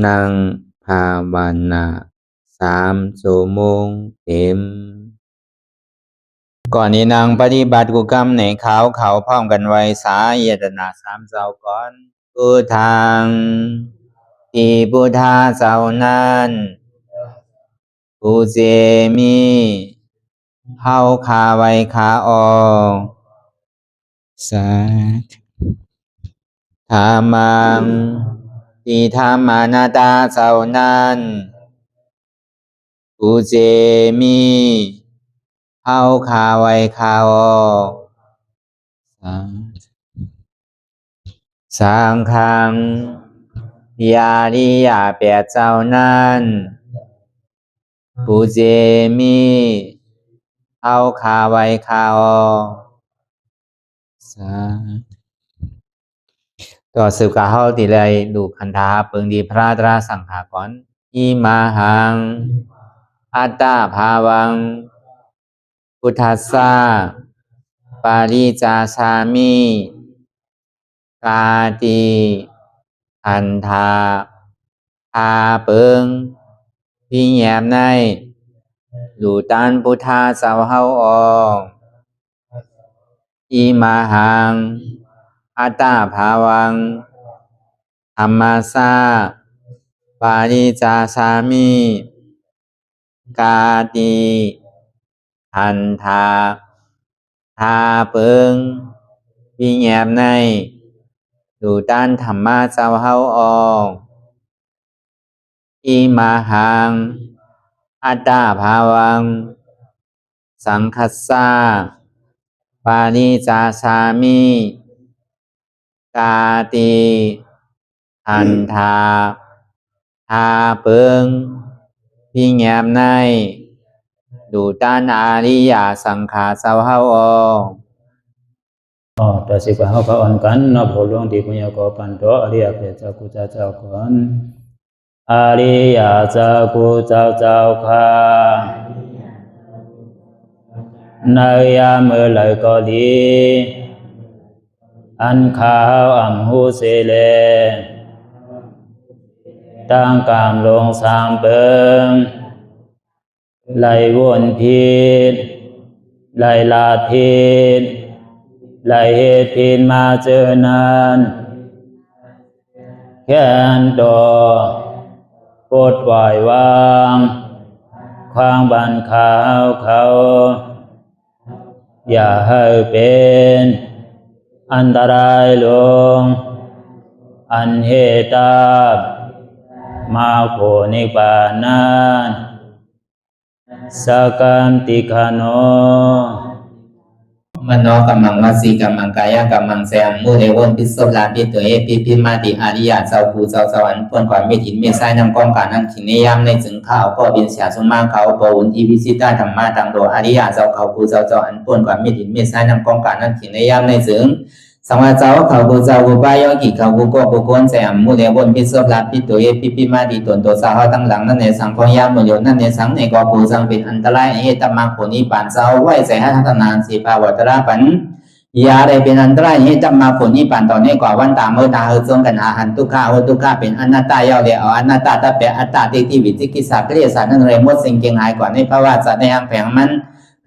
นั่งภาวนา3 ชั่วโมงเต็มก่อนนี้นางปฏิบัติกุกรรมในเขาพร้อมกันไว้สาเยตนา3 เจ้าก่อนพุทธังที่พุทธาเจ้านั้นผู้เจมีเฮาคาไว้คาออกสาธุธรรมังที่ธรรมานาตาเจ้านั้นผู้เจมีเฮาคาไว้คาออกสังฆังยาริยาแปดเจ้านั้นผู้เจมีเฮาคาไว้คาออกต่อสืบกาเฮาติเลยดูคันธาเปิงดีพระตราสังขากรอิมาหังอัตตาภาวังพุทธัสสะปาริจาชามิกาติอันธาพาเปิงพี่แยมในดูตันพุทธาเจ้าเฮาออกอิมาหังอัตตาภาวังธรรมัสสะปาริจาชามิกาติอันธาพาเปิงพี่แยมในดูตันธรรมะเจ้าเฮาออกอิมาหังอัตตาภาวังสังคัสสะปาริจาชามิกาติอันธาพาเปิงพี่แยมในดูตันอาริยสังขารเจ้าเฮาออกต่อสิกว่าเฮาก็อ่อนกันเนาะผู้หลวงที่ปุญญาก็ปันโตอริยเจ้ากุเจ้าก่อนอริยเจ้ากุเจ้าค่ะในยามเมื่อไหร่ก็ดีอันข้าวอ่ำหูเสเลตั้งกามลงสามเปิงไหลวนพิษไหลลาพิษไหลเหตุพิษมาเจอนานแค้นดอปดปล่อยวางความบันขาวเขาอย่าให้เป็นอันตรายลงอันเหตุตามาโผนิปานันสกันติคโนมโนกัมมังวสีกัมมังกายกัมมังแสมมุเรวนพิศลาปิตัวเอพิมาติอาริยะเจ้าภูเจ้าสวรรค์พ้นความไม่ถินไม่ใช่นำกองการนั้นขินในยามในจึงข้าวก็บินเสียสมมาเขาปวุนทีพิสิตาธรรมะตังโดอาริยะเจ้าเขาภูเจ้าสวรรค์พ้นความไม่ถินไม่ใช่นำกองการนั้นขินในยามในจึงสังวาเจ้าเขาภูเจ้าภูปายกิเขาภูก็ภูคนแสมมุเรวนพิศลาปิตัวเอพิมาติตนตัวสาวตั้งหลังนั่นในสังพยามโยนั่นในสังในก็ภูสังเป็นอันตรายเหตุมาผลนิพพานเจ้าไหวใส่ให้ทัศนานสีภาวตระปันยาได้เป็นอันตรายให้จำมาผลนิพพานตอนนี้กว่าวันตามเมื่อตาเฮจงกันอาหันทุกข้าทุกข้าเป็นอนัตตาเยาเดียวอนัตตาตาเปอัตตาที่วิจิกิสาเกลียสานั่นเลยมดสิ่งเก่งหายกว่าในภาวะสัตว์ในอังแผงมัน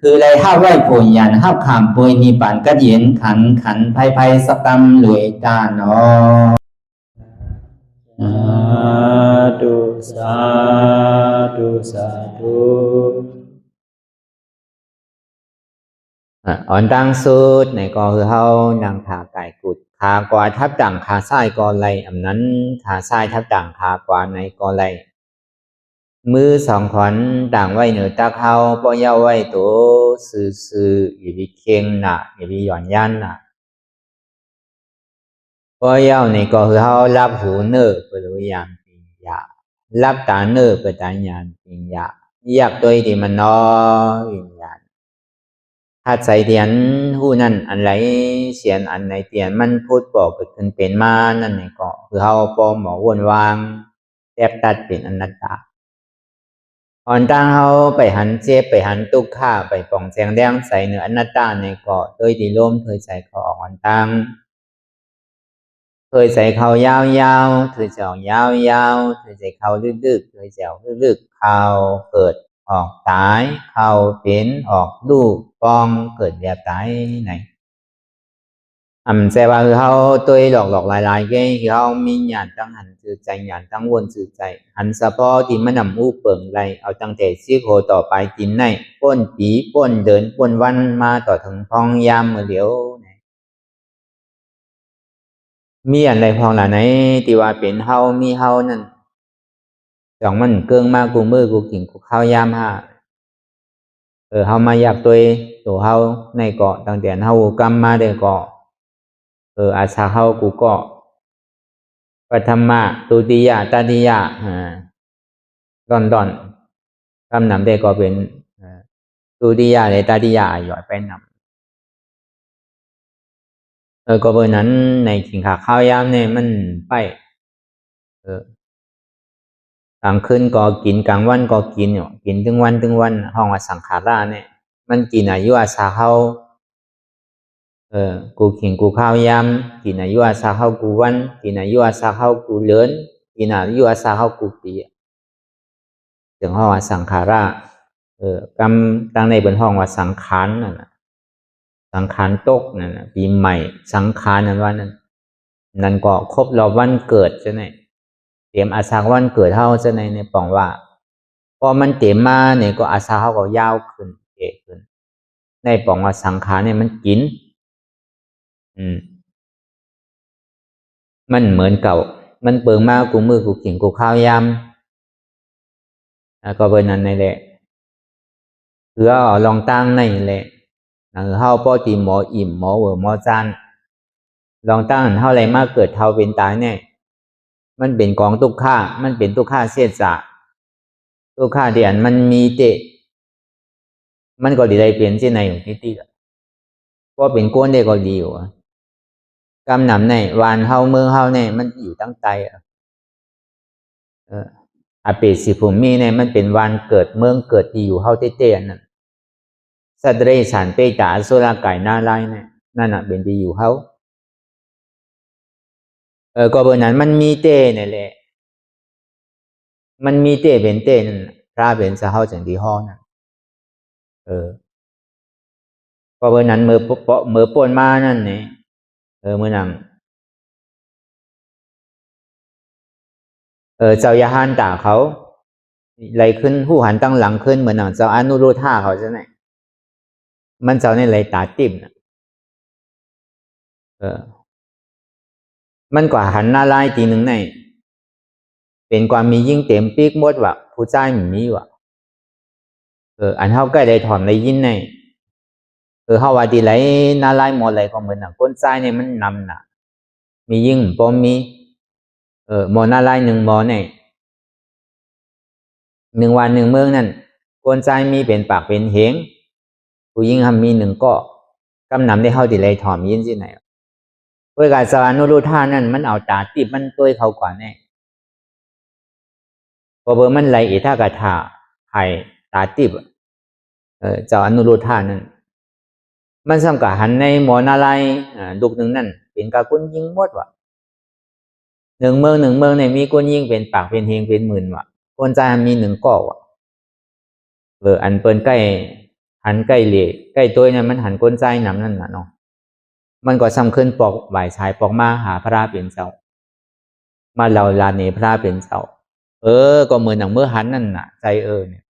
คือเลยห้าไหวผลยันห้าขามปุยนิพพานก็เย็นขันภัยสกรรมหลวยตาเนาะสาธุอ่อนดังสุดในก็คือเฮานางขาไก่กุดขากว่าทับดั่งขาซ้ายก็ไหลอันนั้นขาซ้ายทับดั่งขากว่าในก็ไหลมือสองขอนดั่งไว้เหนือตาเขาปอยาไว้ตัวซื่ออยู่ที่เคียงหนะอยู่ที่หย่อนยันน่ะปอยาในก็คือเฮารับหูเนื้อเปิดวิญญาณปิญญารับตาเนื้อเปิดตาญาณปิญญาอยากตัวที่มันน้อยวิญญาณถ้าใส่เตียนหูนั่นอันไรเสียนอันไหนเตียนมันพูดบอกเกิดขึ้นเป็นมานั่นนี่ก็คือเฮาปอมหมอวนวางแทบตัดเป็นอนัตตาอ่อนตั้งเฮาไปหันเจ็บไปหันตุกข้าไปป่องแสงแดงใส่เนื้ออนัตตาในเกาะโดยที่ลมเคยใส่ก็ออกอ่อนตั้ง เคยใส่เขายาวๆเคยเสียวยาวๆเคยใส่เขาลึกๆเคยเสียวลึกๆเขาเกิดออกตายเขาเป็นออกลูกปองเกิดแบบตายไหนsẽว่าคือเขาตัวหลอกหลายๆcáiเขามีญาณตั้งหันสื่อใจญาณตั้งวนสื่อใจหันเฉพาะที่มันนำอู้เปิงไรเอาตั้งแต่ซีโคต่อไปกินในป้นปีป้นเดินป้นวันมาต่อถึงพองยามมือเดียวมีอันใดพองหล่ะไหนที่ว่าเป็นเฮามีเฮานั่นสองมันเกิงมากกูมือกูกินกูข้าวยามห้าเฮามาอยากตัวเฮาในเกาะตั้งแต่เฮากำมาได้เกาะอาชาเฮากูเกาะปัทมะตุติยะตติยะดอนคำนำได้ก็เป็นตุติยะในตติยะย่อยไปนำก็เพราะนั้นในกินข้าวยามเนี่ยมันไปกลางคืนก็กินกลางวันก็กินอยู่กินถึงวันห้องว่าสังขาราเนี่ยมันกินอายุอาชาเฮากูกินกูข้าวยามกินอายุอาชาเฮากูวันกินอายุอาชาเฮากูเลินกินอายุอาชาเฮากูปีถึงห้องว่าสังขารากำตั้งในบนห้องว่าสังขารนั่นน่ะสังขารตกนั่นน่ะปีใหม่สังขารนั่นว่านั่นก็ครบรอบวันเกิดใช่ไหมเตรียมอาสาวันเกิดเฮาใช่ไหมในปองว่าพอมันเตรียมมาเนี่ยก็อาสาเฮาก็ยาวขึ้นเก๋ขึ้นในปองว่าสังขารเนี่ยมันกินมันเหมือนเก่ามันเปิงมากูมือกูกินกูข้าวยามก็เป็นนั้นในแหละคือเอาลองตั้งในแหละเฮาป้อตีหมออิ่มหมอหมอจานลองตั้งเฮาอะไรมาเกิดเฮาเป็นตายเนี่ยมันเป็นกองทุกข้ามันเป็นทุกข้าเสียสะทุกข้าเดียนมันมีเตะมันก็ดีได้เปลี่ยนเช่นในของที่ตีก็เป็นก้นได้ก็ดีอยู่กำหนำในวานเฮาเมืองเฮาเนี่ยมันอยู่ตั้งใจอาเปสิภูมิเนี่ยมันเป็นวันเกิดเมืองเกิดที่อยู่เฮาเต้ๆนั่นสัตว์เรศานเปตาโซลาไก่หน้าไล่เนี่ยนั่นเป็นที่อยู่เฮาก็เบอร์นั้นมันมีเต้เนี่ยแหละมันมีเต้เป็นเต้นั่นพระเป็นสะเฮาจังที่ห้อนั่นก็เบอร์นั้นมือป่นมานั่นเนี่ยเมื่อนั้นเจ้ายาฮันตาเขาไหลขึ้นหูหันตั้งหลังขึ้นเหมือนหนังเจ้าอนุรุธาเขาใช่ไหมมันเจ้าในไหลตาติ่มนะมันกว่าหันหน้าไล่ทีหนึ่งในเป็นความมียิ่งเต็มปีกมดว่ะผู้ใจมีว่ะอันเท่าใกล้ได้ถอนได้ยินในเฮาว่าดีไหลหน้าไล่หมดไหลก็เหมือนหนังก้นใจเนี่ยมันนำน่ะมียิ่งปอมมีหมอหน้าไล่หนึ่งหมอเนี่ยหนึ่งวันหนึ่งเมืองนั่นก้นใจมีเป็นปากเป็นเหงผู้ยิ่งทำมีหนึ่งก็กำนำได้เข้าดีไหลถอนยินสิไหนเพื่อการสวรรค์นุรุธานั่นมันเอาตาติบมันตัวเขากว่าแน่พอเบอร์มันไหลอีท่ากระถาไข่ตาติบเจ้าอนุรุธานั่นมันสำคัญหันในหมอนาไลลูกหนึ่งนั่นเป็นกากุนยิงหมดว่ะหนึ่งเมืองเนี่ยมีกุนยิงเป็นปากเป็นเฮงเป็นหมื่นว่ะคนใจมีหนึ่งก่อว่ะอันเปิ้นใกล้หันใกล้เหลี่ยใกล้ตัวเนี่ยมันหันก้นใจนำนั่นน่ะเนาะมันก็ซ้ำขึ้นปอกใบชายปอกมาหาพระเป็นเจ้ามาเราลาเนพระเป็นเจ้าก็เหมือนหนังเมื่อหันนั่นน่ะใจเนี่ย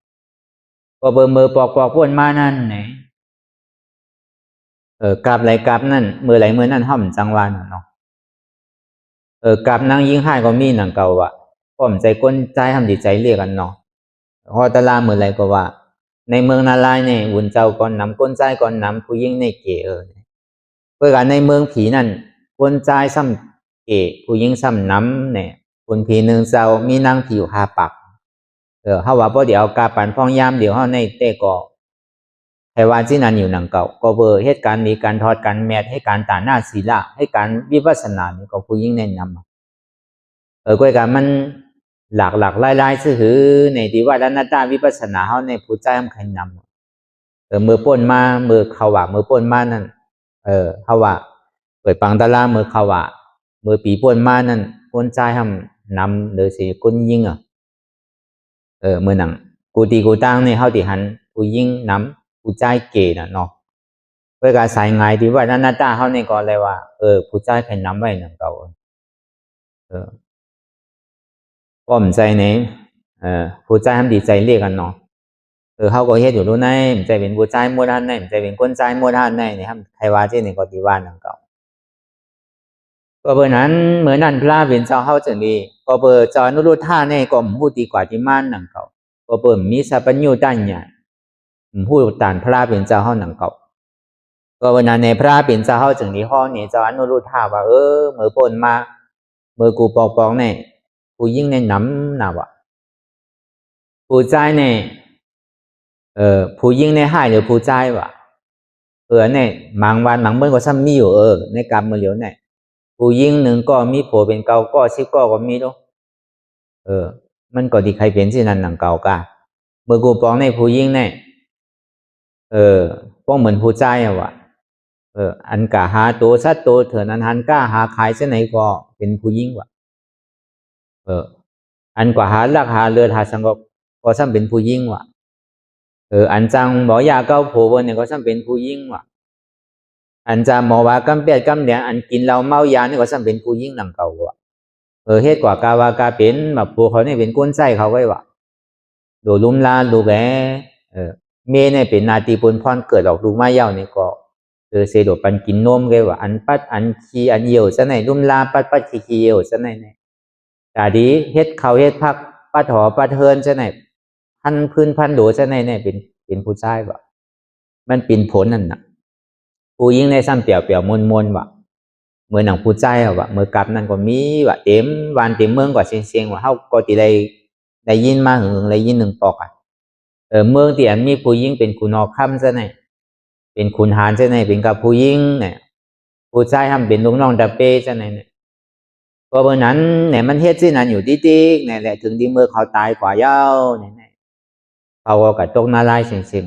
ก็เบอร์มือปอกพ่นมานั่นเนี่ยกราบไหลกราบนั่นมือไหลมือนั่นห้อมจังหวะเนาะกราบนั่งยิ่งให้ก็มีหนังเก่าว่ะพ่อมใจก้นใจทำดีใจเรียกกันเนาะพอตะลามือไหลก็ว่าในเมืองนาลายเนี่ยวุ่นเจ้าก่อนนำก้นใจก่อนนำผู้ยิ่งในเก๋เพื่อการในเมืองผีนั่นก้นใจซ้ำเก๋ผู้ยิ่งซ้ำน้ำเนี่ยคนผีหนึ่งเจ้ามีนางผีอยู่5 ปักเขาว่าพอเดี๋ยวกาปันฟ้องยามเดี๋ยวเขาในเตะก็แต่ว่าที่นั่นอยู่หนังเก่าก็เบอร์เหตุการณ์นี้การทอดการแมทให้การตาหน้าศีละให้การวิปัสสนาเนี่ยก็ผู้ยิ่งแนะนำก็การมันหลักไล่ซื่อในที่ว่าด้านหน้าตาวิปัสสนาเขาในผู้ใจมันใครนำมือป่นมามือเขาว่ามือป่นมานั่นเขาว่าเปิดปังตะลามือเขาว่า เมื่อปีป่วนมานั่นคนใจทำนำเลยสิคนยิงเมื่อหนังกูตีกูตั้งในเฮาที่หันกูยิงนำกูใจเก๋น่ะเนาะเพื่อการสายไงที่ว่านั่นตาเฮาในก่อนเลยว่าผู้ใจใครนำไว้หนังเก่าก็มใจไหนผู้ใจทำดีใจเรียกกันเนาะเฮาก็เฮ็ดอยู่รู้ในมันใจเป็นผู้ใจมัวท่านในมันใจเป็นคนใจมัวท่านในนี่ครับใครว่าเช่นนี่ก็ที่ว่าหนังเก่าก็เบอร์นั้นเหมือนนั่นพระเป็นเจ้าเฮาจังดีก็เบอร์จอนุรุธาในก็พูดดีกว่าที่ม่านหนังเก่าก็เบอร์มีสัพพัญญูตัญญาพูดตานพระเป็นเจ้าเฮาหนังเก่าก็วันนั้นในพระเป็นเจ้าเฮาจังดีห้อนี่เจ้าอนุรุธาว่าเมื่อปนมาเมื่อกูปอกในกูยิ่งในน้ำหนาวะผู้ใจในผู้ยิ่งในให้หรือผู้ใจวะในบางวันบางเมื่อก็ซ้ำมีอยู่ในกรรมมือเหลียวในผู้ยิ่งหนึ่งก็มีโผเป็นเก่าก็ชิบก็มีด้วยมันก็ดีใครเป็นสินั้นหนังเก่ากะเมื่อกูปองในผู้ยิ่งในป้องเหมือนผู้ใจวะอันกะหาตัวชัดตัวเถอะนั้นหันกล้าหาขายเส้นไหนก็เป็นผู้ยิ่งวะอันกว่าหาลักหาเลือดหาสังก็ซ้ำเป็นผู้ยิ่งวะอันจังหมอยาเก้าโผล่เนี่ยก็ซ้ำเป็นผู้ยิ่งวะอันจะหมอว่ากำเปียดกำเหลียงอันกินเราเมายาเนี่ยก็ซ้ำเป็นผู้ยิ่งหนังเก่าวะเฮ็ดกว่ากาวากาเป็นแบบผู้เขาเนี่ยเป็นก้นไส้เขาไว้วะดูลุ่มลาดูแกเมเนี่ยเป็นนาตีปนพรเกิดออกดูมาเย้านี่ก็เสดปันกินนมไงวะอันปัดอันขี้อันเยี่ยวซะไหนลุ่มลาปัดขี้เยี่ยวซะไหนเนี่ยแต่ดีเฮ็ดเขาเฮ็ดพักปัดหอปัดเฮินซะไหนพันพื้นพันโดซะไหนเนี่ยเป็นผู้ชายวะมันเป็นผลนั่นน่ะผู้ยิ่งในซ้ำเปี่ยวมนวะเมื่อหนังผู้ใจวะเมื่อกลับนั่นก็มีวะเต็มวันเต็มเมืองกว่าเสียงวะเฮาก็ติได้ยินมาหึงได้ยินหนึ่งปอกเมืองที่อันมีผู้ยิ่งเป็นคุณอค่ำซะไหนเป็นคุณหารซะไหนเป็นกับผู้ยิ่งเนี่ยผู้ใจทำเป็นลูกน้องตะเป้ซะไหนเนี่ยก็เมื่อนั้นเนี่ยมันเฮ็ดที่นั้นอยู่ติ๊กๆเนี่ยแหละถึงที่เมื่อเขาตายกว่าเย้าเนี่ยเขาก็กระตกนาลายเสียง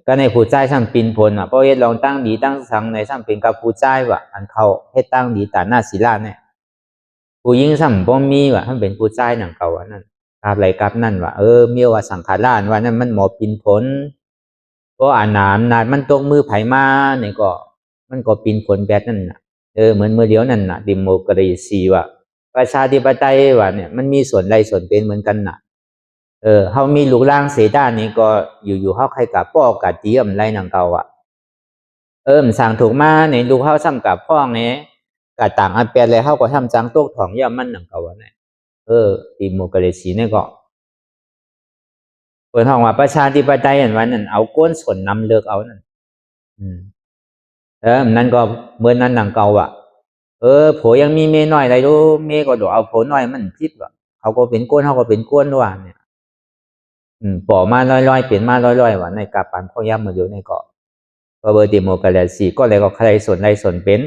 ก็ในผู้ใจซ้ำปินผลเพราะเฮ็ดลองตั้งดีตั้งสังในซ้ำเป็นกับผู้ใจวะอันเขาเฮ็ดตั้งดีตาหน้าศีลาเนี่ยผู้ยิ่งซ้ำบ่มีวะท่านเป็นผู้ใจหนังเก่านั่นกราบไหลกราบนั่นวะเมียวว่าสังขารานว่านั่นมันหมอปินผลเพราะนานมันตกมือไผมาเนี่ยก็มันก็ปินผลแบบนั้นน่ะเหมือนเมื่อเดียวนั่นน่ะดิโมกรีซีวะประชาธิปไตยวะเนี่ยมันมีส่วนใดส่วนเป็นเหมือนกันน่ะเฮามีลูกล่างเสด้านนี้ก็อยู่เฮาใครกับพ่อกับเจียมไรหนังเก่าอ่ะมันสั่งถูกมาในลูกเฮาซ้ำกับพ่อไงกับต่างอันแปลเลยเฮาก็ทำจังตกถ่องย่อมมันหนังเก่าเนี่ยดิโมกรีซีเนี่ยก็เปิดห้องว่าประชาธิปไตยอันวันนั้นเอาก้นส่วนนำเลิกเอานั่นนั่นก็เมื่อนั้นหนังเก่าอ่ะโผยังมีเมน้อยอะไรรู้เมก็ดอกเอาโผน้อยมันพิษว่ะเขาก็เป็นก้นเขาก็เป็นก้นด้วยเนี่ยป่อมาลอยๆเปลี่ยนมาลอยๆว่ะในกาปันพ่อย่ำมาอยู่ในเกาะก็เบอร์ดิโมกราซีก็เลยก็ใครส่วนใดส่วนเป็น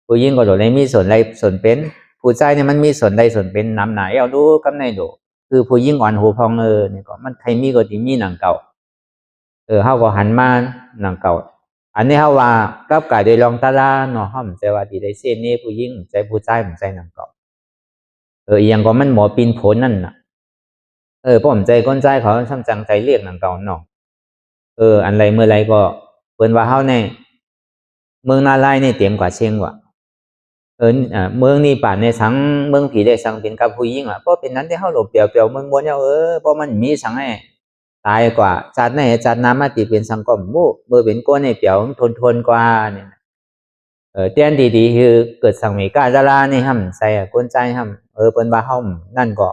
ผู้ยิ่งก็โดดในมีส่วนใดส่วนเป็นผู้ใจเนี่ยมันมีส่วนใดส่วนเป็นน้ำหนาเอาดูกำในโดคือผู้ยิ่งอ่อนหูพองเนี่ยก็มันใครมีก็ที่มีหนังเก่าเขาก็หันมาหนังเก่าอันนี้เขาว่ากับกายโดยลองตาลาเนาะห้อมใจว่าดีได้เส้นนี้ผู้ยิ่งใจผู้ใจผมใจหนังเก่าอย่างก็มันหมอปีนผลนั่นน่ะผมใจก้นใจเขาช่างจังใจเรียกหนังเก่าเนาะอันไรเมื่อไรก็เปิ้นว่าเฮาในเมืองนาลายนี่เต็มกว่าเชียงว่ะเมืองนี่ป่านในสังเมืองผีได้สังเป็นกับผู้ยิ่งอ่ะเพราะเป็นนั้นที่เฮาหลบเปลี่ยวๆม้วนๆเอาเพราะมันมีสังให้ตายกว่าจัดในจัดน้ำมาติเป็นสังก็มู่เมื่อเป็นก้นในเปียวทนกว่าเนี่ยเตี้ยนดีๆคือเกิดสังเมกาดารานี่ห่ำใส่ก้นใจห่ำเปิ้นว่าเฮานั่นก็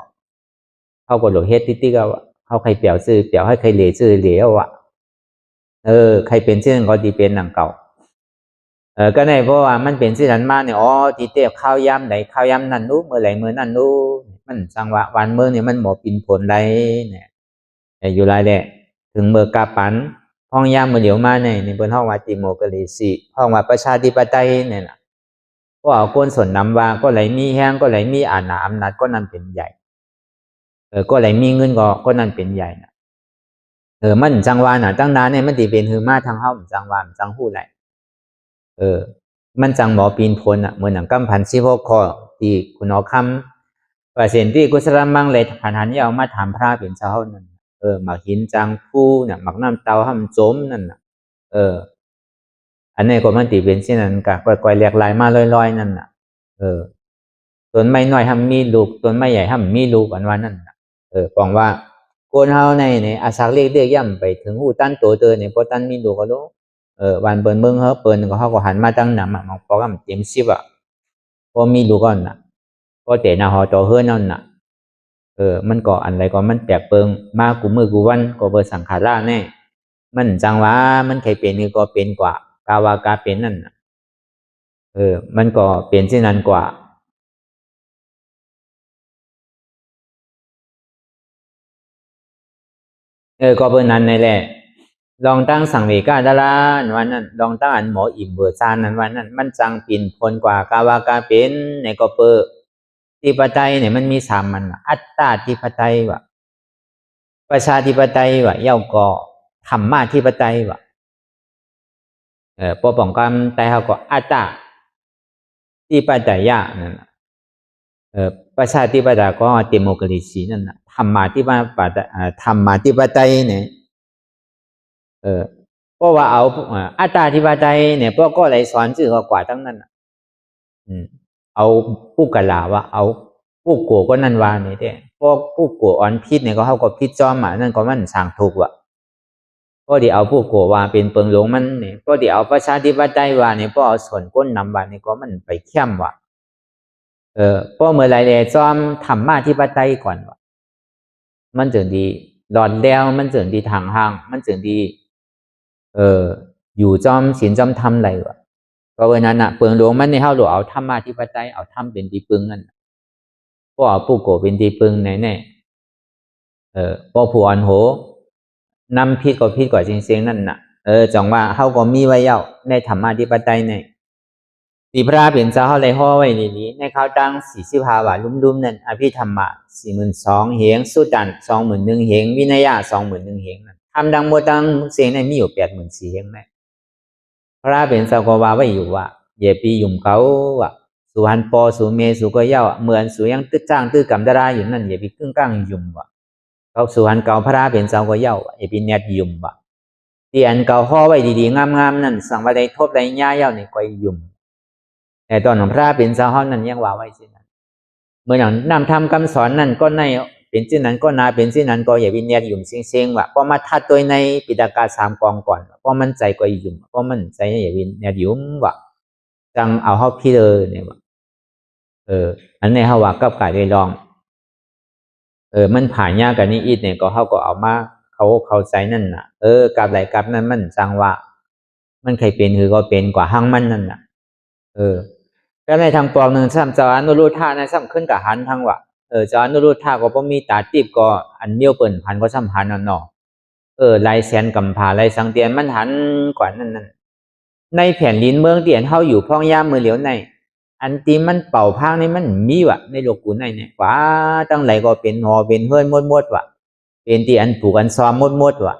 เขาก็หลบเฮ็ดติ๊กๆเอาเขาใครเปียวซื้อเปียวให้ใครเหลซื้อเหลวอ่ะใครเป็นชื่อก็ดีเป็นหนังเก่าก็ในเพราะว่ามันเป็นชื่อนั้นมาเนี่ยตีเตียบข้าวยำไหนข้าวยำนั่นนู้เมื่อไหร่เมื่อนั่นนู้มันจังหวะวันเมื่อเนี่ยมันหมอปินผลไรเนี่ยอยู่ไรแหละถึงเมื่อกาปันห้องยำเมื่อเดี๋ยวมาในบนห้องว่าติโมกรีซีห้องว่าประชาธิปไตยเนี่ยนะก็เอาก้นส่วนน้ำว่าก็ไหลมีแห้งก็ไหลมีอำนาจก็นั่นเป็นใหญ่ก็ไหลมีเงินก็นั่นเป็นใหญ่นะมันจังหวะน่ะตั้งนานเนี่ยมันตีเป็นคือมาทางเฮาจังหวะจังหู้ไหล มันจังหมอปีนพลอ่ะเหมือนหนังกำพัน16ข้อที่คุณเอาคำว่าเส้นที่กุศลมังเลยหันยาวมาถามพระเป็นเจ้านั่นหมักหินจังผู้เนี่ยหมักน้ำเตาห้ำจมนั่นน่ะอันนี้ก็มันตีเป็นเช่นนั้นกะก่อยๆเรียกลายมาลอยๆนั่นน่ะต้นไม้น้อยห้ำมีลูกต้นไม้ใหญ่ห้ำมีลูกอันว่านั่นน่ะบอกว่าโกนเฮาในอาศักเรียกเรียกย่ำไปถึงหูตั้นโตเตอเนี่ยพอตั้นมีลูกก็รู้วันเปินเมืองเฮาเปินก็เขาก็หันมาตั้งหนำมันพอก็มันเต็ม10พอมีลูกก่อนน่ะพอเตะหน้าหอโตเฮือนั่นน่ะมันก็อันไรก็มันแปลกเปิงมากูมือกูวันก็เบอร์สังขารล่าแน่มันจังว่ามันใครเป็นนี่ก็เป็นกว่ากาวากาเป็นนั่นน่ะมันก็เป็นเช่นนั้นกว่าก็เบอร์นั้นในแหละลองตั้งสังเวกาดาราวันนั้นลองตั้งอันหมออิ่มเบอร์ซานนั้นวันนั้นมันจังปิ่นพลกว่ากาวากาเป็นในก็เปอร์ธิปไตยเนี่ยมันมี3มันอัตตาธิปไตยวะประชาธิปไตยวะเย้าก็ธรรมาธิปไตยวะพอป้องกันแต่เขาก็อัตตาธิปไตยนั่นประชาธิปไตยก็เดโมคราซีนั่นน่ะธรรมาธิปไตยเนี่ยเพราะว่าเอาอัตตาธิปไตยเนี่ยพวกก็เลยสอนชื่อกว่าทั้งนั้นน่ะเอาผู้กะลาว่าเอาผู้โกก็นั่นว่านี่เด้พวกผู้โกอ่อนพิษเนี่ยก็เขาก็พิษจอมนั่นก็มันสร้างทุกข์ว่ะก็ดีเอาผู้โกว่าเป็นเปิงหลงมันเนี่ยก็ดีเอาประชาธิปไตยว่าเนี่ยพอเอาส่วนก้นนำว่านี่ก็มันไปเข้มว่ะเพราะเมื่อไรเลยจอมธรรมาธิปไตยก่อนว่ะมันจึงดีหลอดแล้วมันจึงดีทางห่างมันจึงดีอยู่จอมศีลจอมธรรมไรวะก็วันนั้นน่ะเปิงหลวงมันในเฮาหลวเอาธรรมาธิปไตยเอาธรรมเป็นที่ปึงนั่นพอเอาผู้โกเป็นที่ปึงแน่พอผู้อ่อนโหนำพิษก็พิษกว่าจริงๆนั่นน่ะจังว่าเฮาก็มีไว้เย้าในธรรมาธิปไตยในสีพระเป็นเจ้าเฮาเลยห่อไว้นี้ในข้าวตัง45 บาทลุ่มๆนั่นอภิธรรมะ42,000เหงสุตัน21,000เหงวินัยะ21,000เหงนั่นทำดังโมตังเสียงในมีอยู่84,000เหงแม่พระเป็นเจ้าก็ว่าไว้อยู่ว่าเย่ปียุ่มเขาว่ะสุหันปอสุเมสุก็เย้าเหมือนสุยังตึกจ้างตึกกำดาราอยู่นั่นเย่ปีกึ่งกลางยุ่มว่ะเขาสุหันเก่าพระเป็นเจ้าก็เย้าเย่ปีเน็ตยุ่มว่ะที่อันเก่าห่อไว้ดีๆงามๆนั่นสั่งว่าได้ทบได้ย่าเย้านี่ก็ยุ่มแต่ตอนของพระเป็นเจ้าเฮานั้นยังว่าไว้เช่นนั้นเมื่ออย่างนำธรรมคำสอนนั่นก็ในเป็นเช่นนั้นก็นาเป็นเช่นนั้นก็อย่าวินเนียยุ่มเซ็งๆว่ะพอมาทัดตัวในปิฎกา3 กองก่อนพอมันใจก็ยุ่มพอมันใจอย่าวินเนียยุ่มว่ะจังเอาเฮาพี่เลยเนี่ยว่ะอันนี้เฮาว่ากับกายได้ลองมันผ่านยากกันนี้อีกเนี่ยก็เฮาก็เอามาเขาใจนั่นน่ะกับไหลกับนั้นมันจังว่ามันใครเป็นคือก็เป็นกว่าหั่งมันนั่นน่ะก็ในทางปองหนึ่งซ้ำจานุรุธาในซ้ำขึ้นกับหันทางว่าจานุรุธาก็บ่มีตาติบก็อันเมียวเปิ่นพันก็ซ้ำหันนั่นเนาะลายแสนกำพาลายสังเตียนมันหันกว่านั้นในแผ่นดินเมืองเตียนเฮาอยู่พ่องย่ามมือเหลียวในอันที่มันเป่าพางนี่มันมีว่ะในโลกุในเนี่ยว่าตั้งไหลก็เป็นหอเป็นเฮือนมดว่ะเป็นที่อันปลูกอันซ้อมมดว่ะ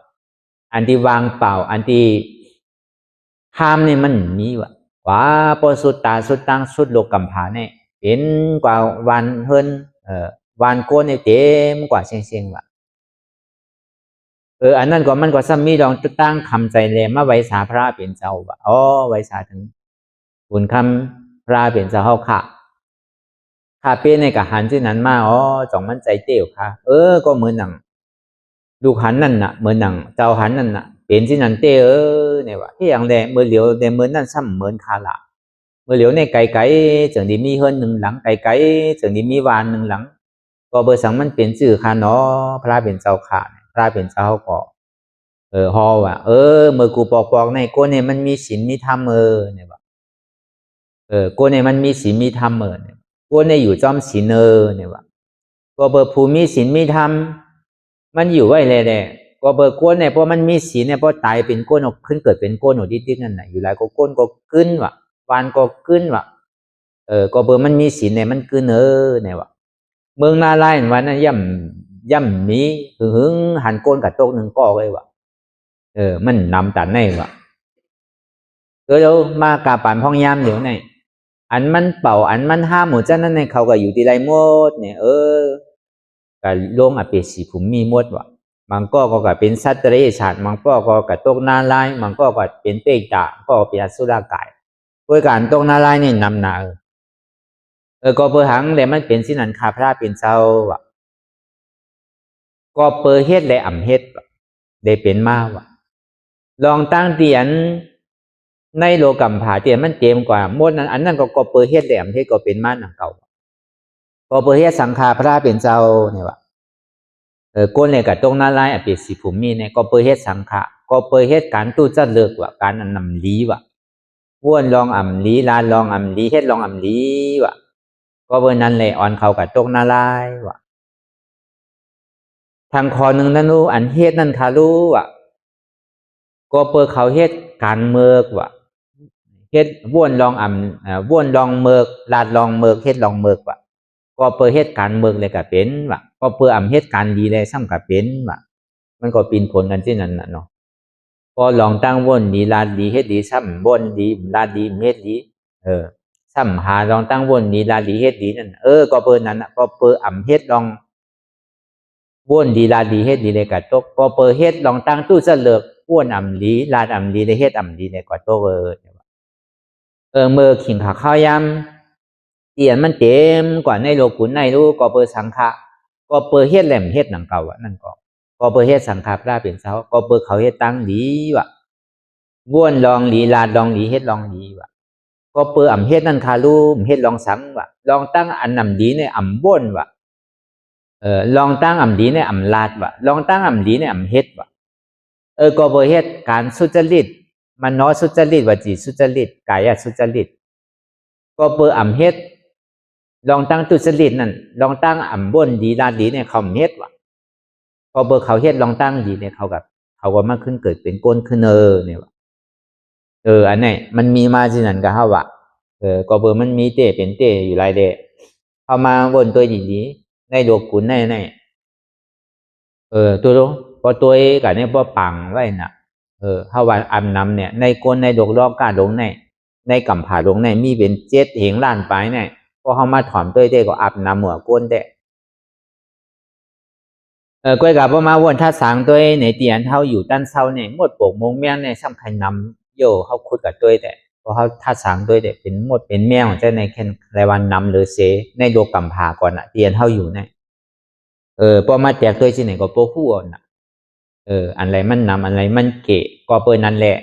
อันที่วางเป่าอันที่ห้ามนี่มันมีว่ะว่าพอสุดตาสุดตั้งสุดโลกกำพาเนี่ยเป็นกว่าวันเฮิรนวันโกนเนี่ยเต็มกว่าเชียงว่ะอันนั้นก็มันก็ซ้ำมีลองตั้งคำใจแลมาไว้สาพระเป็นเจ้าว่ะไว้สาถึงบุญคำพระเป็นเจ้าเฮาค่ะเป็นในกับหันที่นั้นมาจ่องมันใจเตี้ยวค่ะก็เหมือนหนังลูกหันนั่นน่ะเหมือนหนังเจ้าหันนั่นน่ะเป็นที่นั้นเต้เนี่ยว่าที่อย่างแดเมื่อเหลียวแต่เมื่อนั่นซ้ำเหมือนคาละเมื่อเหลียวในไก่จังดีมีเฮิรน1 หลังไก่จังดีมีวาน1 หลังก็เบอร์สังมันเป็นชื่อคาเนาะพระเป็นเจ้าขาพระเป็นเจ้าก็ฮอว่ะเมื่อกูปอกในกูเนี่ยมันมีศีลมีธรรมเนี่ยว่ากูเนี่ยมันมีศีลมีธรรมเนี่ยกูเนี่ยอยู่จอมศีลเนี่ยว่าก็เบอร์ภูมิศีลมีธรรมมันอยู่ไว้เลยก็เบอร์ก้นเนี่ยเพราะมันมีศีลเนี่ยเพราะตายเป็นก้นออกขึ้นเกิดเป็นก้นออกดิ๊กนั่นน่ะอยู่หลายก็ก้นก็ขึ้นว่ะวานก็ขึ้นว่ะก็เบอร์มันมีศีลเนี่ยมันขึ้นเนี่ยว่ะเมืองนาลายวันนั้นย่ำมีหึงหันก้นกับโต๊ะ1 ก้อเลยว่ะมันนำตันในว่ะ เดี๋ยวมากาปั่นพองยามเดี๋ยวไหนอันมันเป่าอันมันห้ามหมดเจ้านั้นในเขาก็อยู่ที่ไรหมดเนี่ยก็ลงอเปสีภูมิหมดว่ะมันก็เป็นสัตว์เดรัจฉานมันก็ตกนาลายมันก็เป็นเปกตาก็เป็นอสุรกายด้วยการตกนาลายนี่นำหนาก็เปิดหังแต่มันเป็นสินันคาพระเป็นเจ้าว่ะก็เปิดเฮ็ดและอ่ำเฮ็ดได้เป็นมาว่ะลองตั้งเตียนในโลกัมผาเตียนมันเต็มกว่าหมดนั้นอันนั้นก็เปิดเฮ็ดและอ่ำเฮ็ดก็เป็นมาหนังเก่าก็เปิดเฮ็ดสังฆาพระเป็นเจ้าเนี่ยว่ะก้นเนี่ยกับตรงนั้นไล่อภิสิภูมิเนี่ยก็เปิดเฮ็ดสังฆะก็เปิดเฮ็ดการตู้จัดเลิกว่ะการนำลีว่ะว้วนลองอ่ำลีลานลองอ่ำลีเฮ็ดลองอ่ำลีว่ะก็เบอร์นั้นเลยอ่อนเขากับตรงนั้นไล่ว่ะทางคอหนึ่งนั่นรู้อันเฮ็ดนั่นคารู้ว่ะก็เปิดเขาเฮ็ดการเมือกว่ะเฮ็ดว้วนลองว้วนลองเมือกลาดลองเมือกเฮ็ดลองเมือกว่ะก็เปิดเฮ็ดการเมือกเลยก็เป็นว่ะก็เปิดอ่ำเฮ็ดการดีเลยซ้ำกับเป็นว่ะมันก็ปีนผลกันที่นั่นน่ะเนาะก็ลองตั้งว้วนดีลาดดีเฮ็ดดีซ้ำว้วนดีลาดดีเฮ็ดดีซ้ำหาลองตั้งว้วนดีลาดดีเฮ็ดดีนั่นก็เปิดนั้นน่ะก็เปิดอ่ำเฮ็ดลองว้วนดีลาดดีเฮ็ดดีเลยก็ตกก็เปิดเฮ็ดลองตั้งตู้เสลิกว้วนอ่ำลีลาดอ่ำลีเลยเฮ็ดอ่ำลีเลยก็ตกเมื่อขิงขาข้าวยำเตียนมันเต็มกว่าในโลกุนในรู้ก็เปิดสังฆะก็เปิดเฮ็ดแหลมเฮ็ดหนังเก่าอ่ะนั่นก็เปิดเฮ็ดสังฆาพระเป็นเจ้าก็เปิดเขาเฮ็ดตั้งดีว่ะว้วนลองหลีลาดลองหลีเฮ็ดลองหลีว่ะก็เปิดอ่ำเฮ็ดนั่นคารูเฮ็ดลองสังว่ะลองตั้งอันนำดีในอ่ำว้วนว่ะลองตั้งอ่ำดีในอ่ำลาดว่ะลองตั้งอ่ำดีในอ่ำเฮ็ดว่ะก็เปิดเฮ็ดการสุจริตมันน้อยสุจริตวจีสุจริตกายสุจริตก็เปิดอ่ำเฮ็ดลองตั้งตุจริตนั่นลองตั้งอ่ำบ้นดีลาดีเนี่ยเขาเฮ็ดว่ะก็เปิดเขาเฮ็ดลองตั้งดีเนี่ยเขาก็มาขึ้นเกิดเป็นก้นขึ้นเนี่ยว่ะอันนี้มันมีมาสินั่นก็เฮาว่ะก็เปิดมันมีเตเป็นเตอยู่หลายเดเข้ามาวนตัวดีๆในโลกุนในตัวพอตัวกับเนี่ยพอปังไว้น่ะเฮาว่าอำนำเนี่ยในก้นในดอกรอบกาลงในกำผาลงในมีเป็น7เหงล้านปลายเนี่ยพอเฮามาถอมตัวได้ก็อาบน้ำหัวก้นได้ก้อยกับพอมาวนถ้าสางตัวในเตียนเฮาอยู่ด้านเซาเนี่ยหมดโปกมงแมงเนี่ยสำคัญนำโยเฮาคุดกับตัวแต่พอเฮาถ้าสางตัวได้เป็นหมดเป็นแมวจะในแค่รายวันนำหรือเสในโลกกำผาก่อนน่ะเตียนเฮาอยู่เนี่ยพอมาแจกตัวสิไหนก็โปฮู้น่ะอันไรมันนำอันไรมันเกะก็เปิ้นนั่นแหละ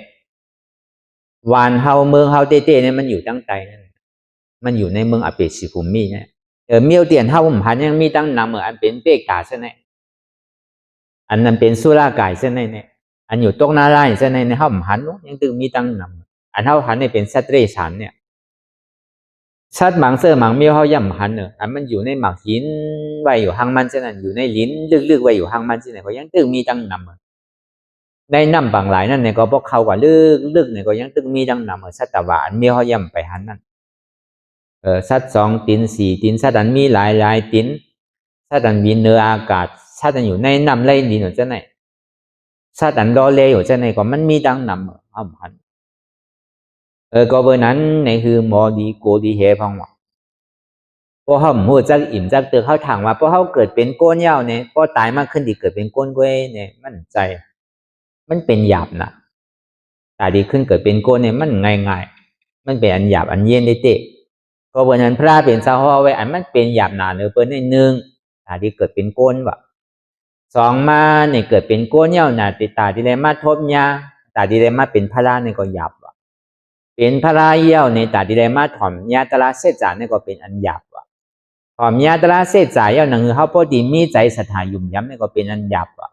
วานเฮาเมืองเฮาเต้ๆเนี่ยมันอยู่ตั้งใจนั่นมันอยู่ในเมืองอเปสิภูมิเนี่ยเมียวเตียนเฮาผมพันยังมีตั้งนำอันเป็นเปกาซะแน่อันนั้นเป็นสุรากายซะแน่เนี่ยอันอยู่ตกนาลายซะแน่ในเฮาผมพันยังตึงมีตั้งนำอันเฮาพันเนี่ยเป็นสัตว์เดรัจฉานเนี่ยสัตว์หมังเสือหมังเมียวเฮาย่ำพันอันมันอยู่ในหมักหินไว้อยู่ห่างมันซะนั่นอยู่ในลิ้นลึกๆไว้อยู่ห่างมันซะนั่นก็ยังตึงมีตั้งนำในน้ำบางหลายนั่นเนี่ยก็พวกเขากว่าลึกเนี่ยก็ยังตึงมีดังนำสัตว์หวานมีเขาย่ำไปหันนั่นสัตว์2 ตีน 4 ตีนสัตว์อันมีหลายตีนสัตว์อันมีเนื้ออากาศสัตว์อันอยู่ในน้ำไหลดินอยู่จะไหนสัตว์อันรอเลอยู่จะไหนก็มันมีดังนำเอาหันก็เบอร์นั้นในคือหมอดีโกดีเฮพังว่าพอเขาหัวจักอิ่มจักเตือเขาถามว่าพอเขาเกิดเป็นก้นยาวเนี่ยพอตายมากขึ้นดีเกิดเป็นก้นก้วยเนี่ยมั่นใจมันเป็นหยาบนะแต่ดีขึ้นเกิดเป็นโกนเนี่ยมันง่ายมันเป็นอันหยาบอันเย็นได้เตะก็วันนั้นพระเป็นสาวไว้อันมันเป็นหยาบหนาเนื้อเปิ้นใน1แต่ดีเกิดเป็นโกนว่ะ2มาเนี่ยเกิดเป็นโกนเหี่ยวหนาติตาดีเลยมาทบยาตาดีเลยมาเป็นพระเนี่ยก็หยาบว่ะเป็นพระเหี่ยวในตาดีเลยมาถ่อมยาตระเสจาเนี่ยก็เป็นอันหยาบว่ะถ่อมยาตระเสจาเหี่ยวหนังเฮาพอดีมีใจศรัทธายุ่มย้ำเนี่ยก็เป็นอันหยาบว่ะ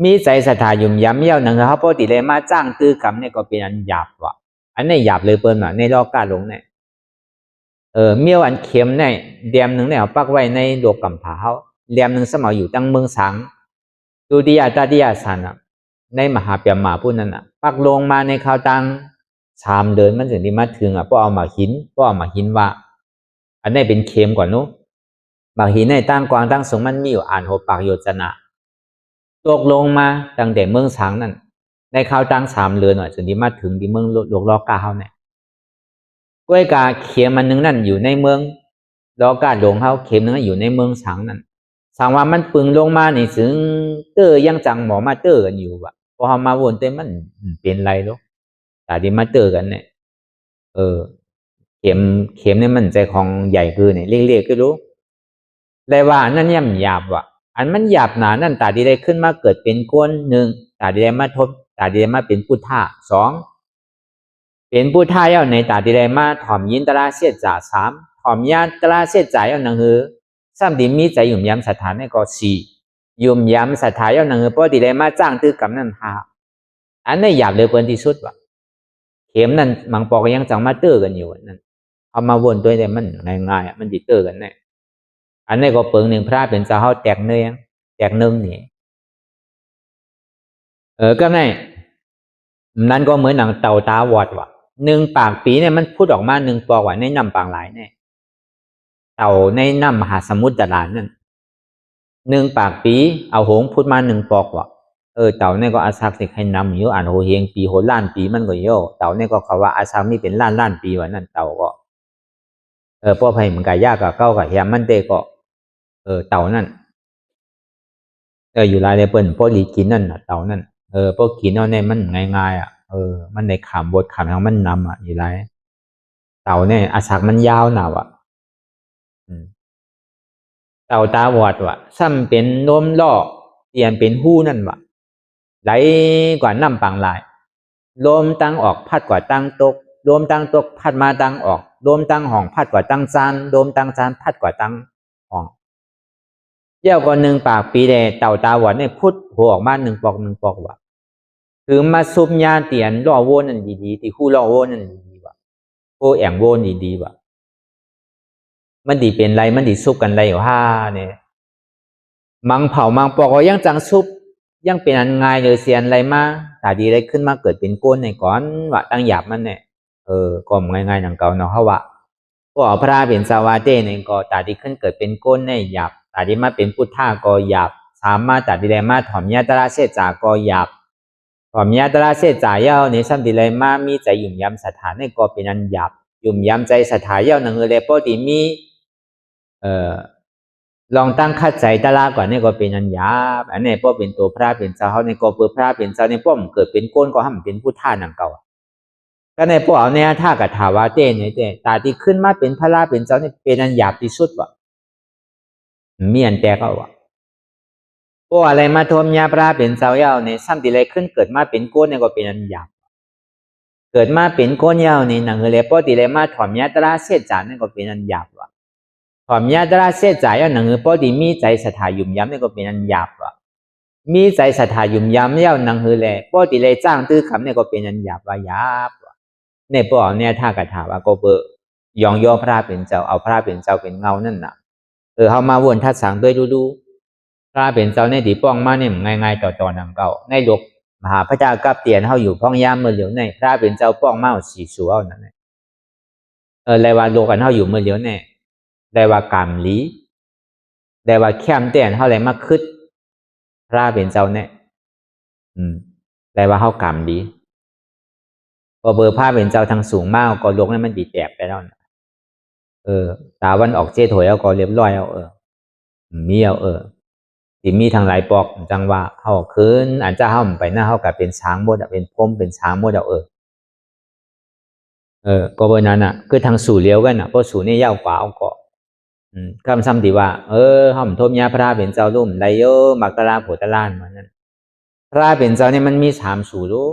มีใจศรัทธายุ่มย้ำเยี่ยวหนังเขาปกติเลยมาจ้างตื้อกำเนี่ยก็เป็นอันหยาบว่ะอันนี้หยาบเลยเปิ้นว่ะในรอบกาลงเนี่ยเมี่ยวอันเข็มเนี่ยเดียมหนึ่งเนี่ยเอาปักไว้ในโลกกำผาเขาเดียมหนึ่งสมัยอยู่ตั้งเมืองสังดูดิยาตาดิยาสันอ่ะในมหาเปียมมาพูดนั่นอ่ะปักลงมาในข่าวตัง3 เดือนมันถึงที่มาถึงอ่ะพอเอามาหินว่าอันนี้เป็นเข็มก่อนนู้มาหินในตั้งกวางตั้งสูงมันมีอยู่อ่านหัวปากโยจนะตกลงมาตั้งแต่เมืองสังนั่น ในข้าวตั้ง3 เดือนหน่อยจนที่มาถึงที่เมืองหลวงลอกาเฮาเนี่ยกล้วยกาเข็มมันนึงนั่นอยู่ในเมืองลอกาหลวงเฮาเข็มนึงอยู่ในเมืองสังนั่นสังว่ามันปึงลงมานี่ถึงเตอยังจังหมอมาเตอกันอยู่ว่ะพอเฮามาวนเต็มมันเป็นไรลูกแต่ที่มาเตอกันเนี่ยเข็มเนี่ยมันใจของใหญ่คือเนี่ยเรียกๆก็รู้ได้ว่านั่นย่ำหยาบว่ะอันมันหยาบหนานั่นตาดีได้ขึ้นมาเกิดเป็นก้น1ตาดีได้มาทบตาดีได้มาเป็นพุทธะ2เป็นพุทธะเอาในตาดีได้มาถ่อมยินตราเสียจ่า3ถ่อมยานตราเสียจ่าเอาหนังหือ3ดีมีใจยุ่มย้ำสถานในก็4ยุ่มย้ำสถานเอาหนังหือเพราะดีได้มาจ้างตื้อกำนั่น5อันนี้หยาบเลยเปิ้นที่สุดว่ะเข็มนั่นมังปอกยังจังมาเตอกันอยู่นั่นเอามาวนด้วยแต่มันง่ายๆมันดิเตอกันแน่อันนี้ก็เปิงหนึ่งพระเป็นเจ้าเฮาแตกเนื้อแตกนึ่งนี่ก็ไงนั่นก็เหมือนหนังเต่าตาวอดว่ะ1 ปากปีเนี่ยมันพูดออกมา1 ปอกว่าในน้ำปางหลายเนี่ยเต่าในน้ำมหาสมุทรตลาดนั่น1 ปากปีเอาหงพูดมา1 ปอกว่ะเต่าเนี่ยก็อาศักสิให้นำอยู่อ่านโหเฮงปีโหล้านปีมันก็โยเต่าเนี่ยก็เขาว่าอาศักมีเป็นล้านปีว่านั่นเต่าก็พ่อไผ่มันก็ยากกับเก้ากับแฮมมันเตก็เต่านั่นอยู่ลายในเปิ้นพวกลีกินนั่นน่ะเต่านั่นพวกกินเอาเนี่ยมันง่ายๆอ่ะมันในขามบทขามทางมันนำอ่ะอยู่ลายเต่าเนี่ยอาศักมันยาวหนาว่ะเต่าตาวอดว่ะซ้ำเป็นนมล่อเปลี่ยนเป็นหู้นั่นว่ะไหลกว่าน้ำปังลายลมตั้งออกพัดกว่าตั้งตกลมตั้งตกพัดมาตั้งออกลมตั้งห้องพัดกว่าตั้งจานลมตั้งจานพัดกว่าตั้งห้องเจ้าก็1 ปากปีแดเต่าตาหวานเนี่ยพุดหัวออกมา1 ปอกว่ะคือมาซุบยาเตียนล่อโวนั่นดีๆที่คู่ล่อโวนั่นดีๆว่ะโอแองโวดีๆว่ะมันดีเป็นไรมันดีซุบกันไรอยู่เนี่ยมังเผามังปอกก็ยังจังซุบยังเป็นอันง่ายเลยเสียนอะไรมาตาดีได้ขึ้นมาเกิดเป็นก้นในก่อนว่าตั้งหยาบมันเนี่ยก็ง่ายๆอย่างเก่าเนาะเขาว่าก็พระเป็นสาวาเต้เนี่ยก็ตาดีขึ้นเกิดเป็นก้นในหยาบตาดีมาเป็นพุทธะก็หยาบสามารถตาดีได้มาถ่อมยาตราเสจาก็หยาบถ่อมยาตราเสจ่าเย้าในซ้ำดีได้มามีใจยุ่มย้ำสถานในก็เป็นอันหยาบยุ่มย้ำใจสถานเย้าหนังเลยปกติมีลองตั้งคัดใจตาลาก่อนนี่ก็เป็นอันหยาบอันนี้พอเป็นตัวพระเป็นเจ้าเขาในก็เปิดพระเป็นเจ้าในป้อมเกิดเป็นก้นก็ห้ามเป็นผู้ท่านังเก่าก็ในพวกเอาเนี่ยท่ากับถาวาเต้เนี่ยตาที่ขึ้นมาเป็นพระราเป็นเจ้านี่เป็นอันหยาบที่สุดว่ะมีอันแตกเอาว่ะพวกอะไรมาทมยาพระเป็นเจ้าเย้าเนี่ยซ้ำที่ไรขึ้นเกิดมาเป็นก้นเนี่ยก็เป็นอันหยาบเกิดมาเป็นก้นเย้านี่หนังเลยพอที่ไรมาถ่อมยาตราเสียจานนี่ก็เป็นอันหยาบว่ะถ่อมยาตราเสียใจเอาหนังพอดีมีใจสถายุ่มย้ำนี่ก็เป็นอันหยาบว่ะมีใจสถายุ่มย้ำเย้าหนังหือแลพอดีไรจ้างตื้อคำนี่ก็เป็นอันหยาบว่าหยาบว่ะเนี่ยพวกเนี่ยท่ากระถาว่าก็เบยองย่อพระเป็นเจ้าเอาพระเป็นเจ้าเป็นเงานั่นน่ะเขามาวนทัดสังด้วยดูพระเป็นเจ้าในตีป้องมาเนี่ยง่ายๆต่อหนังเก่าในหลวงมหาพระเจ้ากับเตียนเขาอยู่พ้องยามเมื่อเหลียวในพระเป็นเจ้าป้องมาสีสัวนั่นเลยว่าโลกันเขาอยู่เมื่อเหลียวเนี่ยได้ว่ากามลีได้ว่าแคมเตียนเขาเลยมาคึดพระเป็นเจ้าเนี่ยได้ว่าเขากามลีพอเบอร์พระเป็นเจ้าทางสูงมากก็ลงให้มันดีแตกไปแล้วตาวันออกเจ๊ถอยเอาก็เรียบร้อยเอามีเอาที่มีทางหลายปอกจังว่าเขาคืนอันเจ้าเขาไปหน้าเขากับเป็นช้างหมดเป็นพรมเป็นช้างหมดเอาก็เบอร์นั้นอ่ะคือทางสู่เลี้ยวกันอ่ะเพราะสู่นี่ยาวกว่าเอาเกาะคำซ้ำที่ว่าห้อมทบยาพระเป็นเจ้าลุ่มไดโยมักตะลาโผตะล้านมันนั่นพระเป็นเจ้าเนี่ยมันมี3สู่รู้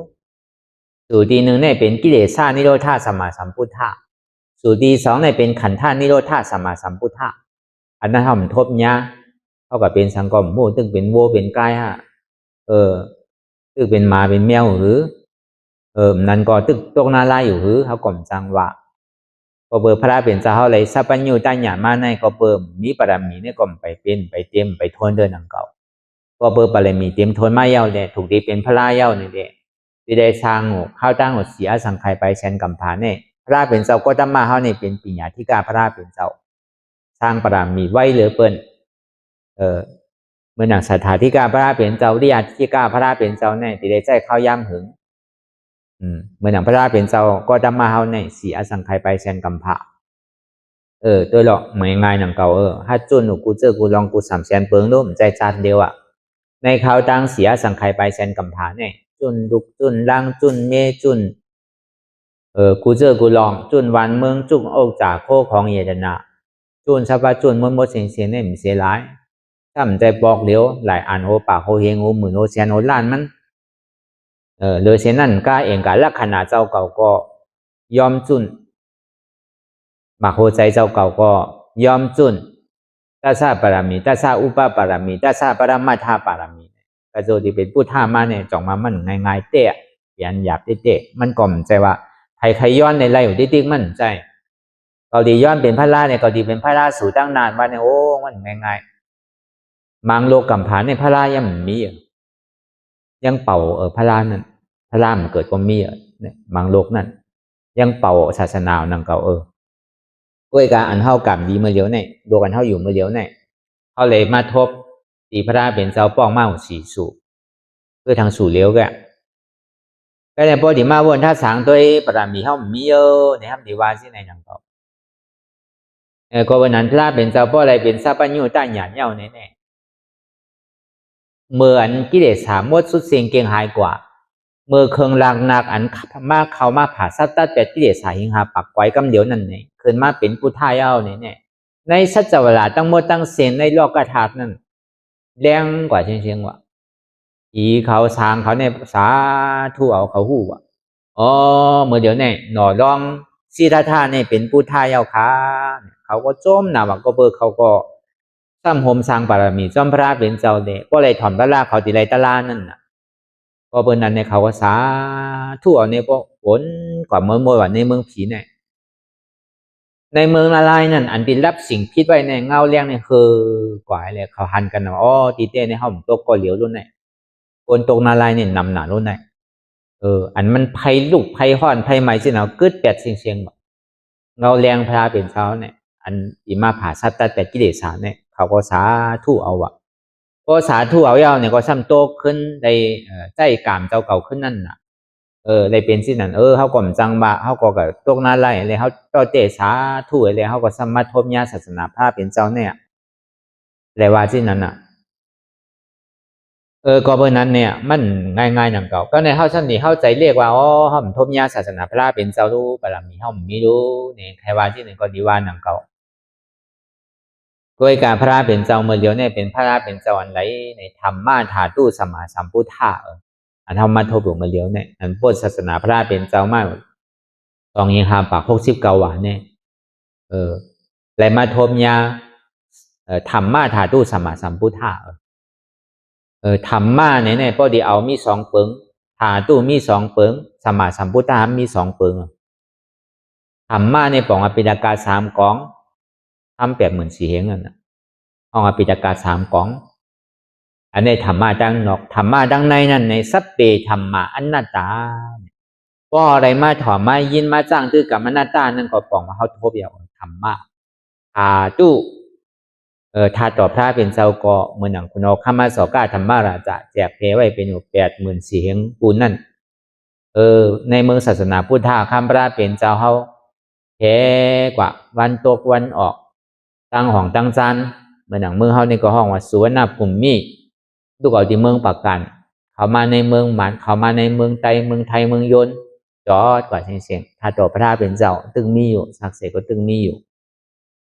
สู่ที่1เนี่ยเป็นกิเลสานิโรธาสัมมาสัมพุทธะสู่ที่2เนี่ยเป็นขันธานิโรธาสัมมาสัมพุทธะอันนั้นห้อมทบยาเท่ากับเป็นสังกอมโม่ตึงเป็นโวเป็นกายฮะตึกเป็นหมาเป็นแมวหรือนั่นก็ตึกตกนาลายอยู่หรือเขาก่อมจังว่าก็เบอร์พระเป็นเจ้าเขาเลยสัพพัญญูตัญญามาในก็เปิ่มมีปรมีเนี่ยก็ไปเป็นไปเต็มไปทวนเดินหนังเก่าก็เบอร์ปรมีเต็มทวนมาเย้าเนี่ยถูกดีเป็นพระเย้าเนี่ยเด็ที่ได้สร้างข้าวตั้งหดเสียสังไคไปแชนกำพาเนี่ยพระเป็นเจ้าก็ตั้งมาเขาเนี่ยเป็นปิญญาธิกาพระเป็นเจ้าสร้างปรมีไว้เหลือเปิ้น เมื่อหนังสถาธิกาพระราเป็นเจ้าริยาธิกาพระราเป็นเจ้าเนี่ยที่ได้ใจเข้าย่ำหึงเมื่อหนังพระราเป็นเจ้าก็ดำมาเฮาเนี่ยสีอสังไขยไปแซนกัมพะตัวหรอกเหมือนง่ายหนังเก่าถ้าจุนกูเจอกูลองกู300,000เปิงร่วมใจจานเดียวในเขาตั้งเสียสังไขยไปแซนกัมพะเนี่ยจุนดุกจุนล่างจุนเมจุนกูเจอกูลองจุนวันเมืองจุกอกจากโคของเยดนาจุนชาวบ้านจุนมดเสียงเนี่ยมันเสียร้ายถ้ามันใจบอกเลี้ยวหลายอันโอปากโอเฮงโอหมื่นโอเซียนโอล้านมันเลยเช่นนั้นก็เองกับลักษณะเจ้าเก่าก็ยอมจุนมาโคใจเจ้าเก่าก็ยอมจุนตัสสะปารามีตัสสะอุปปารามีตัสสะปรมาทาปารามีก็โจที่เป็นผู้ท่ามาเนี่ยจ่องมามันง่ายๆเตะเปลี่ยนหยาบเตะมันก็มันใจว่าใครย้อนในไรอยู่ติ๊กมันใจเกาดีย้อนเป็นพระราเนี่ยเกาดีเป็นพระราสู่ตั้งนานว่าเนี่ยโอ้มันง่ายๆมังโลกัมผานในพระรายังมียังเป่าพระรานั่นพระรามันเกิดก็มีเนี่ยมังโลกนั่นยังเป่าศาสนาหนังเก่าด้วยการอันเท่ากับดีเมื่อเลี้ยวเนี่ยโดกันเท่าอยู่เมื่อเลี้ยวเนี่ยเขาเลยมาทบตีพระราเป็นเจ้าป้องมาสีสู่เพื่อทางสู่เลี้ยวแกก็ในพอดีมาวนถ้าสางตัวปรามีเขามีเยอะนะครับดีว่าสิในหนังเก่าก็วันนั้นพระเป็นเจ้าป้ออะไรเป็นซาปัญญูต้านหยาดเย้าแน่เหมือนกิเลสสามมดสุดเสียงเก่งหายกว่าเมื่อเคืองลางนักอันมากเขามาผ่าซับตัดแต่กิเลสสายหิงหาปักไว้กำเดียวนั่นเนี่ยคืนมาเป็นผู้ท่าเย้าเนี่ยในสัจเวลาตั้งหมดตั้งเสียงในโลกธาตุนั่นแรงกว่าเชียงว่าอีเขาสางเขาในสาธุเอาเขาหู้เมื่อเดี๋ยวเนี่ยหน่อรองซีทาท่าเนี่ยเป็นผู้ท่าเย้าขาเขาก็โจมหนาวังก็เบิกเขาก็ซ้ำโฮมสร้างบารมีจอมพระเป็นเจ้าเนี่ยก็เลยถอนพระลาเขาติไรตะลานั่นน่ะก็เบอร์นั้นเนี่ยเขาก็สาธุเอาเนี่ยก็ผลกว่าเมื่อวันในเมืองผีเนี่ยในเมืองอะไรนั่นอันเป็นรับสิ่งพิษไว้ในเงาเลี้ยงเนี่ยคือกว่าเลยเขาหันกันว่าตีเต้ในห้องตกก็เหลียวรุ่นไหนคนตกนาลายเนี่ยนำหนารุ่นไหนอันมันไผ่ลูกไผ่ห้อนไผ่ไหม้สินะกึดแปดเสียงเงาแรงพระเป็นเช้าเนี่ยอันอิมาผ่าซัดตัดแต่กิเลสสามเนี่ยเขาก็สาธุเอาก็สาธุเอาเย้าเนี่ยก็ซ้ำโตขึ้นได้ใจกามเจ้าเก่าขึ้นนั่นน่ะได้เป็นสินั่นเขาก็จังบะเขาก็กับตกนาไล่เลยเขาต่อเตสาธุเลยเขาก็สมัททบญาศาสนาพระเป็นเจ้าเนี่ยเลยว่าสินั่นน่ะก็เบอร์นั้นเนี่ยมันง่ายๆหนังเก่าก็ในเฮาชั้นนี้เข้าใจเรียกว่าห้อมทบญาศาสนาพระเป็นเจ้ารู้บารมีห้อมมีรู้เนี่ยใครว่าที่หนึ่งก็ดีว่าหนังเก่าด้วยการพระเป็นเจ้าเมื่อเดียวเนี่ยเป็นพระเป็นเจ้าอันไรในธรรมะถาตู้สมาสัมพุทธะอันธรรมะทบหลวงเมื่อเดียวเนี่ยอันพุทธศาสนาพระเป็นเจ้ามากต้องยิงหาปาก69 วันเนี่ยและมาทบญาธรรมะถาตู้สมาสัมพุทธะธรรมะเนี่ยพอดีเอามี2 เปิงถาตู้มี2 เปิงสมาสัมพุทธะมี2 เปิงธรรมะในป่องอภิดากา3 กองทำ84,000เหงนั่นนะห้องอภิดากา3 กองอันในธรรมะดังนอกธรรมะดังในนั่นในสัพเพธรรมะอนัตตาก็อะไรมาถอมมายินมาจ้างตื้อกับอนัตตานั่นก็ป่องมาเขาทบเดียวธรรมะถาตู้ถ้าต่อพระเป็นเจ้าก็เมื่อหนังคุณเอาข้ามาสอกาธรรมราชแจกเพไว้เป็นอยู่84,000เหงปูนนั่นในเมืองศาสนาพุทธะข้ามพระเป็นเจ้าเขาแพ้กว่าวันตกวันออกตั้งห้องตั้งจานเมื่อหนังเมืองเขานี่ก็ห้องว่าสุวรรณภูมิดูเอาที่เมืองปากกันเขามาในเมืองหมันเขามาในเมืองไทยเมืองยนจอดกว่าเสียงถ้าต่อพระเป็นเจ้าตึงมีอยู่ศักดิ์สิทธิ์ก็ตึงมีอยู่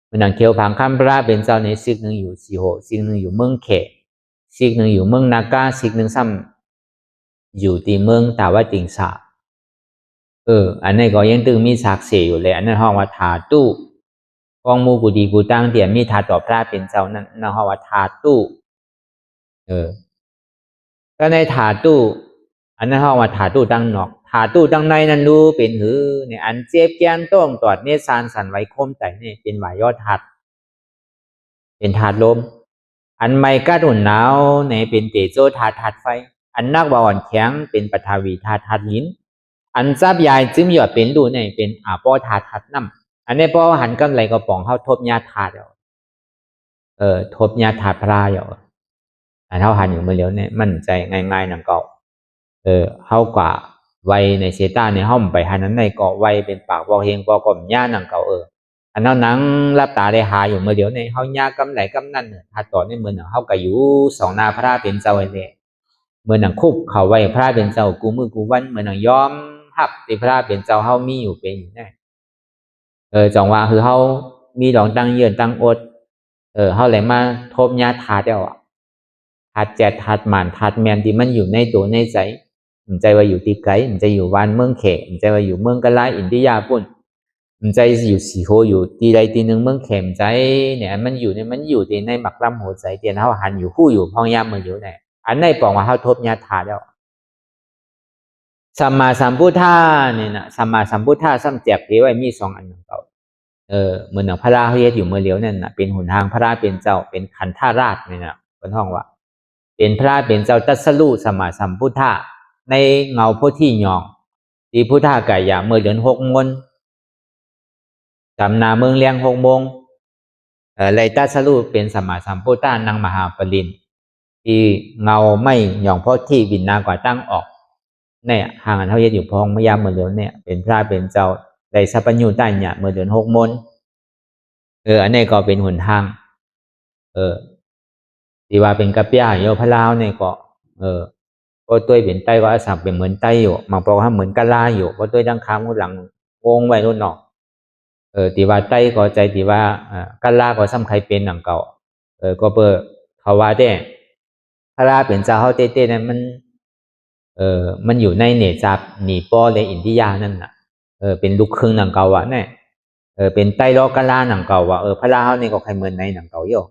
เมื่อหนังเขียวผังข้ามพระเป็นเจ้าในซิกหนึ่งอยู่สีโหซิกหนึ่งอยู่เมืองเขซิกหนึ่งอยู่เมืองนากาซิกหนึ่งซ้ำอยู่ที่เมืองตาวติงสาอันนี้ก็ยังตึงมีศักดิ์สิทธิ์อยู่เลยอันนั้นห้องว่าถาตู้กองมูกูดีกูตั้งเตียมีถาต่อพระเป็นเจ้านั่นห้องว่าถาตู้ก็ในถาตู้อันนั้นห้องว่าถาตู้ตั้งนอกถาตู้ตั้งในนั้นรู้เป็นหือเนี่ยอันเจ็บแก้นต้มตอดเนสานสันไว้คมแต่เนี่ยเป็นหวายยอดถาดเป็นถาดลมอันไม่กระดุนหนาวเนี่ยเป็นเตโจถาดไฟอันนักบวรแข็งเป็นปฐวีถาดลิ้นอันจับยายจึงหยอดเป็นรูเนี่ยเป็นป้อถาดน้ำอันนี้ป้อหันกำไรก็ป่องเข้าทบญาถาดทบญาถาดพระอยู่ เฮาหันอยู่เมื่อเลี้ยวเนี่ยมั่นใจง่ายๆนังเก่าเฮากว่าไวในเซต้าในห้องไปหันนั้นในเกาะไวเป็นปากบอกเฮงบอกก่อมย่านังเก่าอันนั้นนังรับตาได้หาอยู่เมื่อเดียวในเฮาย่ากำไหลกำนั่นถ้าต่อในเมืองเฮาก็อยู่สองนาพระเป็นเจ้าเนี่ยเมื่อหนังคุบเขาไว้พระเป็นเจ้ากูมือกูวันเมื่อหนังยอมหับที่พระเป็นเจ้าเฮามีอยู่เป็นอยู่แน่จังว่าคือเฮามีหลองตั้งเยือนตั้งอดเฮาเลยมาทบญาทาเดียวทัดแจดทัดหมานทัดแมนที่มันอยู่ในตัวในใจมันใจว่าอยู่ที่ไกลมันใจอยู่วันเมืองเขมันใจว่าอยู่เมืองกะลาอินเดียปุ่นมันใจอยู่สีโฮอยู่ที่ใดที่หนึ่งเมืองเขมใจเนี่ยมันอยู่ในหมักลำหัวใจเตียนเฮาหันอยู่คู่อยู่พองยามมืออยู่เนี่ยอันในปองว่าเฮาทบญาทาเดียวสัมมาสัมพุทธะเนี่ยนะสัมมาสัมพุทธะซ้ำแจกไว้มีสองอันเก่าเหมือนพระราเฮ็ดอยู่เมื่อเลี้ยวนั่นน่ะเป็นหนทางพระราเป็นเจ้าเป็นขันธาราชเนี่ยนะเป็นห้องว่าเป็นพระเป็นเจ้าตรัสรู้สัมมาสัมพุทธะในเงาโพธิญองที่พุทธะกายะเมื่อเดือน6 มนจำนาเมืองเลียง6 โมงไลตรัสรู้เป็นสัมมาสัมพุทธะนางมหาปรินที่เงาไม่หย่องโพธิบินนากว่าตั้งออกเนี่ยห่างกันเท่าเย็ดอยู่พองพยายามเมื่อเดือนเนี่ยเป็นพระเป็นเจ้าได้สัพพัญญูใต้เนี่ยเมื่อเดือน6 มนอันนี้ก็เป็นหนทางที่ว่าเป็นกระเปียโยพะลาวเนี่ยก็ก็ตัวเป็นไตก็อาศัยเป็นเหมือนไตอยู่บางปอกว่าเหมือนกะลาอยู่ก็ตัวดังค้างหลังวงไว้รุ่นนอกที่ว่าไตก็ใจที่ว่ากะลาก็ซ้ำใครเป็นหนังเก่าก็เปิดเขาว่าได้พระราเป็นเจ้าเฮาเต้ๆนั้นมันอยู่ในเนจับหนีป้อในอินเดียนั่นน่ะเป็นลูกครึ่งหนังเก่าว่ะเนี่ยเป็นไตรอกะลาหนังเก่าว่าพระราเฮานี่ก็ใครเหมือนในหนังเก่าอยู่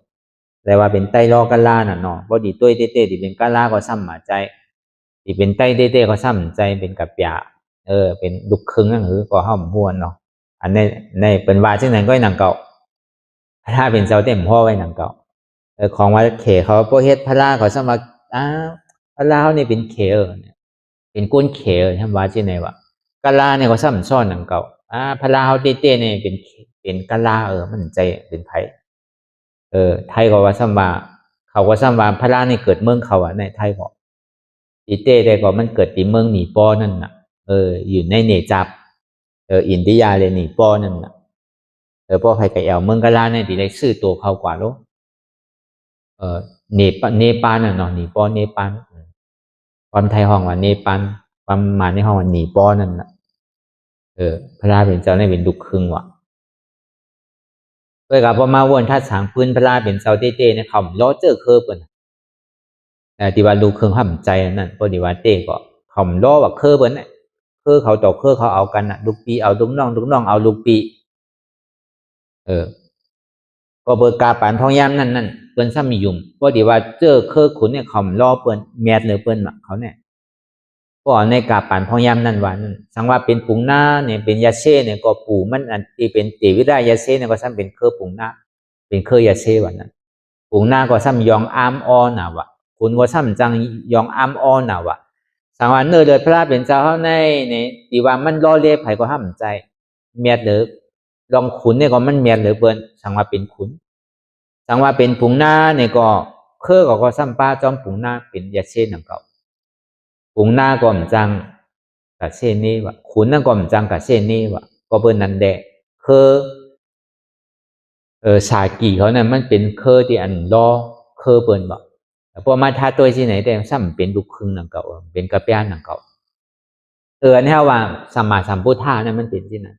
แต่ว่าเป็นไตรอกะลาน่ะเนาะบ่ดีตุ้ยเต้ๆที่เป็นกะลาก็ซ้ำมาใจที่เป็นไตเต้ๆก็ซ้ำใจเป็นกับยาเป็นลูกครึ่งนั่นคือก็เฮาม่วนเนาะอันในเป็นว่าจังนั้นก็หนังเก่าถ้าเป็นเจ้าเต็มพ่อไว้หนังเก่าของว่าเขเขาบ่เฮ็ดพระราเขาซ้ำว่าพระราเฮานี่เป็นเขเนี่ยเป็นก้นเขทำว่าจังได๋วะกะลาเนี่ยก็ซ้ำซ้อนหนังเก่าพระราเฮาเต้ๆนี่เป็นกะลามันใจเป็นไผไทยก็ว่าซ้ำว่าเขาก็ซ้ำว่าพระรานี่เกิดเมืองเขาในไทยก็อีเต้ได้ก็มันเกิดที่เมืองหนีป้อนั่นน่ะอยู่ในเนจับอินเดียเลยหนีป้อนั่นน่ะป้อไผก็แอวเมืองกะลาเนี่ยที่ได้ซื้อตัวเขากว่าโลเนปาลน่ะเนาะหนีป้อเนปาลความไทยห้องว่าเนปาลความมาในห้องว่าหนีป้อนั่นน่ะพระราเป็นเจ้าได้เป็นลูกครึ่งว่ะกับพอมาวนทัดสางพื้นพระราเป็นเจ้าเต้ๆเนี่ยเขาล้อเจอเคิร์ฟกันที่ว่าลูกเครื่องห้ามใจนั่นพอดีว่าเต้ก็เขาล้อว่าเคิร์ฟเนี่ยเขาต่อเขาเอากันน่ะลูกปีเอาลูกน้องเอาลูกปีก็เบิกกาปานทองยามนั่นเปิ้นซ้ำมียุ่มพอดีว่าเจอเคิร์ฟขุนเนี่ยเขาล้อเปิ้นแมดเลยเปิ้นเขาเนี่ยก็ในกาปานทองยามนั่นว่านั่นสังว่าเป็นปุงหน้าเนี่ยเป็นยาเช่เนี่ยก็ปู่มันอันที่เป็นเตวิได้ยาเช่เนี่ยก็ซ้ำเป็นเครือปุงหน้าเป็นเครือยาเช่ว่านั้นปุงหน้าก็ซ้ำยองอามออน่ะว่ะคุณก็ซ้ำจังยองอามออน่ะว่ะสังว่าเนื้อเดือดพระเป็นเจ้าเฮาในที่ว่ามันล้อเล่ไผก็ห้ามใจแมดเด้อลองขุนเนี่ยก็มันแมดเด้อเปิ้นสังว่าเป็นขุนสังว่าเป็นปุงหน้าเนี่ยก็เครือก็ซ้ำป้าจอมปุงหน้าเป็นยาเช่นำเก่าปุงหน้าก็มจังกับเช่นนี้ว่ะขุนนั่นก็มจังกับเช่นนี้ว่ะก็เปิ้นนั่นแดะคือสากีเขาเนี่ยมันเป็นเครือที่อันล้อเครือเปิ้นบ่พอมาทาตัวที่ไหนแต่ซ้ำเป็นลูกครึ่งหนังเก่าเป็นกระเปียนหนังเก่าอันนี้ว่าสัมมาสัมพุทธะนั่นมันเป็นที่นั่น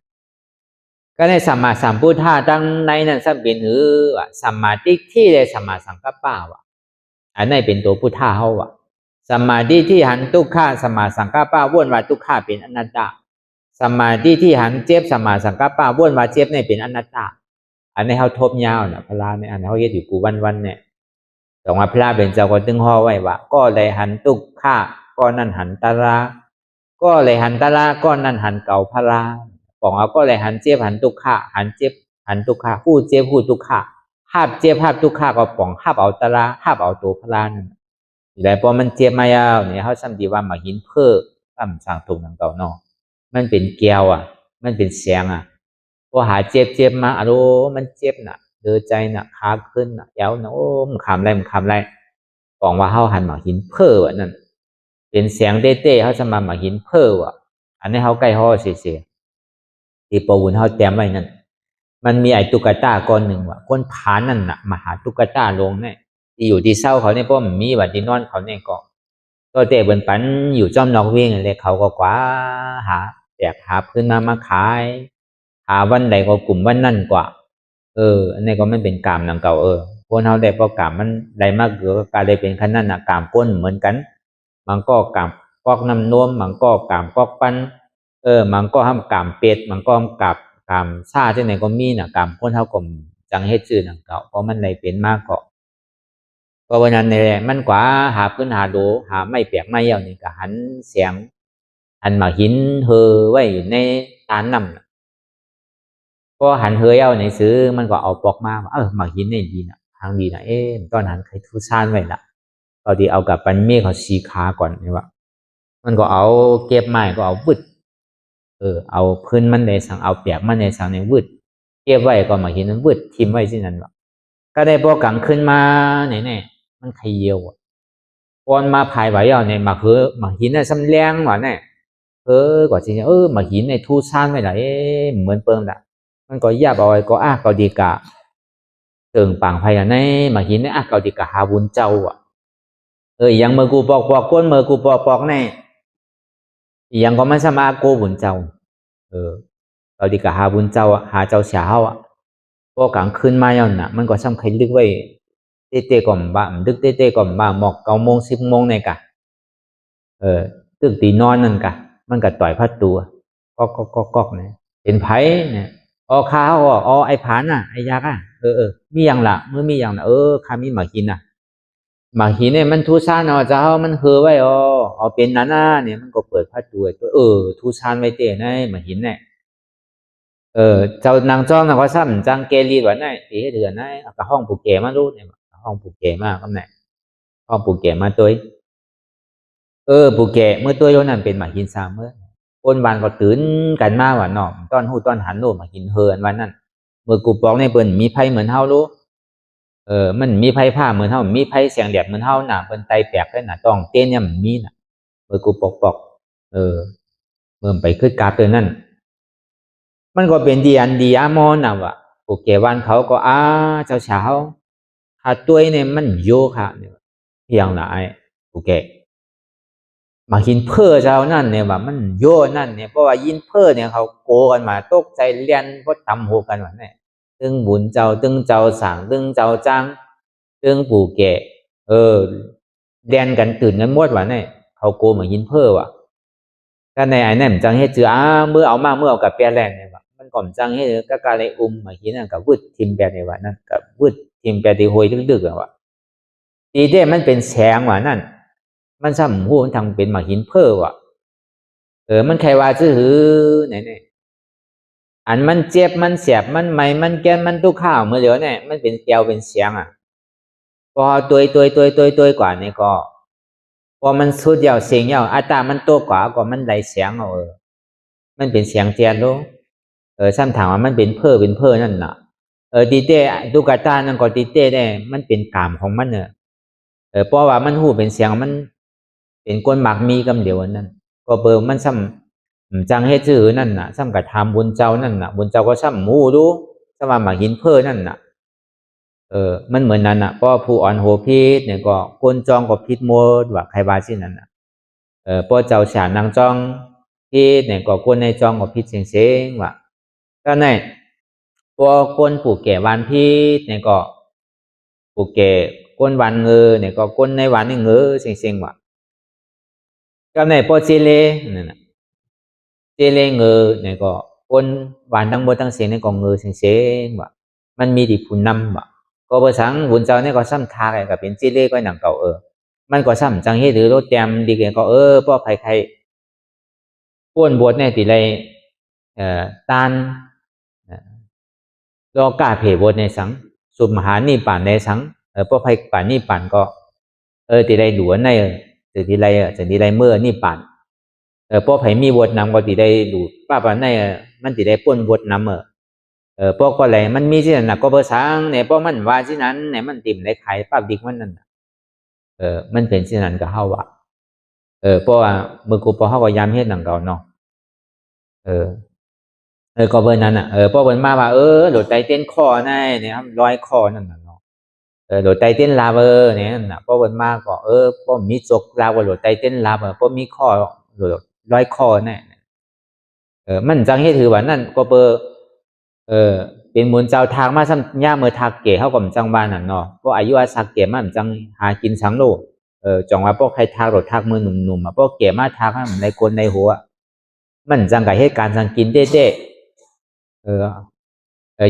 ก็ในสัมมาสัมพุทธะตั้งในนั้นซ้ำเป็นว่าสัมมาทิฏฐิและสัมมาสังกัปปะว่ะอันนั้นเป็นตัวพุทธะเฮาว่ะสัมมาทิฏฐิหันทุกขะสัมมาสังกัปปะว่นว่าทุกขะเป็นอนัตตาสัมมาทิฏฐิหันเจ็บสัมมาสังกัปปะว่นว่าเจ็บเนี่ยเป็นอนัตตาอันนี้เฮาทบยาวน่ะพระราเนี่ยอันเฮาเฮ็ดอยู่กูวันๆเนี่ยสองว่าพระเป็นเจ้าก็ตึงห่อไว้ว่าก็เลยหันตุกข้าก็นั่นหันตาราก็เลยหันตาราก็นั่นหันเก่าพระราบอกเอาก็เลยหันเจ็บหันตุกข้าหันเจ็บหันตุกข้าพูดเจ็บพูดตุกข้าหาบเจ็บหาบตุกข้าก็ป่องหาบเอาตาราหาบเอาตัวพระรานั่นแต่พอมันเจ็บมายาวเนี่ยเขาซ้ำดีว่ามาหินเพ้อซ้ำสร้างถุงหนังเก่าเนาะมันเป็นแก้วมันเป็นเสียงพอหาเจ็บมาอารมณ์มันเจ็บน่ะเดือใจน่ะขาขึ้นน่ะเอวน่ะโอ้มันขำไร กองว่าเฮาหันหมากหินเพ้อว่านั่นเป็นเสียงเต้ๆเฮาจะมาหมากหินเพ้อว่ะอันนี้เฮาใกล้เฮาเสียๆที่ปวุนเฮาแต้มไว้นั่นมันมีไอ้ตุ๊กตาก้อนหนึ่งว่ะคนผานั่นน่ะมาหาตุ๊กตาลงเนี่ยที่อยู่ที่เศร้าเขาเนี่ยเพราะมันมีว่าที่นอนเขาเนี่ยก็เตะเบิ่นปันอยู่จ้อมนอกวิ่งเลยเขาก็กว่าหาแจกหาพื้นมาขายหาวันใดก็กลุ่มวันนั่นกว่าอันนี้ก็มันเป็นกามนังเก่าคนเฮาได้ประกามมันได้มากเกิดการได้เป็นขั้นนั้นน่ะกามก้นเหมือนกันมันก็กามกอกน้ำนวมมันก็กามกอกปั้นมันก็ห้ามกามเป็ดมันก็กามซาที่ไหนก็มีน่ะกามคนเฮาก็จังเฮ็ดชื่อนังเก่าเพราะมันได้เป็นมากก็วันนั้นนี่แหละมันกว่าหาพื้นหาโดหาไม่แปลกไม่เย่านี่ก็หันเสียงหันมาหินเฮอไว้อยู่ในตานน้ำก็หันเฮอเย่าในซื้อมันก็เอาปอกมามาหินนี่ดีนะทางดีนะตอนหันใครทุซานไว้ละตอนที่เอากับปันเมฆเขาชีขาก่อนนี่ว่ามันก็เอาเก็บไม้ก็เอาวึดเอาพื้นมันในสังเอาแปลกมันในสังในวึดเก็บไว้ก็มาหินนั้นวึดทิมไว้ที่นั่นว่าก็ได้พอกังขึ้นมาไหนมันขยเยียวก่อนมาภายไว้เอาเนี่ยมาหินน่ะซ้ำแรงว่ะเนี่ยกว่าจริงมาหินในทูซ่านไว้ล่ะเหมือนเปิงละมันก็ยับเอาไว้ก็ก็ดีกะเติงปางไผอ่ะในมาหินเนี่ยก็ดีกะหาบุญเจ้าอ่ะยังเมื่อกูปอกก้นเมื่อกูปอกแน่ยังก็มันสมาโกบุญเจ้าก็ดีกะหาบุญเจ้าหาเจ้าเช้าอ่ะพอกลางคืนมาอย่างน่ะมันก็ซ้ำใครลึกไว้เต้ๆก่อมบ้าดึกเต้ๆก่อมบ้าหมอก9 โมง 10 โมงในกะตึกตีนอนนั่นกะมันก็ต่อยพัดตัวก็เนี่ยเป็นไผเนี่ยข้าวไอ้ผานน่ะไอ้ยักษ์มีอย่างละเมื่อมีอย่างน่ะข้ามีหมาหินน่ะหมาหินเนี่ยมันทูซานเอาเจ้ามันเฮอไว้เป็นนั้นน่ะเนี่ยมันก็เปิดพัดตัวทูซานไว้เต้ในหมาหินเนี่ยเจ้านางจ้องนะว่าซ้ำจังเกลีว่าไหนตีให้เดือนไหนกับห้องปูเกมารู้เนี่ยห้องปูเกมาก็ไหนห้องปูเกมาตัวปูเกเมื่อตัวโยนั่นเป็นหมาหิน3 มื้อคนบ้านก็ตื่นกันมาว่าน้องตอนหู้ตอนหันโลมาหินเฮอนวันนั้นเมื่อกูบอกในเปิ้นมีไผเหมือนเฮารู้มันมีไผผ้าเหมือนเฮามีไผเสียงแหลบเหมือนเฮาน่ะเปิ้นไตแปลกได้น่ะต้องเต้นเนี่ยมันมีน่ะเมื่อกูปอกเมื่อไปขึ้นกราฟตัวนั้นมันก็เป็นดีอันดีมอนะว่ะโอเควันเขาก็เช้าถ้าตัวเนี่ยมันโยคะเนี่ยเพียงไหนโอเคมาหินเพ้อเจ้านั่นเนี่ยว่ามันโยนั่นเนี่ยเพราะว่ายินเพ้อเนี่ยเขาโกกันมาตกใจเลียนเพราะตำหัวกันว่าเนี่ยตึงบุญเจ้าตึงเจ้าสั่งตึงเจ้าจังตึงปู่แก่เลียนกันตื่นกันหมดว่าเนี่ยเขาโกมาหินเพ้อว่ะก็ในไอ้นั่นจังเฮ็ดจือเมื่อเอามาเมื่อเอากับเปียแรงเนี่ยว่ามันก่อมจังเฮ็ดก็กาเลยมาหินนั่นกับวึดทิมแปในว่านั่นกับวึดทิมแปที่หวยดึกๆอ่ะว่าตีเด้มันเป็นแสงว่านั่นมันซ้ำหูมันทางเป็นมาหินเพ้อว่ะมันใครว่าซื่อหือไหนอันมันเจ็บมันเสียบมันไหมมันแกนมันทุกข้าวเมื่อเหลือเนี่ยมันเป็นแก้วเป็นเสียงพอตัวกว่านี่ก็พอมันสุดยาวเสียงยาวอัตรามันโตกว่าก็มันไหลเสียงมันเป็นเสียงเจียนรู้ซ้ำถามว่ามันเป็นเพ้อนั่นน่ะตีเต้ตุ๊กตานั่นก็ตีเต้ได้มันเป็นกามของมันเพราะว่ามันหูเป็นเสียงมันเป็นก้นหมักมีกำเดียวนั่นก็มันซ้ำจังเฮ็ดซื่อนั่นน่ะซ้ำกับทำบุญเจ้านั่นน่ะบุญเจ้าก็ซ้ำหมูรู้ซ้ำว่าหมักหินเพ้อนั่นน่ะมันเหมือนนั้นน่ะเพราะผู้อ่อนโหพิษเนี่ยก็ก้นจองก็พิษหมดว่าใครว่าสินั่นน่ะเพราะเจ้าฉานางจองพิษเนี่ยก็ก้นในจองก็พิษเสียงว่าก็ในพอก้นปู่แก่วานพิษเนี่ยก็ปู่แก่ก้นวานเงือเนี่ยก็ก้นในวานนี่เงือเสียงว่ะก็ในพอเจเลนั่นน่ะเจเลเงือเนี่ยก็ก้นวานทั้งหมดทั้งเสียงเนี่ยก็เงือเสียงว่ะมันมีดิผู้นำว่ะก็ภาษาบุญเจ้าเนี่ยก็ซ้ำทากันกับเป็นจีเล่ก็หนังเก่ามันก็ซ้ำจังเฮ็ดหรือรถแจมดีกันก็เพราะใครป้วนบวชเนี่ยติไรตานรอกาเพบวชในสังสุมหานิป่านในสังเพราะใครป่านนิป่านก็ติไรหลวนในติไรติไรเมื่อนิป่านเพราะใครมีบวชนำก็ติไรหลุดป้าป่านในมันติไรป้วนบวชนำเพราะก็อะไรมันมีที่นั่นก็ภาษาเนี่ยเพราะมันว่าที่นั้นเนี่ยมันติ่มในไข่ป้าดิกมันนั่น มันเป็นเช่นนั้นก็เฮาว่าเพราะว่าเมื่อกูพอเฮาก็ยามเฮ็ดหนังเก่าเนาะก็เบิ่นนั้นน่ะพอเบิ่นมาว่าโดดไตเต้นคอได้เนี่ยครับร้อยคอนั่นน่ะเนาะโดดไตเต้นลาเวอร์เนี่ยนั่นน่ะพอเบิ่นมาก็พอมีจกลาวว่าโดดไตเต้นลาเวอร์พอมีคอโดดร้อยคอแน่มันจังเฮ็ดถือว่านั่นก็เปเป็นมูลเจ้าทางมาซ้ำย่าเมื่อทักเก๋เฮาก็จังบ้านนั่นเนาะเพราะอายุอาศักเก๋มันจังหากินสังโลกจังว่าพวกใครทักรถทักมือหนุ่มๆพวกเก๋มาทักในคนในหัวมันจังก็เฮ็ดการสังกินเด้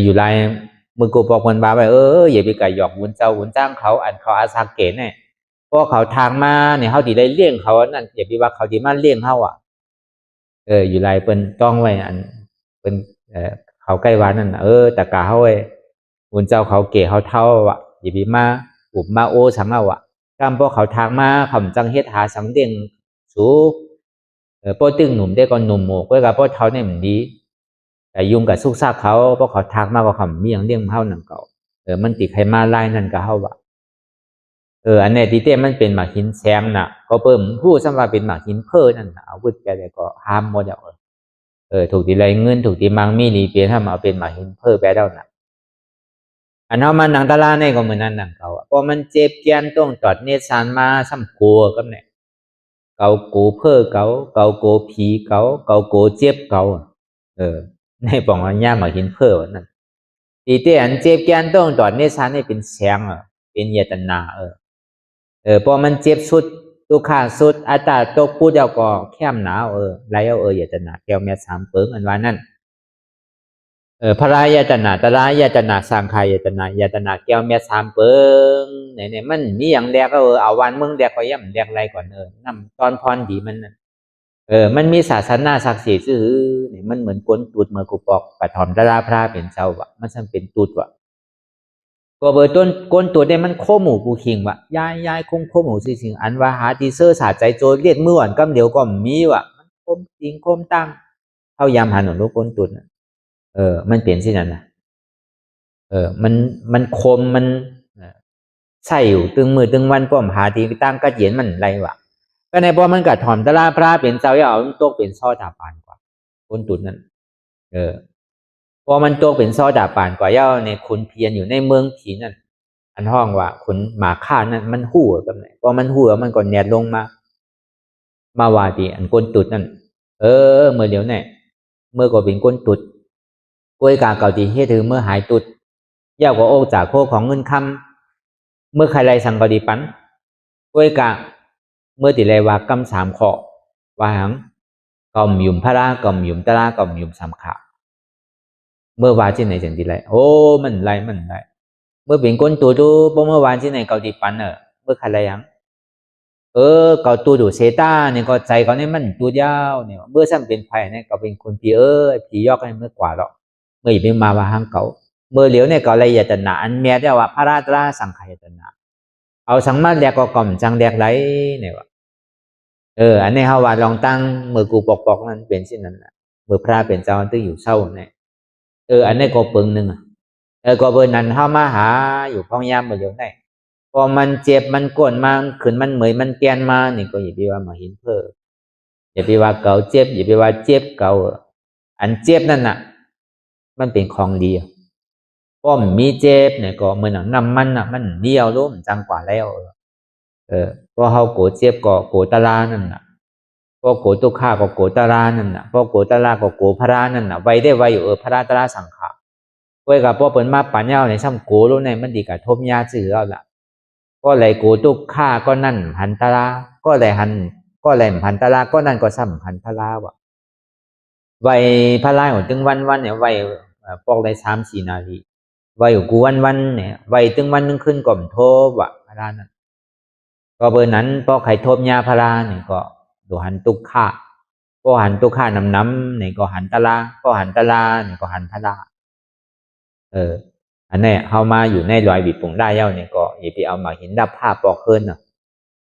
อยู่ไรมือกูบอกมันบาไปอย่าไปไก่หยอกวุ้นเจ้าวุ้นจ้างเขาอันเขาอาศักเก๋เนี่ยเพราะเขาทางมาเนี่ยเขาดีได้เลี้ยงเขานั่นอย่าไปว่าเขาดีมาเลี้ยงเขาอยู่ไรเป็นต้องไว้อันเป็นเขาใกล้วันนั่นแต่กาเขาไว้วุ้นเจ้าเขาเก๋เขาเท่าอย่าไปมาอุบมาโอสังเอากำพวกเขาทางมาคำจังเฮ็ดหาสังเดียงสูพวกตึงหนุ่มได้ก่อนหนุ่มหมกไว้กับพวกเขาเนี่ยเหมือนดีแต่ยุ่งกับซุกซากเขาเพราะเขาทักมากกว่าคำมีอย่างเลี้ยงเฮาหนังเก่ามันติดใครมาไล่นั่นก็เฮาว่าอันนี้ที่เต้มันเป็นหมากหินแซมน่ะก็เพิ่มผู้สำหรับเป็นหมากหินเพ้อนั่นน่ะอาวุธแกเลยก็ห้ามหมดแล้วถูกตีไรเงินถูกตีมังมีหลีเปลี่ยนถ้ามาเอาเป็นหมากหินเพ้อแปลได้น่ะอันเฮามันหนังตาลาเนี่ยก็เหมือนนั้นหนังเก่าพอมันเจ็บแกนต้องตอดเนสานมาซ้ำกลัวก็เนี่ยเกาโกเพ้อเกาโกผีเกาโกเจ็บเกาในปองอันย่ามาหินเพ้อนั่นตีเตียนเจ็บแกนต้องตอดเนสานนี่เป็นแสงเป็นเยตนาพอมันเจ็บสุดตุขาสุดอัตตาตกพูดเอาก็แค้มหนาวไรเอาเยตนาแก้วแม่สามเปิงอันว่านั่นพระยตนาตระยตนาสังขายตนาแก้วแม่สามเปิงเนี่ยมันมีอย่างแรกก็เอาวันเมืองแรกก็ย่ำแรกไรก่อนน้ำตอนพรดีมันมันมีศาสนาศักดิ์สิทธิ์ซื่อเนี่ยมันเหมือนก้นตูดเมื่อกูปอกปฐมตราพระเป็นเจ้าวะมันสั่งเป็นตูดวะก็เบอร์ต้นก้นตูดเนี่ยมันโคหมูกูคิงวะยายคงโคหมูสิ่งอันว่าหาทีเซอร์สาใจโจเลียดเมื่อวันกำเดียวก็มีวะมันโคมจริงโคมตั้งเข้ายามหันหนุนลูกก้นตูดมันเปลี่ยนสินั่นนะมันคมมันใส่อยู่ตึงมือตึงวันป้อมหาทีตั้งก็เย็นมันไรวะก็ในพอมันกัดถอมตะลาพระเป็นเจ้าเอาตกเป็นซ้อดาปานกว่าคนตุนนั่นพอมันตกเป็นซ้อดาปานกว่าเย้าในคุณเพียรอยู่ในเมืองผีนั่นอันห้องว่าคุณหมาฆ่านั่นมันหู้กับไหนพอมันหู้มันก็แนดลงมาวาดีอันก้นตุดนั่นเมื่อเดี๋ยวเนี่ยเมื่อก็เป็นก้นตุดกล้วยกาเก่าดีเฮ็ดถือเมื่อหายตุดเย้าก็โอกจากโคของเงินคำเมื่อใครไรสังกดีปันกล้วยกาเมื่อติไรว่ากำสามขอว่าหังกอมยุมพระรากอมยุมตรากอมยุมสามขาเมื่อวานที่ไหนจังดีไรมันไรเมื่อเป็นก้นตัวดูเมื่อวานที่ไหนเกาดีปันเมื่อใครไรหังเกาตัวดูเซต้าเนี่ยก็ใจเขาเนี่ยมันตัวยาวเนี่ยเมื่อซ้ำเป็นไผ่เนี่ยก็เป็นคนผีผียอกให้เมื่อกว่าหรอกเมื่อเป็นมาว่าหังเก่าเมื่อเหลียวเนี่ยก็อะไรยตนาอันเมียได้ว่าพระราตราสังขายตนาเอาสังมาแดกก็กล่อมจังแดกไรเนี่ยวะอันนี้เฮาว่าลองตั้งมือกูปอกนั่นเป็นเช่นนั้นน่ะมือพระเป็นเจ้าตึ้งอยู่เศร้าเนี่ยอันนี้ก็ปึงนึงก็เบอร์นั้นเฮามาหาอยู่พ้องยามมื้อเดียวได้พอมันเจ็บมันก้นมาขึ้นมันเหมยมันแกนมานี่ก็อย่าไปว่ามาหินเพ้ออย่าไปว่าเก่าเจ็บอย่าไปว่าเจ็บเก่าอันเจ็บนั่นน่ะมันเป็นของดีป้อมมีเจ็บเนี่ยก็เหมือนน้ำมันน่ะมันเดียวล้มจังกว่าแล้วพอเฮาโกเจ็บก็โกตะลานั่นน่ะพอโกตุฆ่าก็โกตะลานั่นน่ะพอโกตะลาก็โกพระนั่นน่ะไว้ได้ไว้อยู่พระตราสังขารไว้กับพอเปิ้นมาปัญญาในซ้ำโกโลในมันดีกับทบยาซื่อเอาล่ะก็ไหลโกตุฆ่าก็นั่นหันตะลาก็ไหลหันก็ไหลหันตะลาก็นั่นก็ซ้ำหันพระลาวะไว้พระลาของตึงวันเนี่ยไว้ปอกได้ 3-4 นาทีไว้อยู่กูวันเนี่ยไว้ตึงวันนึงขึ้นก่อมโทบะพระนั่นก็เบอร์นั้นพอไข่ทบยาพราเนี่ยก็ดูหันตุกข่าก็หันตุกข่าน้ำเนี่ยก็หันตะลาก็หันตะลาเนี่ยก็หันพราอันนี้เข้ามาอยู่ในรอยบีบปุ่งได้เย้าเนี่ยก็อย่าไปเอามาหินดับผ้าปอกเฮิน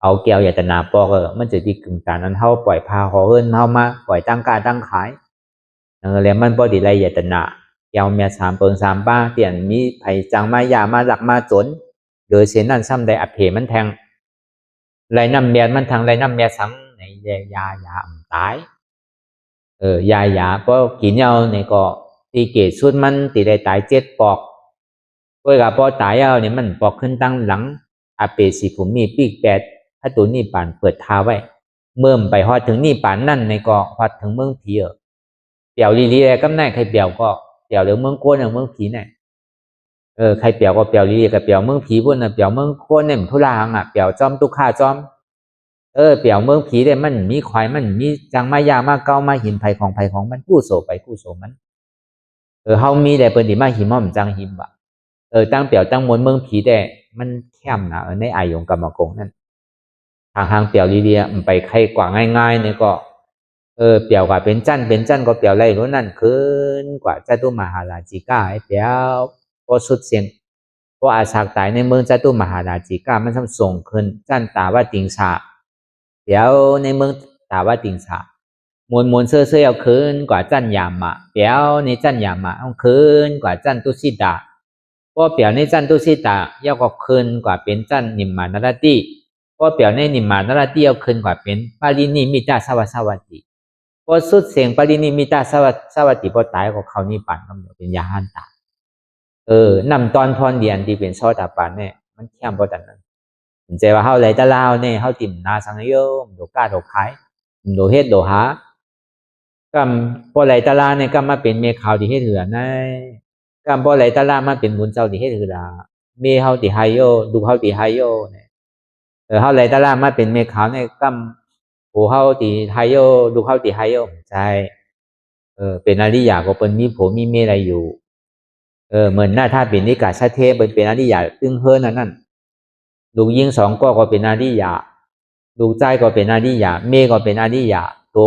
เอาแก้วอย่าตนาปอกมันจะดีกึ่งการนั้นเท่าปล่อยพาหอเฮินเข้ามาปล่อยตั้งการตั้งขายแล้วมันพอดีไรอย่าตนาแก้วเมีย3 เปิง 3 ป้าเปลี่ยนมีไผ่จังมายามาหลักมาจนโดยเส้นนั้นซ้ำได้อัดเพมันแทง lại nằm mẹมันทางlại nằm mẹ sắm này già tái già có kỹ nhau này có thì kể suốtมันtỷ đại tái chếtปอกvớiกับพอตายเอาเนี่ยมันปอกขึ้นตั้งหลังอาเปสิผมมีปีกแปดถ้าตัวนี่ป่านเปิดทาไว้เมื่อไปฮอดถึงนี่ป่านนั่นในก็ฮอดถึงเมืองผีเปี่ยวลีๆก็ได้ใครเปี่ยวก็เปี่ยวหรือเมืองโกนหรือเมืองผีเนี่ยใครเปี่ยวก็เปี่ยวลีๆกับเปี่ยวเมืองผีพุ่นน่ะเปี่ยวเมืองโกนเนี่ยมันทุลางอ่ะเปี่ยวจอมตุกข้าจอมเปี่ยวเมืองผีเนี่ยมันมีควายมันมีจังมายามาเก้ามาหินไผ่ของมันกู้โสไปกู้โสมันเฮามีแต่เปิ้นสิมาหิมจังหิมว่ะตั้งเปี่ยวตั้งมวลเมืองผีแต่มันแคมนะในอายงกรรมกงนั่นทางเปี่ยวลีๆมันไปใครกว่าง่ายๆเนี่ยก็เปี่ยวกว่าเป็นจันก็เปี่ยวไรรู้นั่นขึ้นกว่าจตุมหาราชิกาไอ้เปี่ยวพอสุดเสียงพออาศักตายในเมืองจตุมหาราชิกามันทำส่งขึ้นจันตาว่าติงสาเปี่ยวในเมืองตาว่าติงสามวลเสื้อเอาขึ้นกว่าจันยามะเปี่ยวในจันยามะเอาขึ้นกว่าจันตุสิตาพอเปี่ยวในจันตุสิตาย่อก็ขึ้นกว่าเป็นจันนิมมานรติพอเปี่ยวในนิมมานรติเอาขึ้นกว่าเป็นปารินิมิตาสวัสติพอสุดเสียงปรินิมิตาสวัสดิพอตายก็เขานี่ปั่นก็เป็นยาหันตานำตอนพรเดียนที่เป็นโซดาปั่นเนี่ยมันเข้มพอแต่นั้นเจ้าว่าเขาเลยตะลาวเนี่ยเขาติ่มนาสังโยมโดก้าโดขายโดเฮ็ดโดหาก็พอเลยตะลาเนี่ยก็มาเป็นเมฆาวที่เฮ็ดเหือนะก็พอเลยตะลามาเป็นบุญเจ้าที่เฮ็ดเหือเมฆเขาที่ไฮโยดูเขาที่ไฮโยเนี่ยเขาเลยตะลามาเป็นเมฆาวเนี่ยก็โอ้เขาตีไฮโยดูเขาตีไฮโยใช่เป็นอริยะก็เป็นมีผัวมีเมียอะไรอยู่เหมือนหน้าถ้าเป็นนิกาชาเทเป็นอริยะตึงเฮิร์นั่นลูกยิงสองก็เป็นอริยะลูกใจก็เป็นอริยะเมียก็เป็นอริยะโต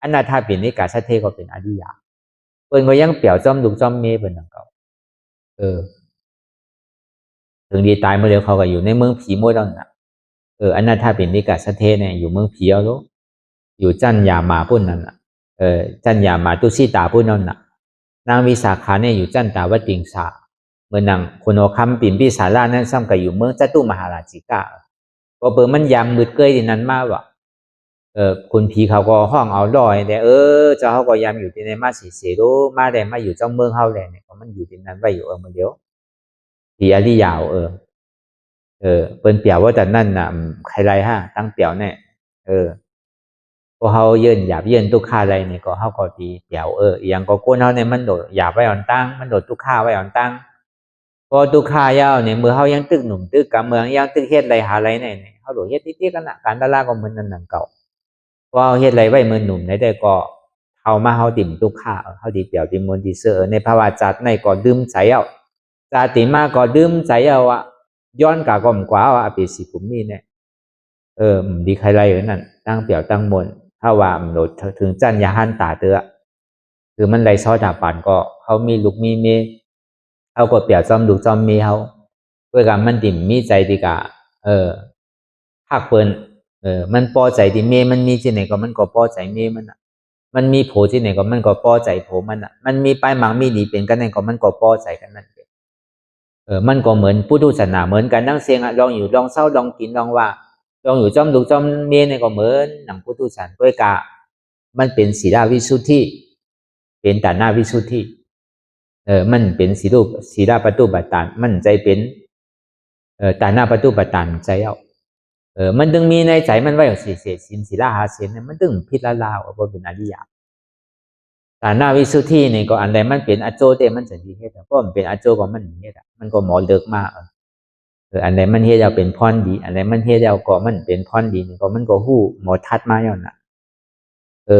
อันหน้าถ้าเป็นนิกาชาเทก็เป็นอริยะเป็นก็ยังเปี่ยวจอมลูกจอมเมียเป็นอย่างเก่าถึงดีตายเมื่อเร็วเขาก็อยู่ในเมืองผีมดนั่นน่ะอันนั้นถ้าเป็นนิกาชาเทเนี่ยอยู่เมืองผีเอาลูกอยู่จันยามาพุ่นนั่นน่ะจันยามาตุสิตาพุ่นนั่นน่ะนางวิสาขาเนี่ยอยู่จันตาวติงสาเมื่อนางคนโอคัมปิ่นพิสารานั่นซ้ำกับอยู่เมืองจตุมหาราชิกาก็เปิดมันยำมืดเกยที่นั้นมาว่ะคุณผีเขาก็ห้องเอาลอยแต่เจ้าเขาก็ยำอยู่ที่ในมาสีเสรูมาแต่มาอยู่เจ้าเมืองเขาแหละเนี่ยมันอยู่ที่นั้นไว้อยู่มันเดียวผีอริยาวเปิ้นเปี่ยวว่าแต่นั่นน่ะใครไรฮะตั้งเปี่ยวเนี่ยพอเขาเยินหยาบเยินตุกข้าอะไรเนี่ยก็เขาก็ตีเปี่ยวอย่างก็ก้นเขาเนี่ยมันโดดหยาบไว้อ่อนตั้งมันโดดตุกข้าไว้อ่อนตั้งพอตุกข้ายาวเนี่ยเมื่อเขายังตึกหนุ่มตึกกับเมืองยังตึกเฮ็ดไรหาไรเนี่ยเขาโดดเฮ็ดที่กันน่ะการตลาดก็เหมือนนั่นเก่าพอเฮ็ดไรไว้เมือหนุ่มในแต่ก็เขามาเขาติ่มตุกข้าเขาตีเปี่ยวติมนตีเสือในภาวะจัดในก็ดื่มใจเอาจาติมาก็ดื่มใจเอาอะย้อนกะก่อมกว่าว่าปีสิกุมมีเนี่ยดีใครไรนั่นตั้งเปี่ยวตั้งมนถ้าว่าโดดถึงจันยาหันตาเตือคือมันไรซอดาปานก็เขามีลูกมีเมเขาก็เปี่ยวจอมลูกจอมมีเขาเพื่อการมันติ่มมีใจดีกะหักเปิ้นมันพอใจที่เมมันมีที่ไหนก็มันก็พอใจเมมันอ่ะมันมีโผที่ไหนก็มันก็พอใจโผมันอ่ะมันมีปลายหมางมีดีเป็นกันนั่นก็มันก็พอใจกันนั่นมันก็เหมือนพุทธศาสนาเหมือนกันนั่งเสียงลองอยู่ลองเศร้าลองกินลองว่าลองอยู่จอมลูกจอมเมียเนี่ยก็เหมือนหนังพุทธศาสนาด้วยกะมันเป็นศีลวิสุทธิเป็นตานาวิสุทธิมันเป็นศีลปฏิบัติตานมันใจเป็นตานาปฏิบัติตานใจเอามันถึงมีในใจมันไว้สี่เศษศีลหาเศษเนี่ยมันถึงพิจารณาว่าเป็นอริยะตานาวิสุทธิเนี่ยก็อันใดมันเป็นอโจเตมันจะดีเฮ็ดเพราะมันเป็นอโจก็มันเฮ็ดมันก็หมอเลิกมากอันไหนมันเฮ็ดแล้วเป็นพรดีอันไหนมันเฮ็ดแล้วก็มันเป็นพรดีก็มันก็ฮู้หมอทัดมาอย่างน่ะ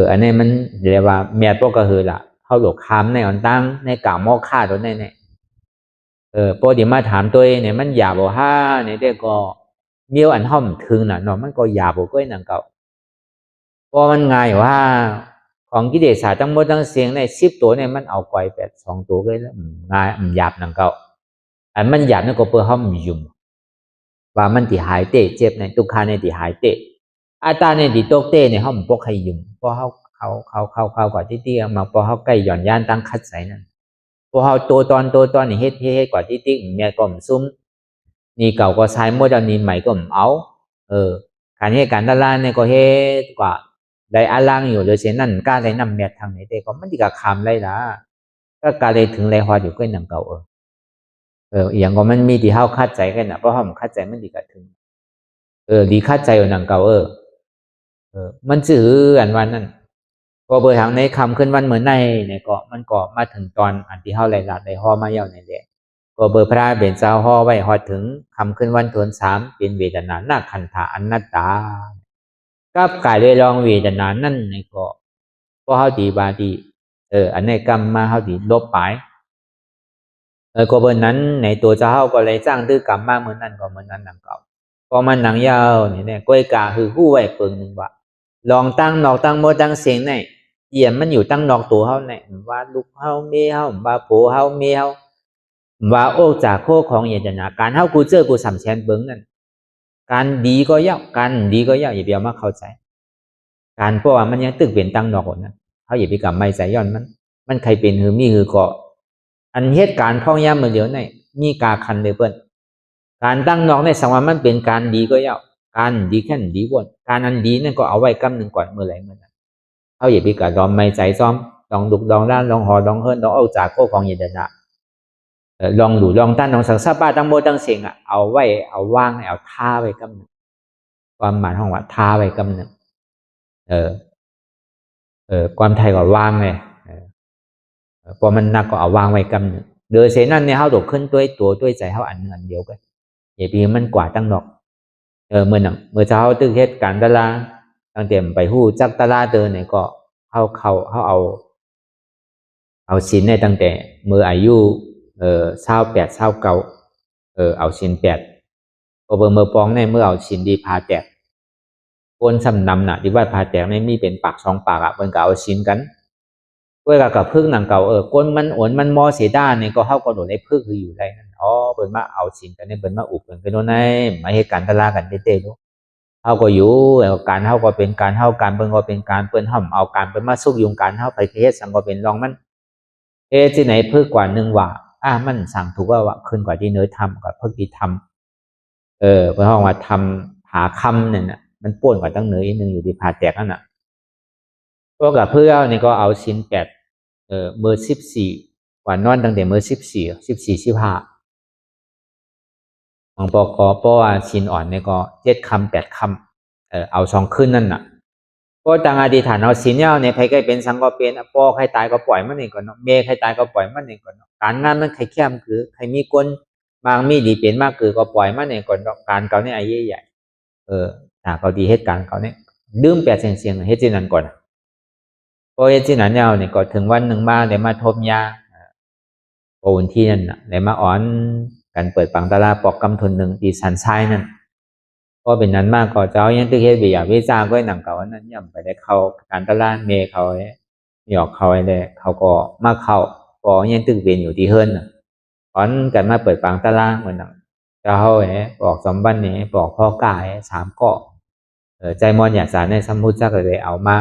อันนี้มันเรียกว่าเมียตัวก็คือล่ะเขาหลกคำในอ่อนตั้งในกล่าวมอค่าตัวนี้เนี่ยพอดีมาถามตัวเองเนี่ยมันหยาบบ่ฮ่าเนี่ยได้ก็เมียวอันห้อมถึงน่ะเนาะมันก็หยาบบ่ก้อยนั่นเก่าพอมันง่ายว่าของกิเลสทั้งหมดทั้งเสียงใน10ตัวเนี่ยมันเอาไกว82ตัวเลยแล้วง่ายหยาบนั่นเก่าอันมันหยาบนั่นก็เพื่อห้อมยุ่มว่ามันที่หายเตะเจ็บในทุกขาในที่หายเตะอาตาในที่ตกเตะเนี่ยเขาบอกใครยุ่มเพราะเขากว่าที่ตี้มาพอเขาใกล้หย่อนย่านตั้งคัดใส่นั่นพอเขาตัวตอนนี่เฮ็ดกว่าที่ตี้เมียก็มซุ่มนี่เก่าก็ใช้โมเดลนี้ใหม่ก็เอา การเหตุการณ์ตลาดเนี่ยก็เหตุกว่าได้อาลังอยู่โดยเช่นนั้นกล้าได้นำเม็ดทางไหนได้ก็มันดีกับคำไรล่ะก็กล้าได้ถึงไรฮอดอยู่ก็หนังเก่าอย่างก็มันมีที่เฮาคาดใจกันนะเพราะเฮาคาดใจมันดีกับถึงดีคาดใจอยู่หนังเก่ามันจื้ออันวันนั้นก็เบอร์ทางในคำขึ้นวันเหมือนในเนี่ยก็มันก็มาถึงตอนอันที่เฮาไรลาดได้ฮอมาเย่าในแหละก็เบอร์พระเบญเจ้าฮอไว้ฮอดถึงคำขึ้นวันเทิน3เป็นเวทนานาขันธาอนัตตากับกายเลยลองเวทนานั่นในก็เฮาดีบาดีอันในกรรมมาเฮาดีลบไปก็เบอร์นั้นในตัวเจ้าเฮาก็เลยสร้างดื้อกรรมมาเหมือนนั้นก็เหมือนนั้นหนังเก่าก็มันหนังยาวเนี่ยก้อยกาคือผู้ไว้เปิงนึงว่าลองตั้งนอกตั้งโมตั้งเสียงในเยี่ยมมันอยู่ตั้งนอกตัวเฮาในว่าลูกเฮาเมียเฮาว่าโผเฮาเมียเฮาว่าโอ้จากโคของเยจนาการเฮากูเจอกูสำแชนเบิ่งนั่นการดีก็ยากการดีก็ยากอย่าไปเอามาเข้าใจการเพราะว่ามันยังตึกเป็นตั้งนอกนั้นเฮาอย่าไปกำไม่ใจย้อนมันใครเป็นหือมีหือก็อันเหตุการณ์พ่อย่ำมื้อเดียวในมีกาคันเลยเปิ้นการตั้งนอกในสังว่ามันเป็นการดีก็ยากการดีแค่นดีวนการอันดีนั่นก็เอาไว้กำหนึ่งก่อนเมื่อไหร่เมื่อนั้นเขาอย่าไปกระดอมไม่ใจซ้อมลองดุกลองด้านลองหอลองเฮิรนลองเอาจากโคของเยดนะลองดูลองต้านลองสังสาบ้าตั้งโมตั้งเสียงเอาไว้เอาว่างเอาท่าไว้กำหนึ่งความหมายของว่าท่าไว้กำหนึ่งความไทยก็ว่างเลยพอมันหนักก็เอาวางไว้กำหนึ่งโดยเสนั่นเนี่ยเขาตกขึ้นด้วยใจเขาอันเดียวกันอย่าไปมันกว่าตั้งนอกเมื่อเช้าตึกเหตุการณ์ตลาดตั้งแต่ไปหู้จักตลาดเดินเนี่ยก็เขาเอาศีลในตั้งแต่เมื่ออายุ28 29เอาศีล8ก็เมื่อปองในเมื่อเอาศีลดีพาแตกคนสำนำน่ะที่ว่าพาแตกในมีเป็นปาก2 ปากเพิ่นก็เอาศีลกันเว้ยกับพึ่งหนังเก่าก้นมันอ้วนมันมอเสียด้านนี่ก็เฮาก็โดนไอ้พึ่งคืออยู่ได้นั่นเพิ่นมาเอาศีลกันนี่เพิ่นมาอุบเพิ่นไปโน่นให้มาเหตุการณ์ตลาดกันเต้ๆดูเฮาก็อยู่การเฮาก็เป็นการเฮาการเพิ่นก็เป็นการเพิ่นห่ำเอาการเพิ่นมาซุกยุงการเฮาไปเฮ็ดสังก็เป็นรองมันที่ไหนพึ่งกว่านึงว่ามันสั่งถูกว่าขึ้นกว่าที่เนื้อทำกับพึ่งที่ทำเพิ่นห้องว่าทำหาคำนั่นน่ะมันป่วนกว่าตั้งเนื้ออีกนึงอยู่ที่ผ่าแตกนั่นน่ะก็กับเพื่อนนี่ก็เอาศีล8เมื่อ14วันนอนตั้งแต่เมื่อ14 15ของปกเพราะว่าศีลอ่อนเนี่ยก็7 ค่ำ 8 ค่ำเอา2 คืนนั่นน่ะก็ตั้งอธิษฐานเอาศีลยาวเนี่ยใครเป็นสังก็เป็นพ่อใครตายก็ปล่อยมันเองก่อนเนาะแม่ใครตายก็ปล่อยมันเองก่อนเนาะการงานมันใครแค้มคือใครมีคนบางมีดีเป็นมากคือก็ปล่อยมันเองก่อนเนาะการเก่าเนี่ยไอ้ใหญ่ถ้าเขาดีเหตุการณ์เขาเนี่ยดื่ม8เสียงเฮ็ดที่นั้นก่อนพอเฮ็ดที่นั้นแล้วเนี่ยก็ถึงวันหนึ่งมาได้มาทบยาโอนที่นั่นน่ะได้มาอ่อนกันเปิดปังตลาดปอกกำทนหนึ่งที่สันทรายนั่นก็เป็นนั้นมากก็เจ้ายังตึกเฮ็ดวิจารณ์ก็หนังเก่านั้นย่ำไปได้เข้าการตลาดเมเขาหยอกเขาได้เขาก็มาเข้าก็ยังตึกเวียนอยู่ที่เฮิรนน่ะอ่อนกันมาเปิดปังตลาดเหมือนหนังเจ้าบอกสมบัตินี่บอกพ่อกาย3 เกาะใจมอนอยากสารในสัมพุทธเจ้าก็เลยเอามา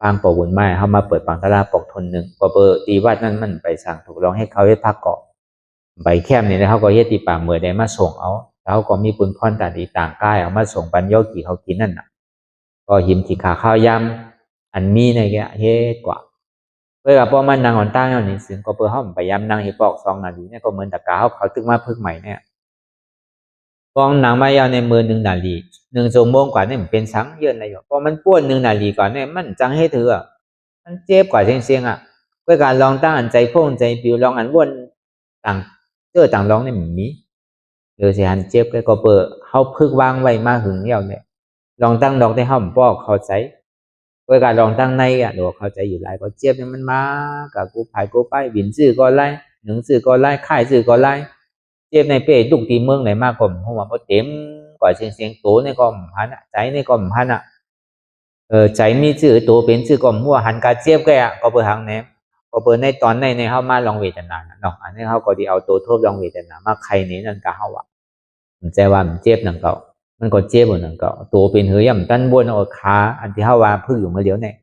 ปางปกบุญไม้เข้ามาเปิดปังตลาดปกทนหนึ่งพอเปิดตีวัดนั่นมันไปสั่งถูกลองให้เขาเฮ็ดพักเกาะใบแคมนี่นะเขาก็เฮ็ดตีปางเมื่อได้มาส่งเอาแล้วก็มีปุญพรต่างต่างกายเอามาส่งปัญโยกีเขากินนั่นน่ะก็หิมที่ขาข้าวยำอันมีในแกเฮ็ดกว่าเพื่อพอมันนางอ่อนตั้งเอานี่ซึ่งก็เพื่อเฮาไปยำนางให้ปอก2 นาทีเนี่ยก็เหมือนตะกาเขาตึกมาพึกใหม่เนี่ยปองนางมายาวในมือ1 นาที1 ชั่วโมงกว่าเนี่ยมันเป็นสังเยินอะไรอยู่พอมันป้วน1 นาทีก่อนเนี่ยมันจังให้ถือมันเจ็บกว่าเสียงเพื่อการลองตั้งอันใจโพ่งใจปิวลองอันวนต่างต่างลองเนี่ยมีเสิหันเจ็บก็เปิดเฮาพึกวางไว้มาหึงเดียวเนี่ยลองตั้งดอกได้เฮาบ่เข้าใจเพื่อการลองตั้งในโดเข้าใจอยู่หลายก็เจ็บเนี่ยมันมากับกูภายกูไปวินซื่อก็ไล่หนึ่งซื่อก็ไล่ค่ายซื่อก็ไล่เจ็บในเป้ตุกตีเมืองไหนมากผมหัวบ่เต็มกว่าเสียงโตในก็หันใจในก็หันใจมีชื่อตัวเป็นชื่อก็หัวหันกาเจ็บก็ก็เปิดทางแนมก็เปิดในตอนในเฮามาลองเวทนาเนาะอันนี้เฮาก็สิเอาตัวทบลองเวทนามาใครนี่นั่นก็เฮามันใจว่ามันเจ็บนั่นก็มันก็เจ็บนั่นก็ตัวเป็นเหือย่ำตันบนเอาขาอันที่เฮาว่าพึ่งอยู่มาเดี๋ยวเนี่ย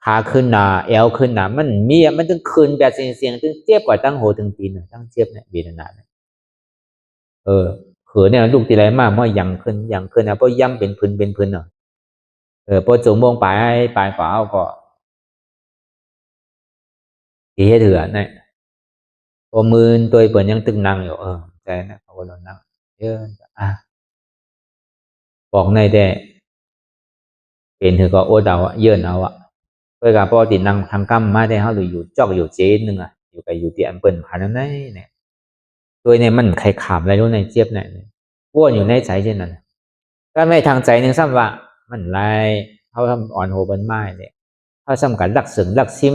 ขาขึ้นหน้าเอวขึ้นหน้ามันมีมันต้องขึ้นแบบเสียงถึงเจ็บกว่าตั้งโหถึงตีนตั้งเจ็บเนี่ยเวทนาเนี่ย เขือเนี่ยลูกทีไรมากว่ายังขึ้นนะเพราะย่ำเป็นพื้นเนาะพอจุ่มวงไปกว่าเอาก็ที่ให้ถือเนี่ยพอมือตัวเปิดยังตึงนั่งอยู่ใจนะเขาก็ลองนั่งเยอะบอกในแต่เป็นถือก็โอดเอาเยื่นเอาเพื่อการพอติดนั่งทำกรรมมาได้เขาหรืออยู่จอกอยู่เจนนึงอยู่กับอยู่ที่อันเปิลผ่านนั้นเนี่ยตัวเนี่ยมันใครขำอะไรรู้ในเจี๊ยบเนี่ยว้วนอยู่ในใจเช่นนั้นก็ไม่ทางใจหนึ่งซ้ำว่ามันไรเขาทำอ่อนโหบนไม้เนี่ยเขาซ้ำกันรักสึงรักซิม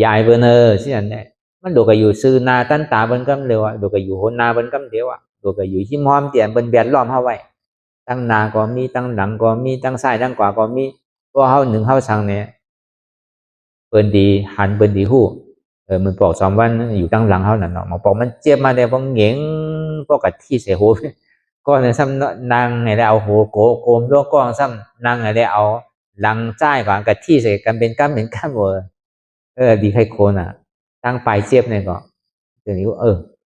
ยายเบอร์เนอร์ที่นั่นเนี่ยมันดูกับอยู่ซื้อนาตั้นตาบนกำเดียวดูกับอยู่โหนาบนกำเดียวดูกับอยู่ชิมหอมเตียนบนเบียดล้อมเขาไว้ตั้งนาก็มีตั้งหลังก็มีตั้งซ้ายตั้งขวาก็มีเพราะเขาหนึ่งเขาสั่งเนี่ยเปิ้นดีหันเปิ้นดีหู้มันบอกซ้อมว่าอยู่ตั้งหลังเขาหน่ะเนาะมันบอกมันเจ็บมาแต่พอเหงียงพวกกะที่เสียหูก็เนี่ยซ้ำนางไงได้เอาหัวโกมโลกก้องซ้ำนางไงได้เอาหลังใจก่อนกะที่เสียกันเป็นกั้มหมดดีใครโคนตั้งปลายเจ็บเนี่ยก็เดี๋ยวนี้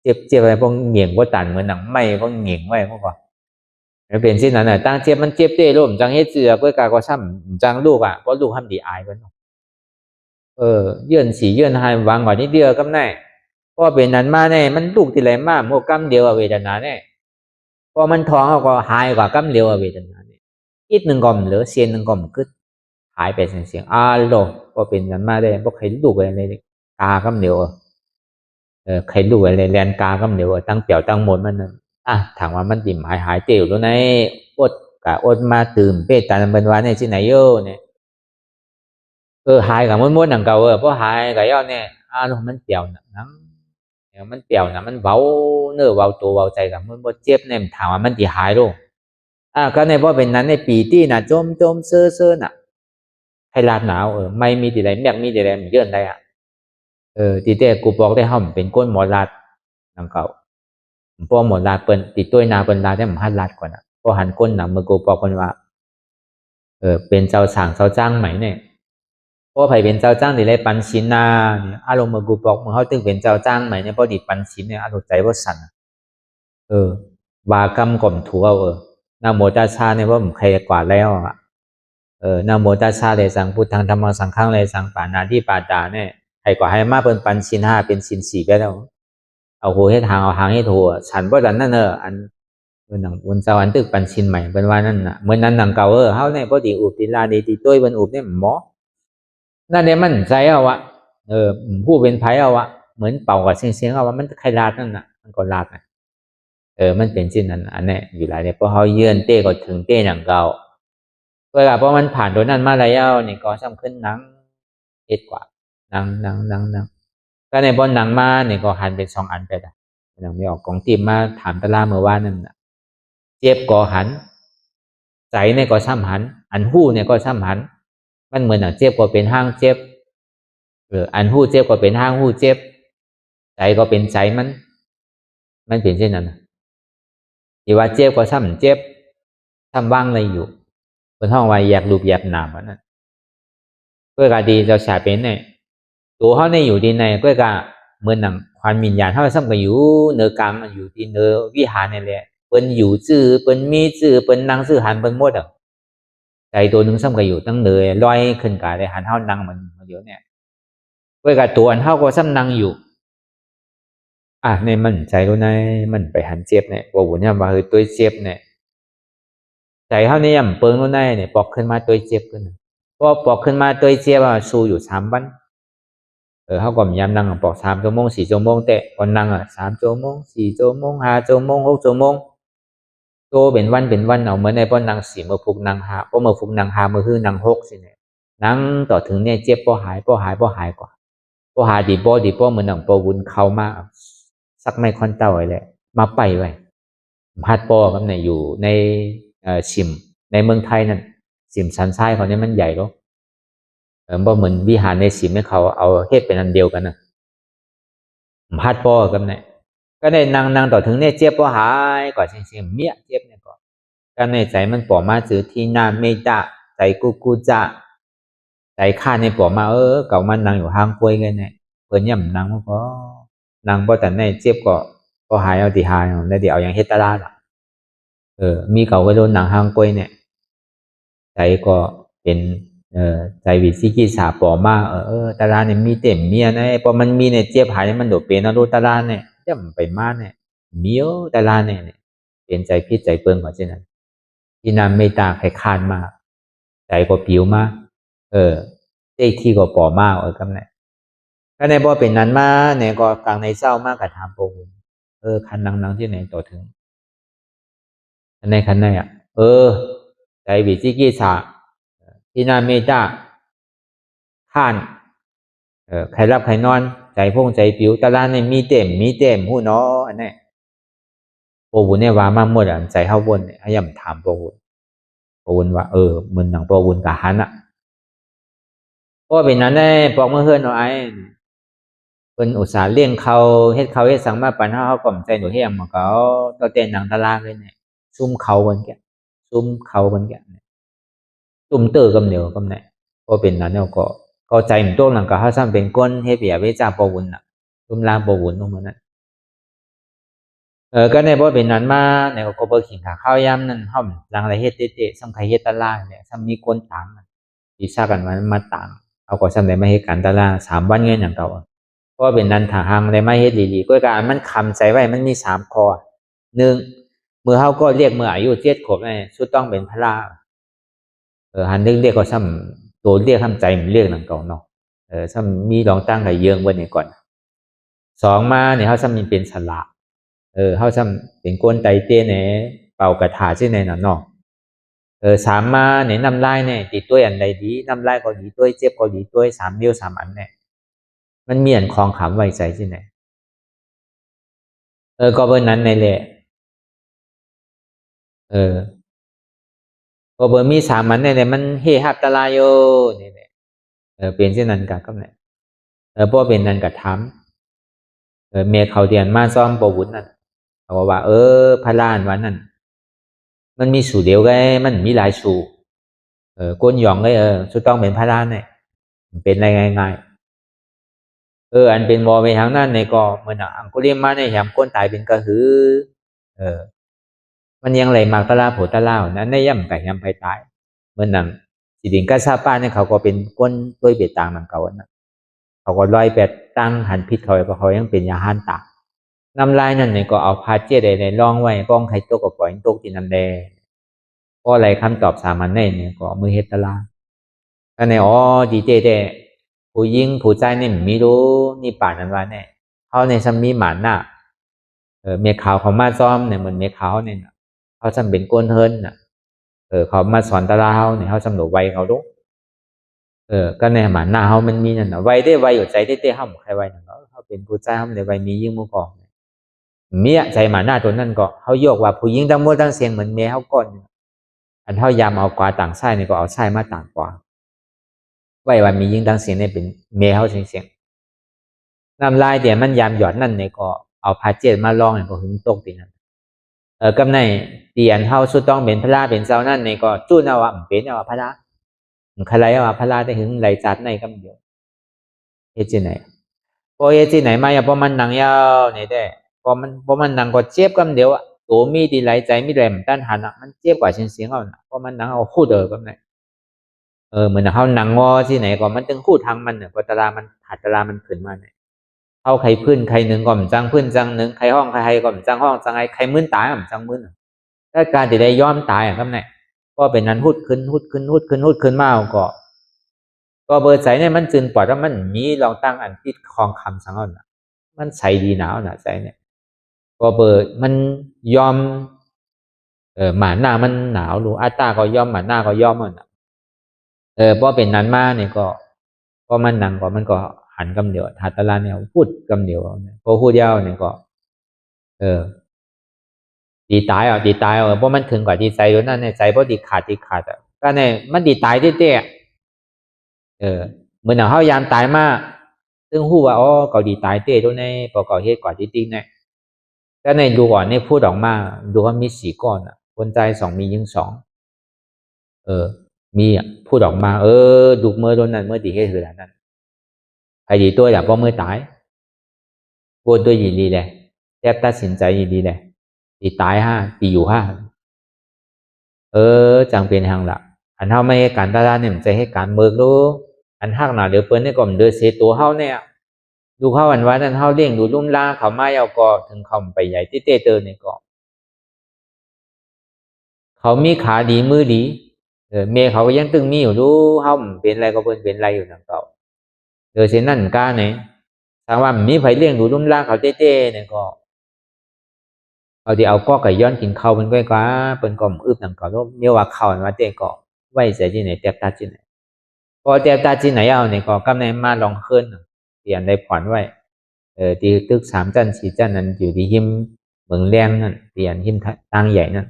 เจ็บอะไรพวกเหงียงว่าตันเหมือนหนังไม่พวกเหงียงไว้พวกก็เป็นเช่นนั้นตั้งเจ็บมันเจ็บเต้ร่มจังเฮ็ดเสือก็กาก็ซ้ำจังลูกเพราะลูกทำดีอายกันเยื่อนสีเยื่อนหายวางก่อนนิดเดียวก็ได้เพราะเป็นนั้นมาเนี่ยมันลูกที่ไรมากโมกำเดียวเวทนาเนี่ยพอมันท้องเขาก็หายกว่ากำเดียวเวทนาเนี่ยอีกหนึ่งกล่อมเหลือเสียนหนึ่งกล่อมขึ้นหายไปเสียงโลพอเป็นนั้นมาได้พวกใครลูกอะไรเลยกากำเดียวใครลูกอะไรแลนกากำเดียวตั้งเปี่ยวตั้งหมดมันถามว่ามันดิ่มหายเตี่ยวแล้วในอดมาตื่มเป้ตาเป็นวันในที่ไหนโย่เนี่ยหายกับม้วนหนังเก่าเพราะหายกับย่อเนี่ยมันเปี่ยวนังมันเปี่ยวนะมันเบาเนื้อเบาตัวเบาใจกับม้วนเจ็บเนี่ยถามว่ามันจะหายลงก็ในเพราะเป็นนั้นในปีที่น่ะจมเซ่อน่ะให้ลาดหนาวไม่มีอะไรแมกมีอะไรมันเยื่อนได้ทีเดียกูบอกได้ห้องเป็นก้นหมอลาดหนังเก่าพอหมอลาดเปิ้นติดตัวนาเปิ้นลาได้มันหัดลาดก่อนพอหันก้นหนังมือกูบอกคนว่าเป็นเจ้าสางเจ้าจ้างไหมเนี่ยพอไผเป็นเจ้าจ้างที่ไรปันชินนาเนี่ยอารมณ์มือกูบอกมือเขาตึงเป็นเจ้าจ้างไหมเนี่ยพอดีปันชินเนี่ยอารมณ์ใจว่าสั่นวากรรมก่อมถัวนาโมตัสสะเนี่ยว่าผมใครกว่าแล้วนาโมตัสสะเลยสังพุทธังธรรมังสังฆังเลยสังปานาที่ปาตาเนี่ยใครกว่าให้มาเป็นปันชิน5เป็นชิน4ก็แล้วเอาหัวให้ทางเอาหางให้ถั่วฉันบ่ดันนั่นอันหนังวันเสาร์อันตึกปันชินใหม่เป็นว่านั่นเหมือนนั้นหนังเก่าเขาเนี่ยพอดีอุบติลาดีตีต้วยบนอุบเนี่ยหมอนั่นเนี่ยมันใจผู้เป็นไผ่เหมือนเป่ากับเสียงมันใครลาดนั่นมันก็ลาดมันเป็นเช่นนั้นอันนี้อยู่หลายเนี่ยเพราะเขาเยื่อนเต้ก็ถึงเต้อย่างเก่าเพราะมันผ่านโดนนั้นมาแล้วนี่ก็ซ้ำขึ้นนังเอ็ดกว่านังก็ในบนหนังมาเนี่ยก็หันเป็น2 อันไปละหนังไม่ออกของตีมมาถามตะลาเมื่อวานนั่นเจ็บก็หันใจเนี่ยก็ซ้ำหันอันหู้เนี่ยก็ซ้ำหันมันเหมือนเจ็บก็เป็นห้างเจ็บอันหู้เจ็บก็เป็นห้างหู้เจ็บใจก็เป็นใจมันเป็นเช่นนั้นที่ว่าเจ็บก็ซ้ำเจ็บซ้ำว่างเลยอยู่บนห้องไว้อยากรูปอยากหนามนั่นเพื่อการดีเราฉาเป็นเนี่ยตัวเขาเนี่ยอยู่ที่ในเพื่อการเหมือนหนังความวิญญาณเขาซ้ำกันอยู่เนื้อกลางอยู่ที่เนื้อวิหารนี่แหละเป็นอยู่ซื่อเป็นมีซื่อเป็นนางซื่อหันเป็นหมดใจตัวหนึ่งซ้ำกันอยู่ตั้งเนื้อลอยขึ้นกาเลยหันเท่านังมันเดี๋ยวเนี่ยเพื่อการตัวอันเท่าก็ซ้ำนังอยู่ในมันใจรู้ในมันไปหันเจ็บเนี่ยว่าบุญเนี่ยว่าตัวเจ็บเนี่ยใจเขาเนี่ยเปิงรู้ในเนี่ยปอกขึ้นมาตัวเจ็บขึ้นพอปอกขึ้นมาตัวเจ็บสู้อยู่3 วันเขาก็ยามนั่งปอก3 ชั่วโมง4 ชั่วโมงแต่ก่อนนั่ง3 ชั่วโมง4 ชั่วโมง5 ชั่วโมง6 ชั่วโมงโตเป็นวันเอาเหมือนในป้อนนั่ง4มือฟุกนั่ง5ป้อมือฟุกนั่ง5มือคือนั่ง6สิเนี่ยนั่งต่อถึงเนี่ยเจ็บป้อหายกว่าป้อหายดีป้อเหมือนหนังป้อวุ้นเข้ามาสักไม่ค่อนเต่าอะไรมาไปไว้ฮัดป้อกับเนี่ยอยู่ในชิมในเมืองไทยนั่นชิมสันทรายเขาเนี่ยมันใหญ่หรอบ่เหมือนวิหารในสิมให้เขาเอาเฮ็ดเป็นอันเดียวกันฮัดป้อกับเนี่ยก็ได้นั่งต่อถึงเนี่ยเจ็บป้อหายกว่าเสียงเมียเจ็บเนี่ยก็การในใจมันป่อมาจือที่หน้าเมตตาใจกูจะใจข้าในป่อมาเก่ามันนั่งอยู่ห้างกล้วยกันเนี่ยเพิ่นย่ำนั่งก็นั่งบ่แต่ในเจ็บก็ ก็หายเอาติหายแล้วเดี๋ยวเอาอย่างเฮ็ดตลาดล่ะมีเขาก็โดนหนังหางกล้วยเนี่ยใจก็เป็นใจวิธีกิสาปอมาตลาดเนี่ยมีเต็มเมียนะพอมันมีเนี่ยเจี๊ยบหายมันโดดเป็นนะรู้ตลาดเนี่ยจะมันไปมาเนี่ยมีตลาดเนี่ยเป็นใจพิษใจเปิงกว่าเช่นนั้นที่นำเมตตาใครคานมากใจก็ผิวมากเจ้ที่ก็ปอมากกำเนี่ยก็ในบ่เป็นนั้นมาเนี่ยก็กลางในเศร้ามากกับถามโปรบุญคันนังที่ไหนต่อถึงในคันในใจวิจิกิสาที่นาเมตาข้านใครรับใครนอนใจพงใจผิวตะลานเนี่ยมีเต็มหู้เนาะอันนี้โปรบุญเนี่ยว่ามาหมดใจเฮาบนเนี่ยให้ย่ำถามโปรบุญว่ามันหนังโปรบุญกับหันเพราะเป็นนั้นได้บอกเมื่อเฮือนเอาไอ้เป็นอุตสาห์เลี้ยงเขาเฮ็ดสังมาปันเขากล่อมใจหนูเฮียงมาเขาตัวเต้นหนังตะลานเลยเนี่ยซุ่มเขาบนแกซุ่มเขาบนแกซุ่มเตอร์กำเหนียวกำไหนก็เป็นนั้นแล้วก็ใจมันตัวหลังกับเขาซ้ำเป็นก้นเฮ็ดเบียเวจ่าปวุนซุ่มลางปวุนตรงนั้นก็ในบ่เป็นนั้นมาในก็บ่ขิงขาข้าวยำนั่นห้อมหลังอะไรเฮ็ดเตะซ้ำใครเฮ็ดตะลางเนี่ยซ้ำมีคนตามที่ทราบกันมาตามเอาก็ซ้ำได้มาเฮ็ดกันตะลาง3 วันเงินอย่างเก่าเพราะเป็นนั้นถ้าหางได้มาเฮ็ดดีๆก็การมันคำใจไว้มันมี3 ข้อ1เมื่อเฮาก็เรียกเมื่ออายุ7 ขวบนี่สุดต้องเป็นพระราหันเรียกก็ซ้ำตัวเรียกทำใจมันเรียกหนังเก่าเนาะซ้ำมีลองตั้งกับเยืองไว้นี่ก่อน2มาเนี่ยเฮาซ้ำมีเป็นสละเฮาซ้ำเป็นก้นไตเต้เนี่ยเป่ากระถาที่ในน่ะเนาะ3มาเนี่ยน้ำลายเนี่ยติดตัวอันใดดีน้ำลายก็ดีตัวเจ็บก็ดีตัว3 นิ้ว 3 อันเนี่ยมันมีอันคลองขำไว้ใจที่ไหนก็เบอร์นั้นในแหละก็เบอร์มี3 อันเนี่ยมันเฮฮับตะลายโยนี่แหละเป็นเช่นนั้นกับก็เนี่ยเพราะเป็นนั้นกับทำเมียเขาเดียนมาซ้อมปวุ้นนั่นเขาว่าพระลานวันนั้นมันมีสูเดียวกันมันมีหลายสูก้นหยองเลยสุดต้องเป็นพระลานเนี่ยเป็นอะไรง่ายอันเป็นวอไปทางนั้นในก็เหมือนอังกุเรียมมาในแหมก้นตายเป็นกระหือมันยังไหลมากตะลาโผตะลาวนั้นในย่ำไก่ย่ำไปตายเหมือนหนังสีดิ่งก้าซาป้าเนี่ยเขาก็เป็นก้นด้วยเบียดต่างหนังเก่านะเขาก็ลอยแปดตั้งหันพิษเขายังเป็นยาหันตาน้ำลายนั่นเนี่ยก็เอาพาเจได้ในร่องไว้ป้องใครตกกับปล่อยตกที่น้ำแดงก็อะไรคำตอบสามัญเนี่ยก็มือเฮตตะลาก็ในดีเจได้ผู้ยิงผู้ใจนี่ไม่รู้นี่ป่านนั้นว่าเนี่ยเขาในซัมมีหมานหน้าเมียขาวเขามาซ้อมเนี่ยเหมือนเมียขาวเนี่ยเขาจำเป็นก้นเฮิร์นเขามาสอนตะลาเขาเนี่ยเขาจำหนูไวเขาดูก็ในหมานหน้าเขามันมีนั่นไวได้ไวอยู่ใจได้เต้เขาใครไวนั่นเขาเป็นผู้ใจเขาในไวมียิ่งมุกก่อนเมียใจหมานหน้าตัวนั้นก็เขาโยกว่าผู้ยิงตั้งมดตั้งเสียงเหมือนเมียเขาก่อนอันเท่ายามเอากว่าต่างไส้เนี่ยก็เอาไส้มาต่างกว่าไว้ว่ามียิ่งตั้งเสียงเนี่ยเป็นเมียเขาเสียงน้ำลายเดี๋ยวมันยามหยอดนั่นเนี่ยก็เอาพาเจตมาลองเนี่ยก็หึงตกตีนั้นกำในเตียนเฮาสุดต้องเป็นพระราเป็นเจ้านั่นในก็จู้นเอาว่าเป็นเอาว่าพระราใครเอาว่าพระราได้หึงไหลจัดในกำเดียวเฮ็ดที่ไหนพอเฮ็ดที่ไหนมาอย่าพอมันหนังยาวนี่ได้พอมันหนังก็เจ็บกำเดียวตัวมีดีไหลใจมีแรงต้านหันมันเจ็บกว่าเสียงเอาพอมันหนังเอาคู่เดิมกำไหนเหมือนเขาหนังงอที่ไหนก็มันตึงคู่ทางมันเนี่ยพอตรามันหัดตรามันขึ้นมาเนี่ยเอาใครพื้นใครหนึ่งก่อมจังพื้นจังหนึ่งใครห้องใครก่อมจังห้องจังใครมื้นตายก่อมจังมื้นถ้าการที่ได้ย้อมตายครับเนี่ยก็เป็นนั้นหุดขึ้นมาก็เบอร์ใสเนี่ยมันจืนปอดว่ามันมีลองตั้งอันที่คลองคำสังเอาน่ะมันใสดีหนาวน่ะใสเนี่ยก็เบอร์มันยอมหมาหน้ามันหนาวรู้อาตาก็ยอมหมาหน้าก็ยอมมันเพราะเป็นนั้นมาเนี่ยก็มันหนังก็มันก็หันกำเดียวทัตตาลาเนี่ยพูดกำเดียวพอพูดยาวเนี่ยก็ดีตายเพราะมันถึงกว่าดีใจแล้วนั่นเนี่ยใจเพราะดีขาดก็เนี่ยมันดีตายเต้เหมือนเขายามตายมากซึ่งหู้ว่าก็ดีตายเต้ตัวในพอเก่าเฮ็ดกว่าจริงๆเนี่ยก็ในดูก่อนเนี่ยพูดออกมาดูว่ามี4 ก้อนคนใจ2มียิง2มีพูดออกมาดูเมื่อตัวนั้นเมื่อดีเฮ็ดคือนั้นใครดีตัวอย่างเพราะเมื่อตายพูดด้วยยินดีเลย แต่ตัดสินใจดีแหละตีตายห้าตีอยู่ห้าจังเป็นทางละอันเฮาไม่ให้การตลาดเนี่ยมันจะให้การเมืองรู้อันหักหนาเดือเปิ้นนี่ก็มันเดือเสียตัวเฮาเนี่ยดูเขาอันว่านั้นเฮาเลี้ยงดูลุ่มลาเขามาเอาก็ถึงเขาไปใหญ่ที่เตเตอร์นี่ก็เขามีขาดีมือดีเมย์เขาก็ยังตึงมีอยู่ดูเฮาเป็นอะไรก็เปิ้นเป็นอะไรอยู่นั่นก็เช่นนั้นกาเนี่ยถามว่ามีไผเลี้ยงดูลุ่มลาเขาเต้ๆเนี่ยก็เอาที่เอาก็ไก่ย้อนกินข้าวมันก็กว่าเปิ้นก็อึบนั่นก็เมียว่าข้าวมาเต้ก็ไว้ใจที่ไหนแตบตาที่ไหนพอแตบตาที่ไหนเอาเนี่ยก็กำในมาลองขึ้นเปลี่ยนได้ผ่อนไว้ที่ตึก3 ชั้น 4 ชั้นนั้นอยู่ที่หิมเมืองแรงนั่นเปลี่ยนหิมทางใหญ่นั่น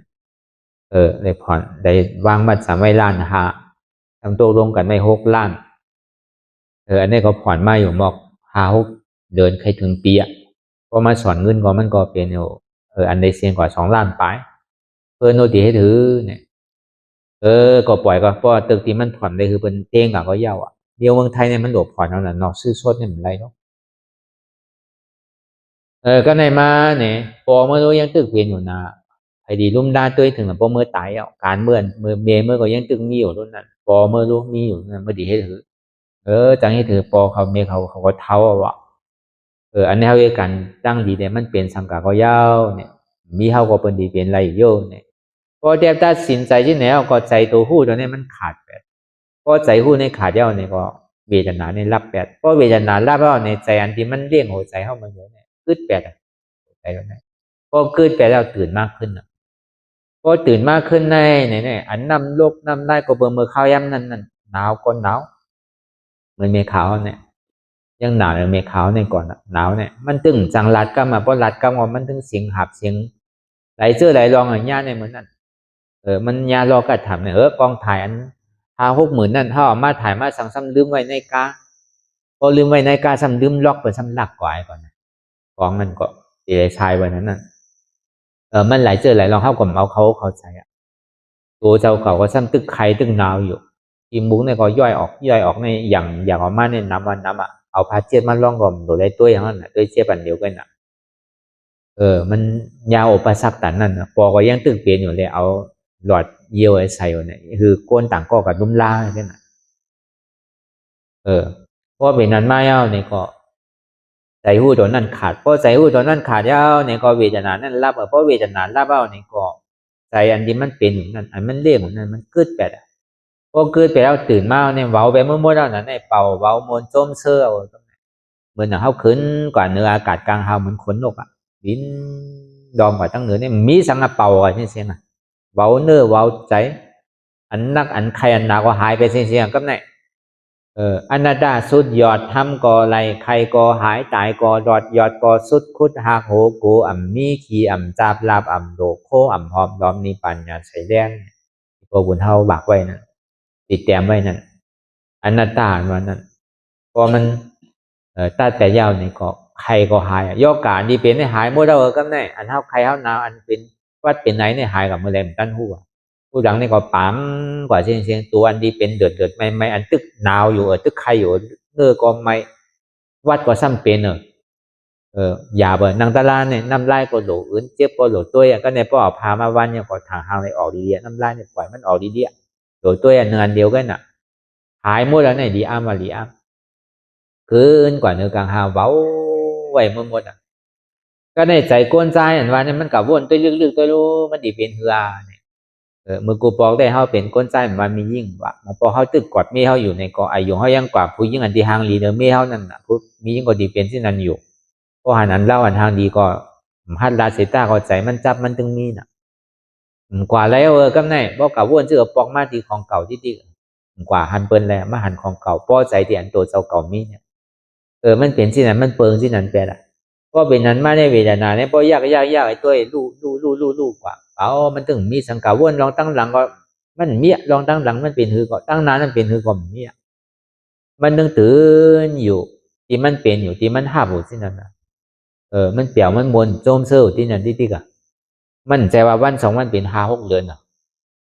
ได้ผ่อนได้วางบัตร3 ไว้ล้านห้าทำตัวรวมกันไว้6 ล้านอันนี้ก็ผ่อนมาอยู่หมอก5-6 เดือนใครถึงปีอ่ะพอมาสอนเงินก็มันก็เป็นอันใดเสียงกว่า2 ล้านปลายโนติให้ถือเนี่ยก็ปล่อยก็เพราะตึกที่มันผ่อนได้คือเป็นเต้งกับก็เย้าอ่ะเดียวเมืองไทยเนี่ยมันหลบผ่อนเอาน่ะนอกซื้อสดเนี่ยมันไรเนาะก็ในมาเนี่ยพอเมื่อรู้ยังตึกเปลี่ยนอยู่นะไอ้ดีลุ่มด้านตัวถึงพอเมื่อตายอ่ะการเมื่อเมื่อก็ยังตึกมีอยู่รุ่นนั้นพอเมื่อรู้มีอยู่นั่นเมื่อดีให้ถือจังให้ถือปอเขาเมเขาก็เท้าอ่ะอันนี้เขาเรียกกันตั้งดีเนี่ยมันเป็นสังกัดก็ยาวเนี่ยมีเขาก็เป็นดีเป็นไรโยเนี่ยพอเดียบตัดสินใจที่ไหนก็ใจตัวหู้ตัวนี้มันขาดแบบพอใจหู้ในขาดเย้าเนี่ยก็เวทนาในรับแบบพอเวทนารับแล้วในใจอันที่มันเลี้ยงหัวใจเข้ามาเยอะเนี่ยคืดแบบใจแล้วเนี่ยพอคืดแบบแล้วตื่นมากขึ้นพอตื่นมากขึ้นในอันนำโลกนำได้ก็เบอร์มือข้าวย้ำนั่นหนาวก็หนาวเหมือนเมฆขาวเนี่ยยังหนาวเลยเมฆขาวเนี่ยก่อนหนาวเนี่ยมันตึงจังรัดก็มาเพราะรัดก็ว่ามันถึงเสียงหับเสียงไหลเจอไหลรองอย่างเงี้ยเนี่ยเหมือนนั่นมันยารอกัดถามเนี่ยกองถ่ายอัน50,000นั่นถ้าออกมาถ่ายมาสั่งซ้ำลืมไว้ในกาพอลืมไว้ในกาซ้ำลืมล็อกไปซ้ำหลักกว่าก่อนนะกองมันก็ตีได้ชายไว้นั้นน่ะมันไหลเจอไหลรองเข้ากับเอาเขาใจอ่ะตัวเจ้าเก่าก็ซ้ำตึกไข่ตึกหนาวอยู่ทีมบุ้งเนี่ยก็ย่อยออกในอย่างออกมาเนี่ยน้ำอ่ะเอาพาเจ็ดมาล่องก่อนโดยได้ตัวอย่างนั้นน่ะตัวเจ็บอันเดียวกันน่ะมันยาวอุปสรรคแต่นั้นปอก็ยังตึกเปลี่ยนอยู่เลยเอาหลอดเยี่ยวไอ้ใส่เนี่ยคือก้นต่างก็กับนุ่มล่าใช่ไหมเพราะเป็นนั้นมาเย้าเนี่ยก็ใจหู้ตัวนั้นขาดเพราะใจหู้ตัวนั้นขาดเย้าเนี่ยก็เวทนานั้นรับเพราะเวทนารับเย้าเนี่ยก็ใจอันที่มันเป็นอย่างนั้นอันมันเลี้ยงอย่างนั้นมันเกิดแบบพอเกิดไปแล้วตื่นมาเนี่ยเว้าไปเมื่อแล้วนั้นไอ้เป่าเว้ามนจมเชื่อเหมือนเขาขึ้นกว่าเนื้ออากาศกลางเฮาเหมือนขนนกอ่ะบินดอมกว่าตั้งเหนือเนี่ยมีสังเป่าอะไรเช่นน่ะเว้าเนื้อเว้าใจอันนักอันใครอันหนาก็หายไปเสียงกับไหนอันนาดาสุดยอดทำก็ไรใครก็หายตายก็รอดยอดก็สุดคุดหักโหกูมีขี้จาบลาบโดโคหอมดอมนี่ปัญญาใส่แดงพวกบุญเฮาบักไว้นั่นติดแต้มไว้นั่นอันนาตาวันนั้นพอมันตัดแต่ยาวนี่ก็ใครก็หายยกการดีเป็นให้หายเมื่อเรากับไหนอันเฮาใครเฮาหนาวอันเป็นวัดเป็นไหนเนี่ยหายกับเมื่อไรมันตั้นหัวผู้หลังนี่ก็ปั๊มกว่าเสียงตัวอันดีเป็นเดือดไม่อันตึกหนาวอยู่ตึกใครอยู่ก็ไม่วัดก็ซ้ำเป็นอย่าเบนางตาลาเนี่ยน้ำลายก็หลอื่นเจ็บก็หลตัวก็ในพ่อพามาวันเนี่ยก็ทางหายออกดีๆน้ำลายเนี่ยปล่อยมันออกดีๆหลตัวเนื้อเดียวกันน่ะหายหมดแล้วเนี่ยดีอ้ามมาดีอ้ามคืนกว่าเนื้อกลางหาเว้าไว้หมดอ่ะก็ในใจก้นใจอันว่าเนี่ยมันกับวนตัวลึกๆตัวรู้มันดีเป็นเหือเนี่ยมือกูปอกได้เฮาเป็นก้นใจมันมียิ่งกว่าพอเฮาตึกกอดมีเฮาอยู่ในกออายุเฮายังกว่าผู้ยิ่งอันที่ห่างลีเดอมีเฮานั่นน่ะผู้มียิ่งก็ดีเป็นที่นั่นอยู่เพราะหันอันเล่าอันทางดีก็ฮัดลาเสต้าเข้าใจมันจับมันตึงมีน่ะกว่าแล้วก็ไหนบ่กับวนชื่อปอกมาที่ของเก่าที่กว่าหันเปิ้นแล้วมาหันของเก่าป้อใจที่อันตัวเจ้าเก่ามีเนี่ยมันเป็นที่นั้นมันเปิงที่นั้นไปละก็เป็นนั้นมาในเวทนาเนี่ยพอยากไอ้ตัวลูกกว่ามันถึงมีสังกาวนลองตั้งหลังก็มันมีลองตั้งหลังมันเป็นหือก็ตั้งนานมันเป็นหือก็มีมันนึงตื่นอยู่ที่มันเป็นอยู่ที่มันห้าอยู่ที่นั้นนะมันเปี่ยวมันมนโจมเซอร์ที่นั่นที่ก็มันใจว่าวัน2 วันเป็น5-6 เดือนอ่ะ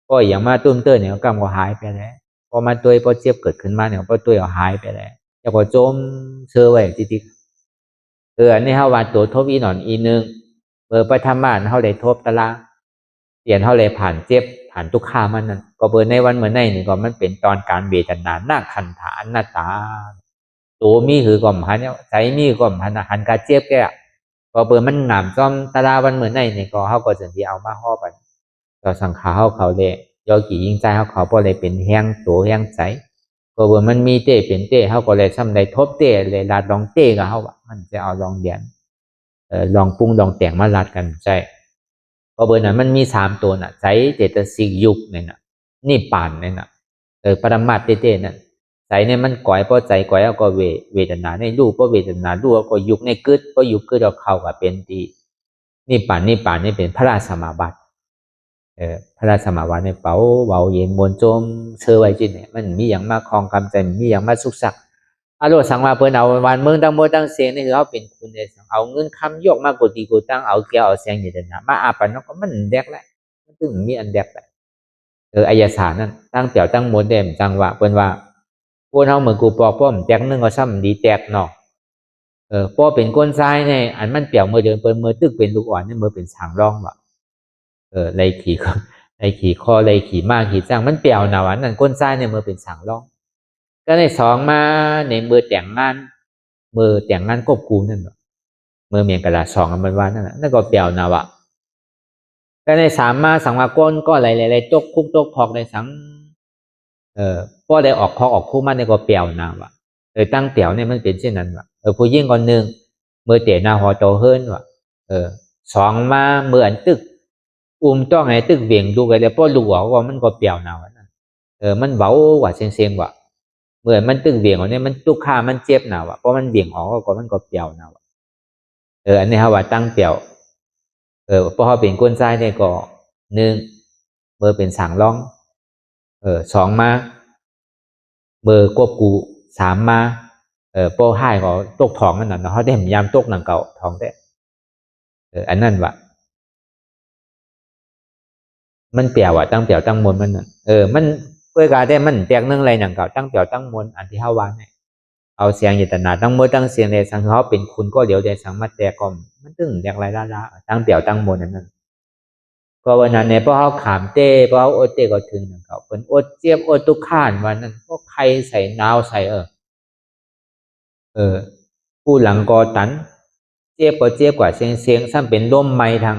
ก็อย่างมาตุ้มเตอร์เนี่ยกำก็หายไปแล้วพอมาตัวพอเจ็บเกิดขึ้นมาเนี่ยพอตัวหายไปแล้วแล้วก็โจมเซอร์ไว้ที่อันนี้เฮาว่าตัวทบอีหนอนอีนึง ปฐมานเขาได้ทบตะลาเปลี่ยนเขาเลยผ่านเจ็บผ่านทุกข้ามันนั่นก็ในวันเหมือนในนี่ก็มันเป็นตอนการเวทนาหน้าขันธาหน้าตาตัวมีคือก่อมพันเนี่ยใจมีก่อมพันหันกาเจ็บแกก็มันงามจอมตะลาวันเหมือนในนี่ก็เขาก็จะที่เอามาห่อไปก็สังขารเขาเลยยอกี่ยิ่งใจเขาพอเลยเป็นแห้งตัวแห้งใจก็มันมีเต้เป็นเต้เขาก็เลยทำได้ทบเต้เลยลาดลองเต้กับเขามันจะเอาลองเดียนลองปรุงลองแต่งมาลาดกันใจก็นั้นมันมี3ตัวน่ะใจเจตสิกยุกเนี่ยน่ะนี่ป่านเนี่ยน่ะปรมัตถ์เต้น่ะใจเนี่ยมันก่อยเพราะใจก่อยแล้วก็เวทนาในรูปเพราะเวทนารูปก็ยุกในกึศเพราะยุกกึศเอาเข้ากับเป็นตีนี่ป่านนี่เป็นพระราชสมาบัติพระราชสมาบัติในเป๋าเบาเย็นมวลโจมเชื่อไว้จิตเนี่ยมันมีอย่างมาคลองกำใจมีอย่างมาสุขสักอารมณ์สังวาเปิ้นเอาวันเมืองตั้งโมตั้งเสียงนี่คือเขาเป็นคุณในสังเอาเงินคำยกมากตีกูตั้งเอาแก้วเอาเสียงอย่างนั้นมาอาปันนก็มันแดกแหละมันถึงมีอันแดกแหละอายสารนั่นตั้งเตี่ยวตั้งโมเดมจังว่าเปิ้นว่าพวกเขาเหมือนกูปอกป้อมแตกนึงก็ซ้ำดีแตกเนาะป้อเป็นก้นทรายเนี่ยอันมันเปี่ยวมือเดินเปิ้นมือตึกเป็นลูกอ่อนนี่มือเป็นฉางร่องว่ะไรขี่คอไรขี่มากขี่จ้างมันเปี่ยวหนาวันนั่นก้นทรายเนี่ยมือเป็นฉางร่องก็ใน2มาในมือแต่งงานกบกูนั่นมือเมียงกระดาษ2มันว่านั่นก็เปี่ยวนาวะก็ใน3มาสังวาก้นก็อะไรตกคุกตกพอกในสังก็ได้ออกคอกออกคู่มันในก็เปี่ยวนาวะตั้งเปี่ยวเนี่ยมันเป็นเช่นนั้นวะผู้ยิ่งก่อนนึงมือเตะนาหอโตเฮิรนวะ2มามืออันตึกต้องไงตึกเวียงดูกันเลยเพราะลูกว่ามันก็เปี่ยวนาวะมันเบากว่าเสียงว่ะเมื่อมันตึงเบี่ยงออกเนี่ยมันทุกข้ามันเจ็บหนาวเพราะมันเบี่ยงออกก็มันก็เปี่ยวหนาวอันนี้เขาว่าตั้งเปี่ยวเพราะเขาเป็นก้นทรายเนี่ยก็1เมื่อเป็นสังร่อง2มาเมื่อกบกู3มาโป้ให้ก็ตกท้องนั่นน่ะเขาได้พยายามตกหนังเก่าท้องได้อันนั้นว่ะมันเปี่ยวอ่ะตั้งเปี่ยวตั้งมนมันน่ะมันเพื่อการได้มันแตกนึงอะไรอย่างเก่าตั้งเปี่ยวตั้งมนอันที่เขาว่าเนี่ยเอาเสียงเจตนาตั้งมือตั้งเสียงในสังเขาเป็นคุณก็เดี๋ยวได้สังมาแตกก็มันตึงแตกไรละตั้งเปี่ยวตั้งมนนั่นก็วันนั้นเนี่ยพอเขาขามเต้พอเขาอดเต้ก็ถึงอย่างเก่าเป็นอดเจี๊ยบอดทุกข้านวันนั้นก็ใครใส่นาวใส่ผู้หลังกอตันเจี๊ยบก็เจี๊ยบกว่าเสียงซ้ำเป็นร่มไม้ทาง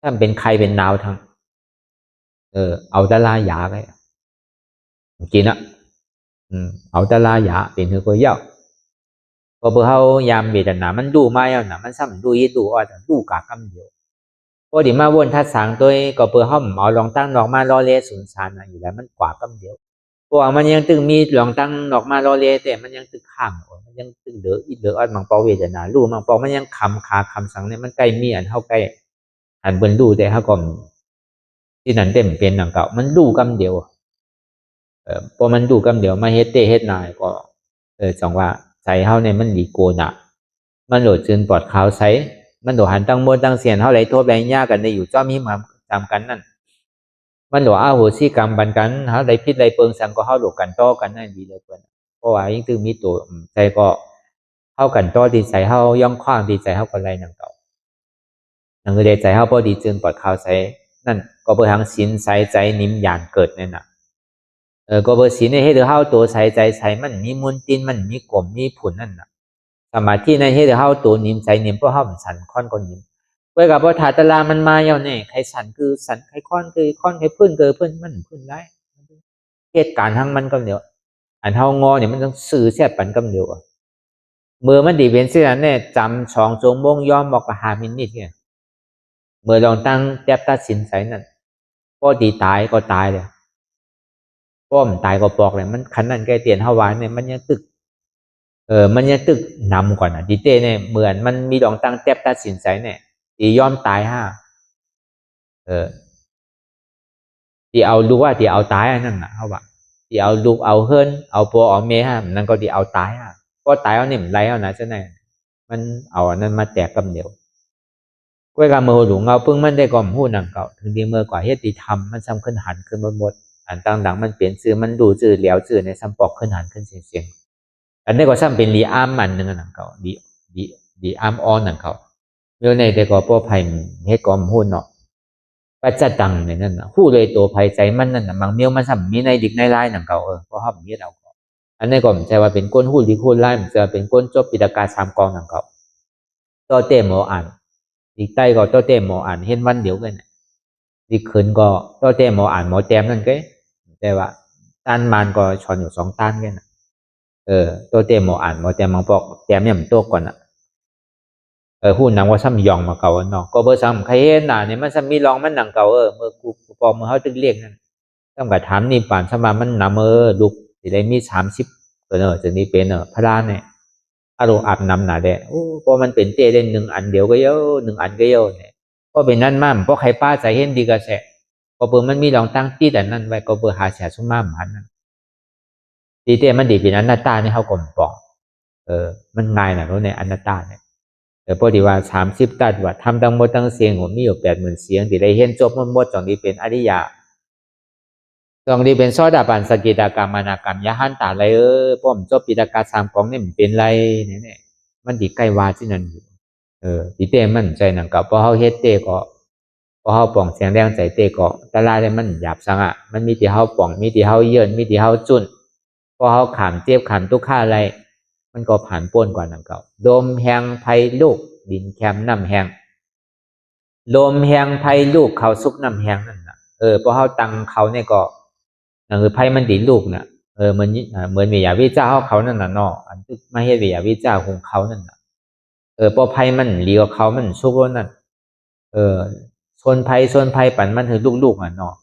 ซ้ำเป็นใครเป็นนาวทางเอาตะลายาไปกินเอาตะลายาเป็นคือก็เยอะก็เพื่อเขายามเวทนามันดูมาแล้วนะมันซ้ำดูยิ่ดูอ่ะดูกากำเดียวพอดีมาวนทัดสังตัวก็เพื่อเขาเอาลองตั้งดอกมาล้อเล่สุนทานอยู่แล้วมันกว่ากำเดียวเพราะว่ามันยังตึงมีลองตั้งดอกมาล้อเล่แต่มันยังตึกข้างมันยังตึงเดืออีเดืออันมังเปาเวทนาลูมังเปามันยังคำสังเนี่ยมันใกล้มีอันเท่าใกล้อันเบิ่นดูแต่เขาก็ที่นั่นเต็มเป็นหนังเก่ามันดูกำเดียวพอมันดูกำเดียวมาเฮ็ดเตเฮ็ดนายก็จังว่าใส่เฮาเนี่ยมันดีโกน่ะมันโหลดจืนปลอดขาวใส่มันโหลหันตั้งมนตั้งเสียนเฮาไหลทั่วไปยากกันได้อยู่จ้อมีมาจำกันนั่นมันโหลอาโหสิกรรมบันกันเฮาได้พิษได้เปิงสังก็เฮาโหลกันต่อกันนั่นดีเลยเพิ่นเพราะว่ายิ่งตึงมีตัวใจก็เฮากันต่อดีใจเฮาย่องคว้างดีใจเฮาก็ไล่หนังเก่านั่นคือได้ใจเฮาพอดีจืนปลอดขาวใส่นั่นก็เพื่อทางศีลใส่ใจนิ่มหยานเกิดนั่นน่ะก็เพื่อศีลในให้เฮาตัวใส่ใจใส่มันมีมุนตินมันมีกลมมีผุนนั่นน่ะสมาธิในให้เฮาตัวนิ่มใจนิ่มเพราะเฮามันสันค่อนก็นิ่มเพื่อกับพอถาตะลามันมาเยาเนี่ยใครสันคือสันใครค่อนคือค่อนใครพื้นคือพื้นมันพื้นได้เหตุการณ์ทั้งมันก็เดียวอันเฮางอเนี่ยมันต้องสื่อแซ่บปันกำเดียวเมื่อมันดีเป็นเสียเนี่ยจำ2 ชั่วโมงยอมบอกกับ5 มินิเนี่ยเมื่อลองตั้งแต้ตัดสินใจนั่นก็ดีตายก็ตายเลยป้อมตายก็ปอกเลยมันขันนั่นแกเตียนเฮาวานเนี่ยมันยังตึกมันยังตึกนำก่อนดีเต้เนี่ยเหมือนมันมีลองตั้งแต้ตัดสินใจเนี่ยที่ยอมตายที่เอาลูกว่าที่เอาตายนั่นน่ะเฮาว่าที่เอาลูกเอาเฮิรนเอาปัวเอาเมียนั่นก็ที่เอาตายก็ตายเอาเนี่ยไรเอานะซะแน่มันเอาอันนั้นมาแตกกำเดียวกวยกาเมื่อหลวงเอาพึ่งมันได้ก่อมหู้หนังเก่าถึงดีเมื่อกว่าเฮ็ดตีทำมันซ้ำขึ้นหันขึ้นหมดอันต่างดังมันเปลี่ยนชื่อมันดูชื่อเหลียวชื่อในซ้ำปอกขึ้นหันขึ้นเสียงอันนี้ก็ซ้ำเป็นรีอาร์มมันหนึ่งหนังเก่าดีอาร์มออนหนังเก่า miêu này thì có po phải hết có hôn nọปัจจตังเนี่ยนั่นนะผู้เลยตัวภัยใจมันนั่นนะบางเมียวมันสัมมีในดิกในไล่หนังเก่าเพราะห้ามมีเราอันนี้ก็ไม่ใช่ว่าเป็นก้นหู้ดิกหู้ไล่มันจะเป็นก้นจบปิฎกาสามกองหนังเก่าตัวเต็มหมออ่านดิกใต้ก็ตัวเต็มหมออ่านเห็นวันเดียวกันดิกขืนก็ตัวเต็มหมออ่านหมอแต้มนั่นก็แต่ว่าต้านมันก็ชอนอยู่สองต้านกันตัวเต็มหมออ่านหมอแต้มมังปอกแต้มเนี่ยมันโตก่อนหู้หนังว่าซ้ำยองมาเก่าเนาะก็เบอร์ซ้ำใครเห็นหนาเนี่ยมันซ้ำมีลองมันหนังเก่าเมื่อกูปอมเมื่อเขาตึกเรียกนั่นต้องกระถามนี่ป่านสมามันหนาลูกสิได้มี30จะนี่เป็นพระราเนี่ยอารมณ์อาบน้ำหนาแดดพอมันเป็นเตเล่น1 อันเดียวก็เยอะ1 อันก็เยอะเนี่ยก็เป็นนั่นมั่มเพราะใครป้าใจเห็นดีกระแสก็เบอร์มันมีลองตั้งที่แต่นั่นไว้ก็เบอร์หาเสียสมั่มหันนั่นดีเตมันดีเป็นอนัตตาเนี่ยเขากลมปองมันง่ายนะรู้ในอนัตตาเนี่ยพอดีว่า30 ตัดว่าทำทั้งหมดทั้งเสียงผมมีอยู่80,000 เสียงที่ได้เห็นจบหมดจองนี้เป็นอริยะจองนี้เป็นโสดาบันสกิทากรรมานากรรมยะหันตาอะไรป้อมจบปิฎกาสามกองนี่มันเป็นไรเนี่ยมันดีใกล้วาที่นั่นอยู่ดีเต้มันใจหนังกับพอเขาเฮ็ดเต้ก็พอเขาป่องเสียงแรงใจเต้ก็ตะลาเลยมันหยาบสังอ่ะมันมีที่เขาป่องมีที่เขาเยินมีที่เขาจุนพอเขาขามเจ็บขามทุกข้าอะไรมันก็ผ่านป้นกว่าหนังเก่าโดมแหงไผ่ลูกดินแคมน้ำแหงโดมแหงไผ่ลูกเขาซุกน้ำแหงนั่นน่ะพอเขาตังเขาเนี่ยก็นั่นคือไผ่มันดินลูกน่ะเหมือนวิยาวิจ้าเขานั่นน่ะเนาะอันที่มาเฮ็ดวิยาวิจ้าของเขานั่นน่ะพอไผ่มันเหลียวเขามันซุกแล้วนั่นส่วนไผ่ปั่นมันคือลูกๆอ่ะเนาะ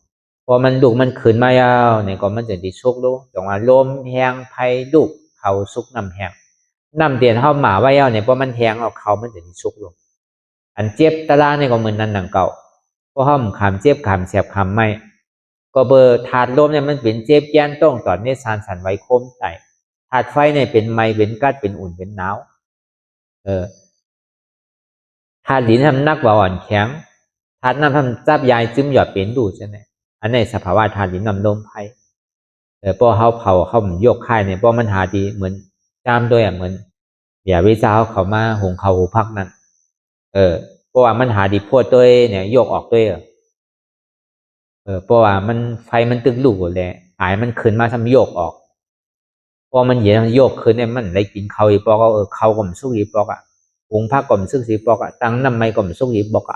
พอมันลูกมันขืนมายาวเนี่ยก็มันจะดิซุกลูกจังว่าลมแหงไผ่ลูกเขาซุกน้ำแหงน้ำเตียนเข้าหมาไว้เอาเนี่ยเพราะมันแหงเอาเขามันจะดิซุกลงอันเจ็บตะลาเนี่ยก็เหมือนนั่นหนังเก่าเพราะห้ามขามเจ็บขามเสียบขามไม่ก็เบอร์ถาดลมเนี่ยมันเป็นเจ็บแย่นต้องตอนนี้สารสันไว้โคมไตถาดไฟเนี่ยเป็นไม้เป็นกัดเป็นอุ่นเป็นหนาวถาดดินทำนักว่าอ่อนแข็งถาดน้ำทำจับยายจึ้มหยอดเป็นดูใช่ไหมอันในสภาวะถาดดินนำลมไผ่พอเขาเผาเขาโยกค่ายเนี่ยพอมันหาดีเหมือนจามด้วยเหมือนอย่าวิจารณ์เขามาหุงเขาหูพักนั่นเพราะว่ามันหาดีพวดตัวเนี่ยโยกออกด้วยเพราะว่ามันไฟมันตึกลูกเลยหายมันขึ้นมาทำโยกออกพอมันเหยียดโยกขึ้นเนี่ยมันได้กินเขาอีปอกเขาก็มันสุกอีปอกหุงพักก็มันสุกอีปอกตั้งน้ำไม่ก็มันสุกอีปอก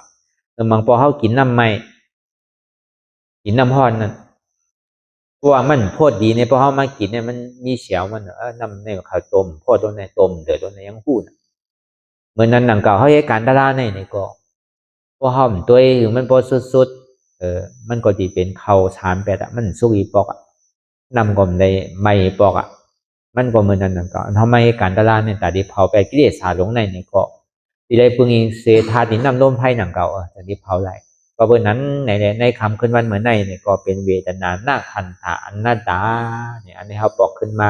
บางพอเขากินน้ำไม่กินน้ำห้อนนั่นเพราะว่ามันโพดดีเนี่ยพอเขามากินเนี่ยมันมีเสียวมันน้ำในข้าวต้มโพดตัวในต้มเดือดตัวในยังพูดเหมือนนั้นหนังเก่าเขาให้การตลาดในก็พอเขาตัวอยู่มันพอสุดมันก็ดีเป็นเขา38มันสุกอีปอกนำก็ได้ไม่ปอกมันก็เหมือนนั้นหนังเก่าทำไมการตลาดเนี่ยแต่ดีเผาไปกิเลสาลงในก็ที่ได้พึงเสธาดินน้ำลมไผ่หนังเก่าแต่ดีเผาไหลก็เบอร์นั้นในคำขึ้นวันเหมือนในเนี่ยก็เป็นเวทนาหน้าขันธาอนัตตาเนี่ยอันนี้เขาบอกขึ้นมา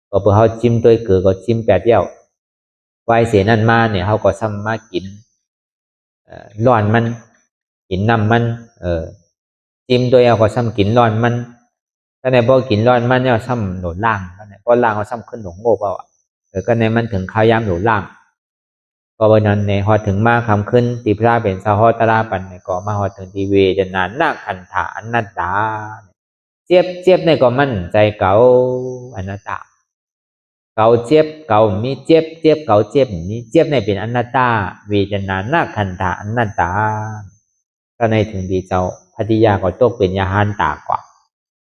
ก็เพื่อเขาจิ้มตัวเกลือก็จิ้ม8 เดี่ยวไวเสียนั่นมาเนี่ยเขาก็ซ้ำมากินร้อนมันกินน้ำมันจิ้มตัวเอาก็ซ้ำกินร้อนมันถ้าในพอกินร้อนมันเนี่ยซ้ำหนุนล่างเพราะล่างเขาซ้ำขึ้นหนุนโง่เปล่าก็ในมันถึงข้าวยามหนุนล่างก็วันนั้นในฮอดถึงมาคำขึ้นติพระเป็นสาหตราปันในก็มาฮอดถึงทีเวจนานนาขันธาอนัตตาเจ็บในก็มั่นใจเก่าอนัตตาเก่าเจ็บเก่ามีเจ็บเก่าเจ็บมีเจ็บในเป็นอนัตตาเวจนานนาขันธาอนัตตาก็ในถึงดีเจ้าพัทยาก็ตกเป็นยาหันตากว่า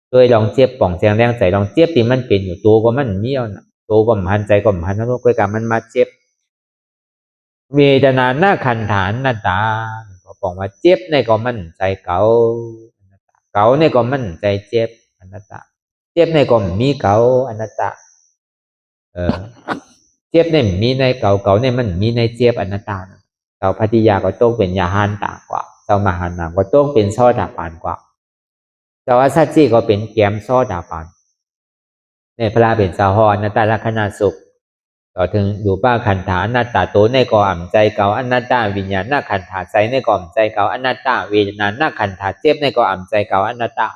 โดยลองเจ็บป่องเสียงแรงใจลองเจ็บที่มันเป็นอยู่ตัวก็มันเมี่ยวนะตัวก็มันหันใจก็มันหันแล้วก็การมันมาเจ็บเวทนาหน้าขันธาอนัตตาก็บอกว่าเจ็บในก็มั่นใจเก่าในก็มั่นใจเจ็บอนัตตาเจ็บในก็มีเก่าอนัตตาเจ็บในมีในเก่าในมันมีในเจ็บอนัตตาเจ้าพัทยาก็ต้องเป็นยาหันตากว่าเจ้ามหานามก็ต้องเป็นโสดาปันกว่าเจ้าอาสัจจิก็เป็นแกมโสดาปันในพระเป็นสาหอนัตตาลักษณะสุขต่อถึงอยู่ป้าขันธาอนัตตาโตในก่ออ่ำใจเก่าอนัตตาวิญญาณหน้าขันธาใจในก่ออ่ำใจเก่าอนัตตาเวทนาหน้าขันธาเจ็บในก่ออ่ำใจเก่าอนัตตา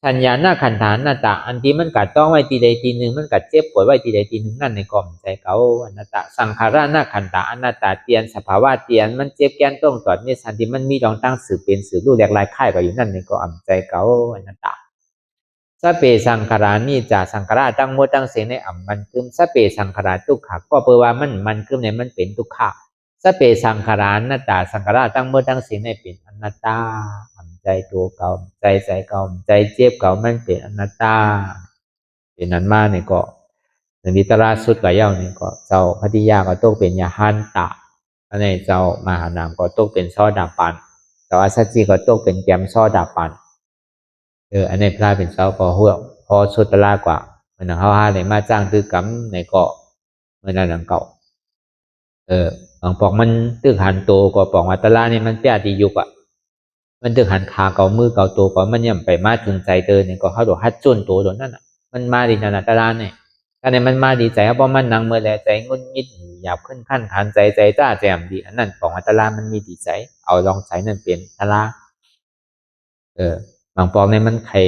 ช สัญญาหน้าขันธาหน้าตาอันที่มันกัดต้องไว้ทีใดทีหนึ่งมันกัดเจ็บปวดไว้ทีใดทีหนึ่งนั่นในกอมใจเขาอนัตตาสังขารหน้าขันธาอนัตตาเตียนสภาวะเตียนมันเจ็บแกนต้องตอดเนี่ยสันที่มันมีรองตั้งสืบเป็นสืบรูปแหลกลายค่ายก็อยู่นั่นในกอมใจเขาอนัตตาสเปสังขารานี่จะสังขาราตั้งโมตั้งเสียงในอ่ำมันคืมสเปสังขาราทุกข์ก็แปลว่ามันคืมในมันเป็นทุกข์สเปสังขารานัตตาสังขาราตั้งโมตั้งเสียงในเป็นอนัตตาใจตัวเก่าใจเก่าใจเจ็บเก่ามันเป็นอนัตตาเป็นนั้นมาเนี่ยก็ในวิตราสุดกับเย้าเนี่ยก็เจ้าพัทยาก็ตกเป็นยาหันตะอันนี้เจ้ามหานามก็ตกเป็นซอดาปันเจ้าอาสัจจีก็ตกเป็นแกมซอดาปันอันนี้พระเป็นเจ้าก็หัวพอสุดตลากว่าเหมือนเขาหาเลยมาจ้างตื้อกำในเกาะเมื่อนั้นหลังเก่าบางปอกมันตื้อหันโตก็ปอกมาตลาเนี่ยมันเปียดียุกมันตื้อหันขาเก่ามือเก่าโตก็มันย่ำไปมาถึงใจเตอเนี่ยก็เขาโดดฮัดจุนโตโดนนั่นน่ะมันมาดีนาตลาเนี่ยถ้าในมันมาดีใจเพราะมันนั่งเมื่อไรใจงุนงิดหยาบขึ้นขั้นขันใจจ้าแจมดีอันนั้นปอกมาตลามันมีดีใจเอาลองใช้นั่นเป็นตลาบางปอกเนี่ยมันไข่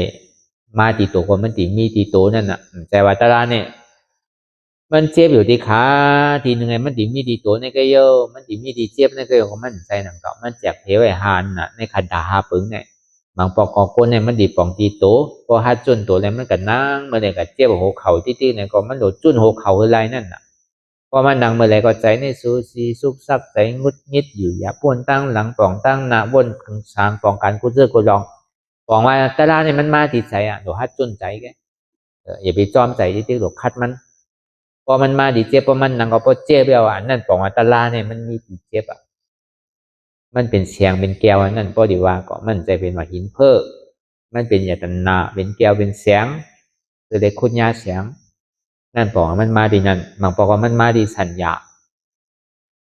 มาตีโตก็มันตีมีตีโตนั่นน่ะใจว่าตลาเนี่ยมันเจ็บอยู่ที่ขาทีนึงไงมันตีมีตีโตในก็เยอะมันตีมีตีเจ็บในก็เยอะของมันใจหนังเก่ามันแจกเพลไว้หานน่ะในขันดาหาปึงเนี่ยบางปอกกอนเนี่ยมันดีป่องตีโตพอฮัดจุนโตแล้วมันก็นั่งเมื่อไรก็เจ็บหัวเข่าที่เนี่ยก็มันโดดจุนหัวเข่าอะไรนั่นน่ะพอมันนั่งเมื่อไรก็ใจในสูสีสุกซักใจงุดงิดอยู่อย่าป้วนตั้งหลังป่องตั้งหน้าวนถึงสางป่องการกูเจอกูลองบอกว่าตลาเนี่ยมันมาติดใจโดดฮัดจุนใจแกอย่าไปจอมใจที่โดดคัดมันพอมันมาดีเจ็บพอมันนั่งก็พอเจ็บแล้วนั่นป่องว่าตลาเนี่ยมันมีดีเจ็บมันเป็นเสียงเป็นแก้วนั่นพอดีว่าก็มันใจเป็นว่าหินเพ้อมันเป็นยาตันนาเป็นแก้วเป็นเสียงคือได้คุณยาเสียงนั่นป่องมันมาดีนั่นบางป่องว่ามันมาดีสัญญา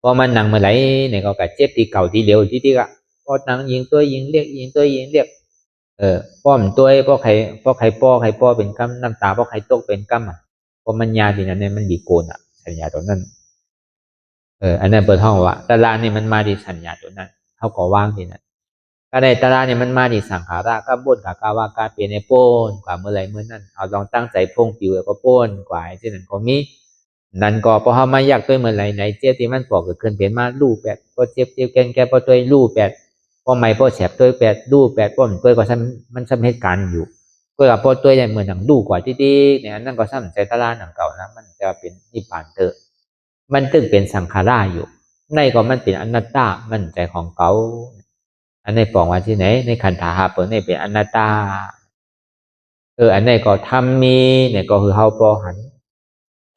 พอมันนั่งเมื่อไหร่เนี่ยก็เจ็บที่เก่าที่เดียวที่ก็พอนั่งยิงตัวยิงเรียกยิงตัวยิงเรียกป้อมตัวป้อไข่ป้อเป็นกำน้ำตาป้อไข่ตกเป็นกำเพราะมันยาที่นั้นเนี่ยมันดีโกนสัญญาตัวนั้นอันนั้นเปิดห้องว่าตารางนี่มันมาดีสัญญาตัวนั้นเขาก็ว่างที่นั้นก็ในตารางนี่มันมาดีสังขาระก็บ่นกับกาวาการเปลี่ยนในโป้นกว่าเมื่อไรเมื่อนั้นเอาลองตั้งใจพงผิวแล้วก็โป้นกว่าที่นั้นก็มีนั่นก็พอเขามาอยากตัวเมื่อไรไหนเจ็บที่มันปอกเกิดขึ้นเปลี่ยนมาลู่แปดพอเจ็บแกพอตัวลู่แปดพอไม่พอแฉบตัวแปดลู่แปดพอมันตัวก็มันซ้ำเหตุการณ์อยู่ก็กับพอตัวเนี่ยเหมือนหนังลู่กว่าที่เนี่ยนั่นก็ซ้ำใจตารางหนังเก่านะมันจะเป็นนิพพานเตอมันตึงเป็นสังขาราอยู่ในก็มันเป็นอนัตตามันใจของเขาอันในปองว่าที่ไหนในขันธาหาเปิดในเป็นอนัตตาอันในก็ทำมีเนี่ยก็คือเฮาปอหัน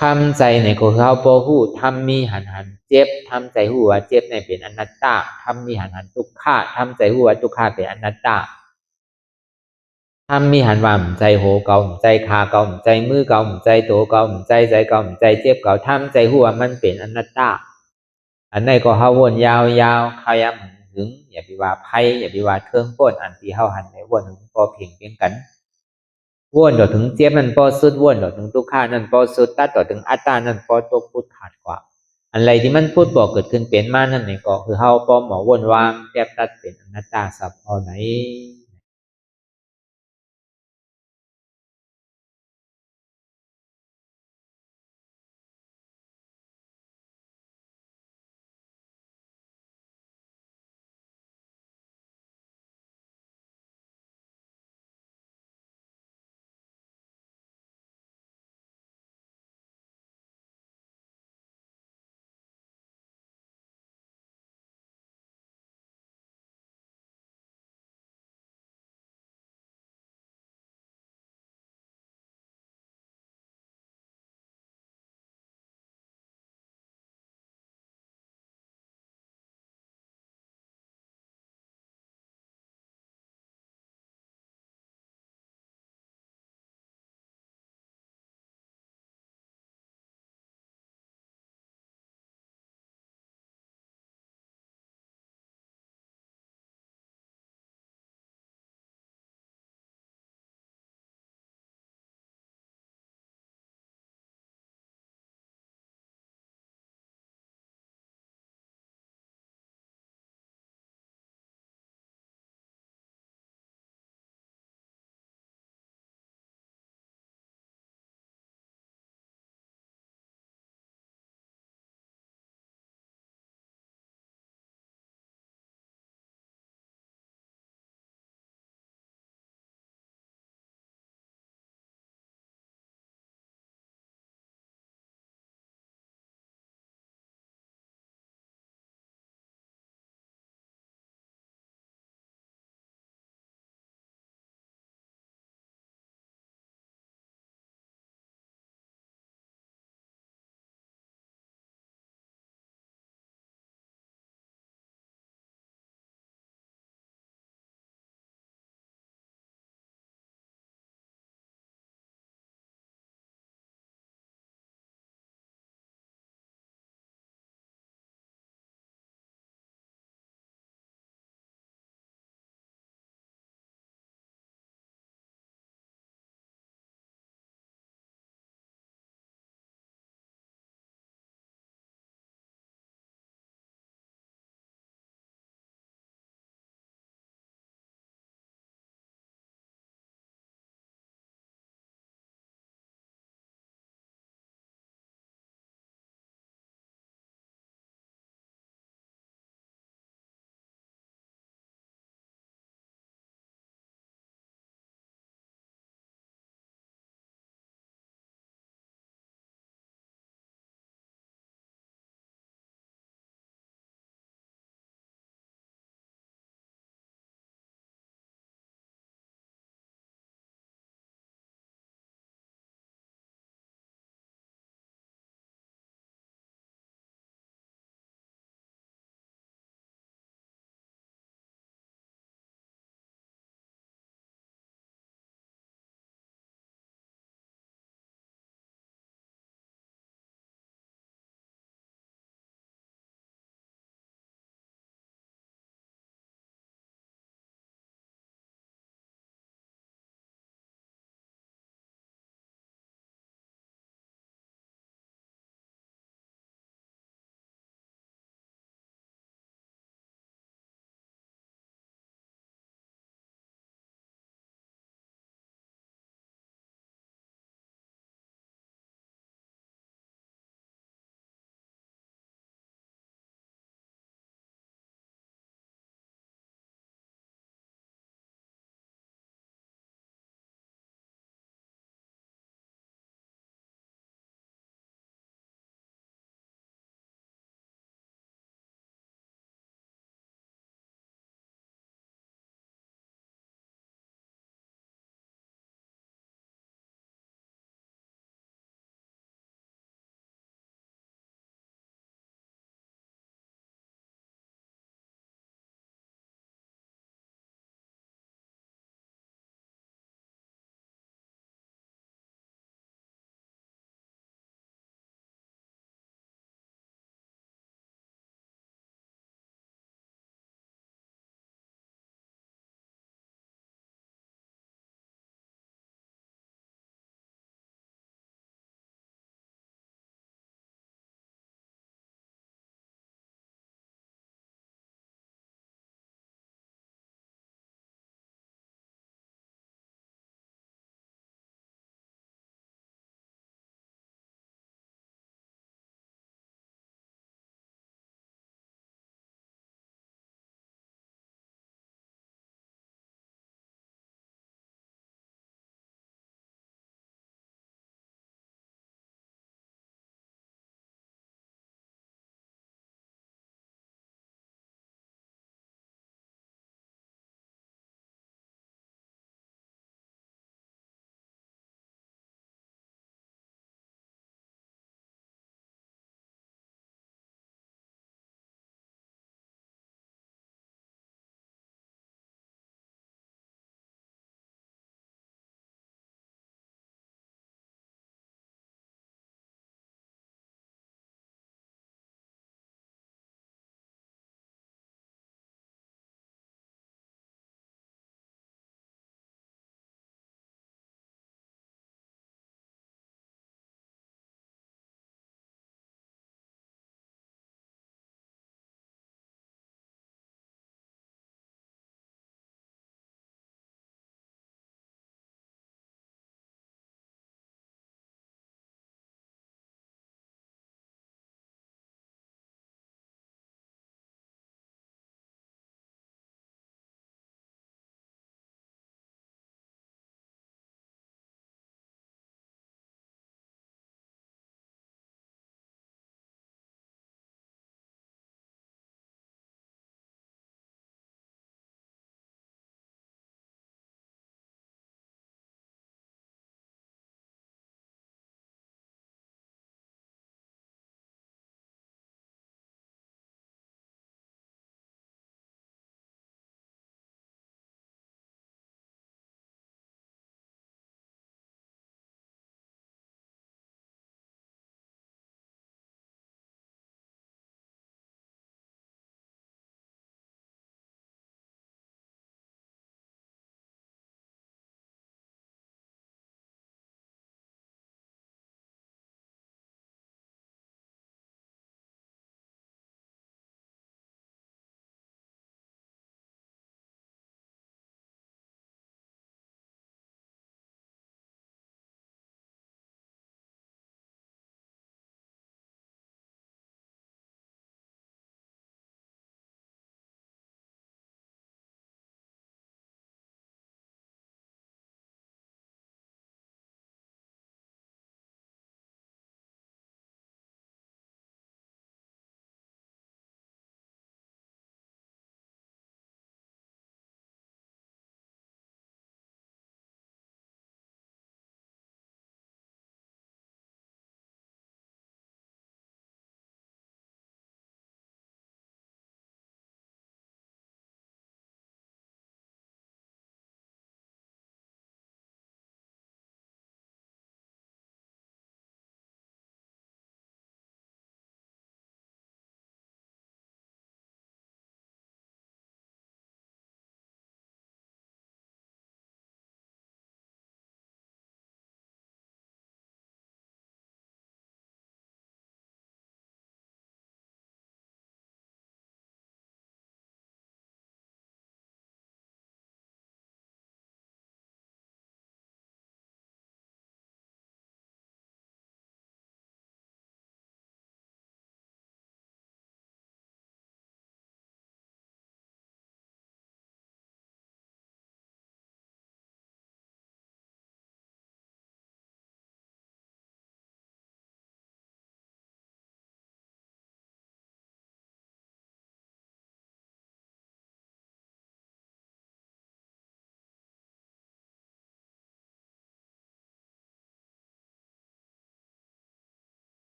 ทำใจเนี่ยก็คือเฮาปอหู้ทำมีหันเจ็บทำใจหู้ว่าเจ็บในเป็นอนัตตาทำมีหันทุกขาทำใจหู้ว่าทุกขาเป็นอนัตตาทำมีหันว่าใจโหเก่าใจขาเก่าใจมือเก่าใจโตเก่าใจเก่าใจเจ็บเก่าทำใจหู้ว่ามันเป็นอนัตตาอันในก็เฮาวนยาวขยับถึงอย่าไปว่าไพ่อย่าไปว่าเครื่องป้นอันที่เฮาหันในวนถึงพอเพ่งเพียงกันวนต่อถึงเจ็บนั่นพอสุดวนต่อถึงทุกขานั่นพอสุดตัดต่อถึงอัตตานั่นพอตกพูดขาดกว่าอะไรที่มันพูดบอกเกิดขึ้นเป็นมานั่นนี่ก็คือเฮาพอหมอวนวางแทบตัดเป็นอนัตตาสัพพอไหน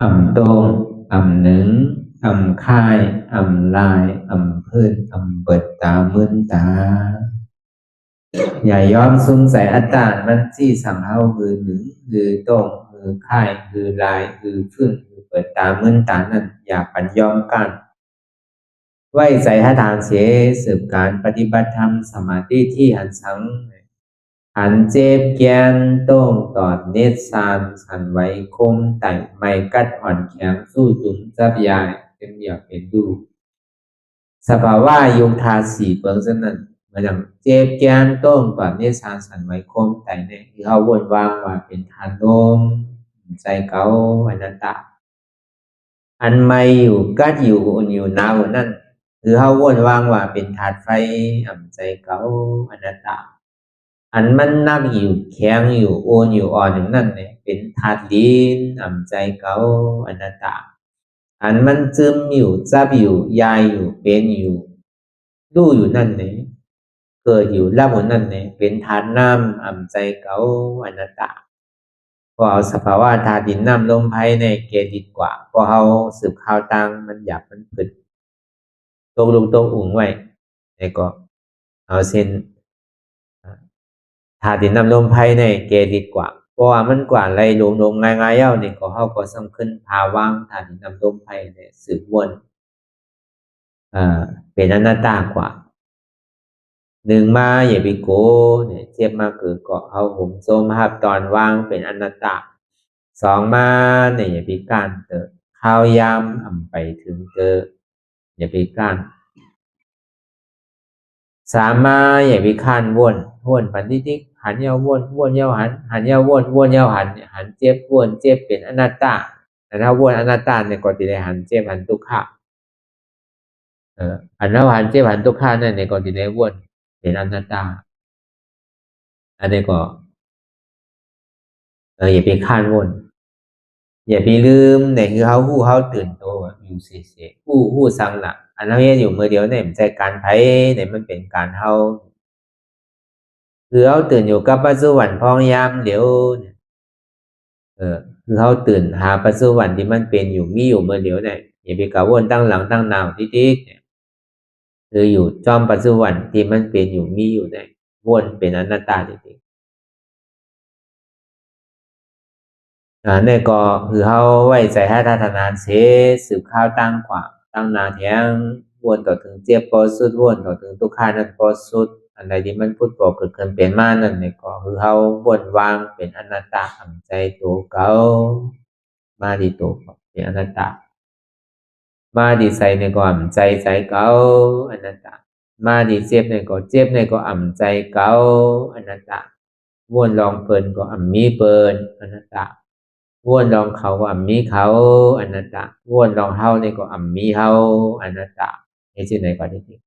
โตงหนึ่งค่ายลายพื้นเปิดตามึนตาอย่ายอมสงสัยอัตตามันที่สั่งเฮาคือหนึ่งคือโตงคือค่ายคือลายคือพื้นคือเปิดตามึนตานั่นอย่าปัญยอมกันไว้ใจให้ทานเสียสืบการปฏิบัติธรรมสมาธิที่หันสังหันเจ็บแกนโต้งตอดเนตรสานสันไว้คมไต่ไม่กัดอ่อนแข็งสู้ตุนจับยายเป็นอยากเป็นดูสภาวะยุงทาสีเปิงสนั่นมาดังเจ็บแกนโต้งตอดเนตรสานสันไว้คมไต่เนี่ยที่เขาวนวางว่าเป็นทานลมใจเก่าอนัตตาอันไม่อยู่กัดอยู่อุ่นอยู่หนาวนั่นคือเขาวนวางว่าเป็นธาตุไฟใจเก่าอนัตตาอันมันนักอยู่แข็งอยู่โอนอยู่อ่อนอย่างนั้นเนี่ยเป็นธาตุดินใจเก่าอนัตตาอันมันซึมอยู่จับอยู่ยายอยู่เป็นอยู่รู้อยู่นั่นเนี่ยเกิดอยู่รับอยู่นั่นเนี่ยเป็นธาตุน้ำใจเก่าอนัตตาพอเอาสภาวะธาตุดินน้ำลมไฟในเกดิดกว่าพอเขาสืบข่าวตังมันหยาบมันผึดตกลงตกอุ่งไว้แล้วก็เอาเส้นธาตุดินน้ำลมไฟในเกดิดกว่าเพราะว่ามันกว่าไรลงง่ายๆเย้านี่ก็เขาก็สำคัญภาวะธาตุดินน้ำลมไฟเนี่ยสืบวนเป็นอนัตตากว่าหนึ่งมาอย่าไปโกเนี่ยเทียบมาคือก็เอาหุ่มโซมภาพตอนว่างเป็นอนัตตาสองมาเนี่ยอย่าไปก้านเตอข้าวยำไปถึงเตออย่าไปก้านสามมาอย่าไปข้านวนปันทิกหันเยาวนเยาหันเยาวนเยาหันเจ็บวนเจ็บเป็นอนัตตาแต่ถ้าวนอนัตตาเนี่ยก็จะได้หันเจ็บหันทุกขะหันแล้วหันเจ็บหันทุกขะนั่นเนี่ยก็จะได้วนเป็นอนัตตาอันนี้ก็อย่าไปข้านวนอย่าไปลืมเนี่ยคือเขาตื่นตัวอยู่เสียผู้สั่งหลักอันนั้นอยู่มือเดียวเนี่ยมันใจการไพ่เนี่ยมันเป็นการเขาคือเขาตื่นอยู่กับปัจจุบันพองยามเดี๋ยวเนี่ยคือเขาตื่นหาปัจจุบันที่มันเป็นอยู่มีอยู่มือเดียวเนี่ยอย่าไปกะวนตั้งหลังตั้งนาวติ๊กเนี่ยคืออยู่จอมปัจจุบันที่มันเป็นอยู่มีอยู่เนี่ยวนเป็นอนัตตาจริงเนี่ยก็คือเขาไว้ใจให้ทัศนานเสสืบข้าวตั้งขวางตั้งนาแทงวนต่อถึงเจ็บปอสุดวนต่อถึงทุกขานั้นปอสุดอันใดที่มันพูดบอกเกิดขึ้นเป็นมานั่นเนี่ยก็คือเขาวนวางเป็นอนัตตาทำใจตัวเก่ามาดีตัวเป็นอนัตตามาดีใส่ในก็อ่ำใจเก่าอนัตตามาดีเจ็บในก็เจ็บในก็อ่ำใจเก่าอนัตตาวนลองเปินก็อ่ำมีเปินอนัตตาว่วนลองเขาก็อ่ำมีเขาอนัตตาว่วนลองเฮานี่ก็อ่ำมีเฮาอนัตตานี่ชื่อไหนก่อนที่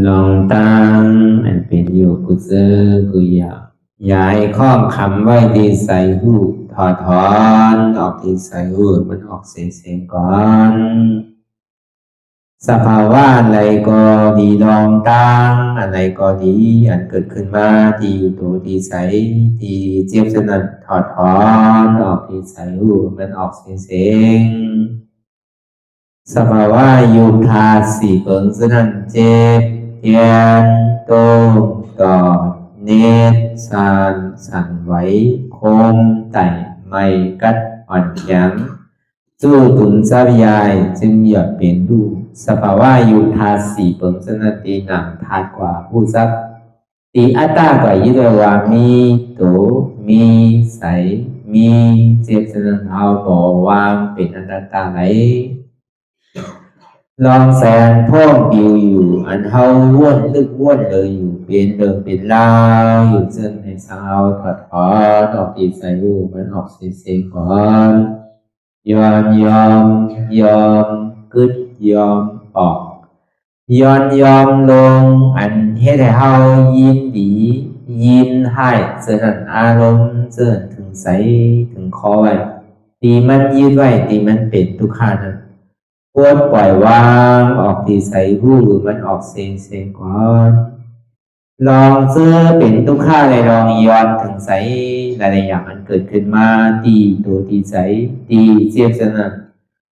ลองตั้งอันเป็นอยู่กุเซอกุยาย้ายข้อมคำไว้ที่ใส่หูถอดถอนออกที่ใส่หูมันออกเสียงก่อนสภาวะอะไรก็ดีลองตั้งอะไรก็ดีอันเกิดขึ้นมาที่อยู่ตัวที่ใส่ที่เจ็บสนั่นถอดถอนออกที่ใส่หูมันออกเสียงสภาวะยุทธาสีเปิงสนั่นเจ็บเทียนโตกอดเนตสานสั่นไหวโคมไต่ไม่กัดอ่อนแข็งสู้ตุนทรัพยายจึงหยดเป็นรูสภาวะยุทธาสีเปิงสนั่นตีหนังทาดกว่าผู้ทรัพย์ตีอัตตากว่ายึดว่ามีโตมีใสมีเจ็บสนั่นเอาบ่วางเป็นอนัตตาไหลลองแสนพ่องปิวอยู่อันเฮาว่นลึกว่นเลยอยู่เป็นเดิมเป็นลาวอยู่เส้นในสาวถอดถอนออกตีใส่รูมันออกเสียงก่อนยอมกึดยอมออกยอมลงอันเฮ็ดให้เฮายินดียินให้เสื่อมอารมณ์เสื่อมถึงใสถึงคอไว้ตีมันยืดไว้ตีมันเป็นทุกขานั้นปวดปล่อยวางออกที่ใส่หูมันออกเสียงก่อนลองเสื้อเป็นทุกข้าเลยลองย้อนถึงใส่หลายอย่างมันเกิดขึ้นมาตีตัวที่ใส่ตีเสียบสนั่น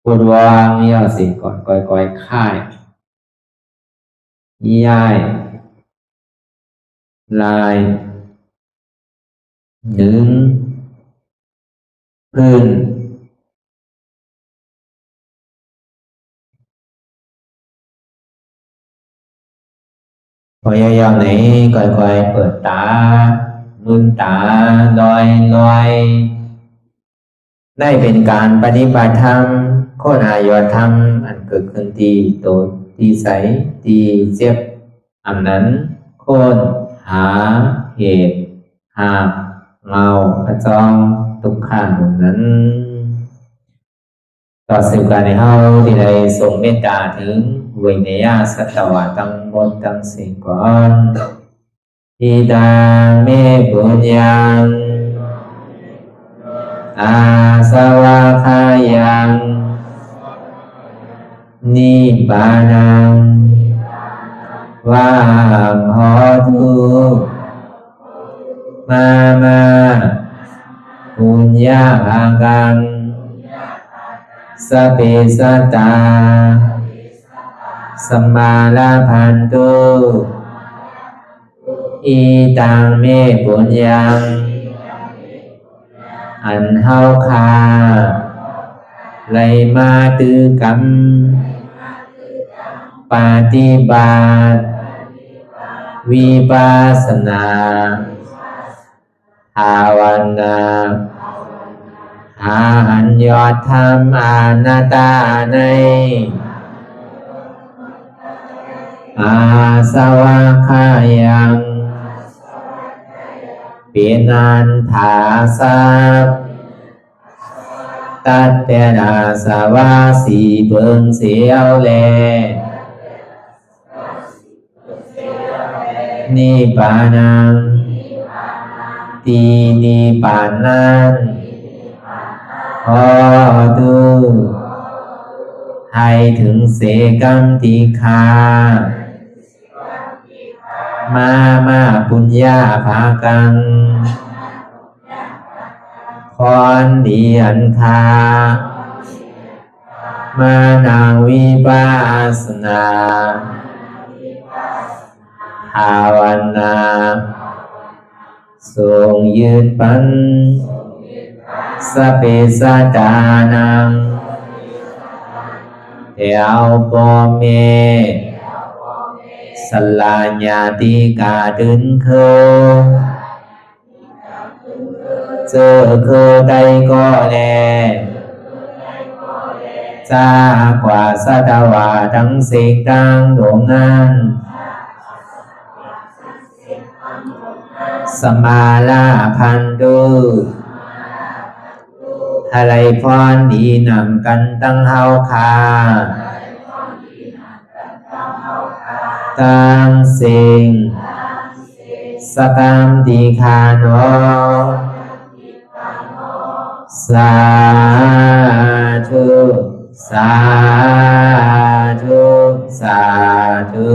ปวดวางย่อเสียงก่อนก่อยค่ายย้ายลายหนึ่งพื้นพอยาวๆไหนก่อยเปิดตาลืมตาลอยได้เป็นการปฏิบัติธรรมโคหายอดธรรมอันเกิดขึ้นที่โตที่ใสที่เจ็บอันนั้นโคนหาเหตุหาเงาพระจองทุกข้างนั้นต่อสืบการในเฮาที่ได้ส่งเมตตาถึงเวเนียสัตวะตั้งบนตั้งสิ่งก่อนอิดาเมปุญญังอาสวะคายังนิบานังวาหอตุมาปุญญาภากังสเปสัตตาสัมมาลาภันตุอีตังเมปุญญังอันเฮาคาไลมาตือกรรมปฏิบัติวิปัสสนาภาวนาหาอันยอดธรรมอนัตตาในอาสวะคายังเป็นอันถาสัพตัดแต่นาสวะสีเบิงเสียวแลนิพพานังตีนิพพานังขอดูให้ถึงเสกัมติคามาปุญญาภากังพรดีอันคามานางวิปัสสนาภาวนาทรงยืดปันสเปสตานังเทวปเมสลาญาติกาดึนเคเจอคือใดก็แลจากว่าสัตวาทั้งสิ่งต่างดวงงานสมาลาพันตุอะไรพรดีนำกันตั้งเฮาคา ตามสิ่งสกรรมติคาโนสาธุสาธุสาธุ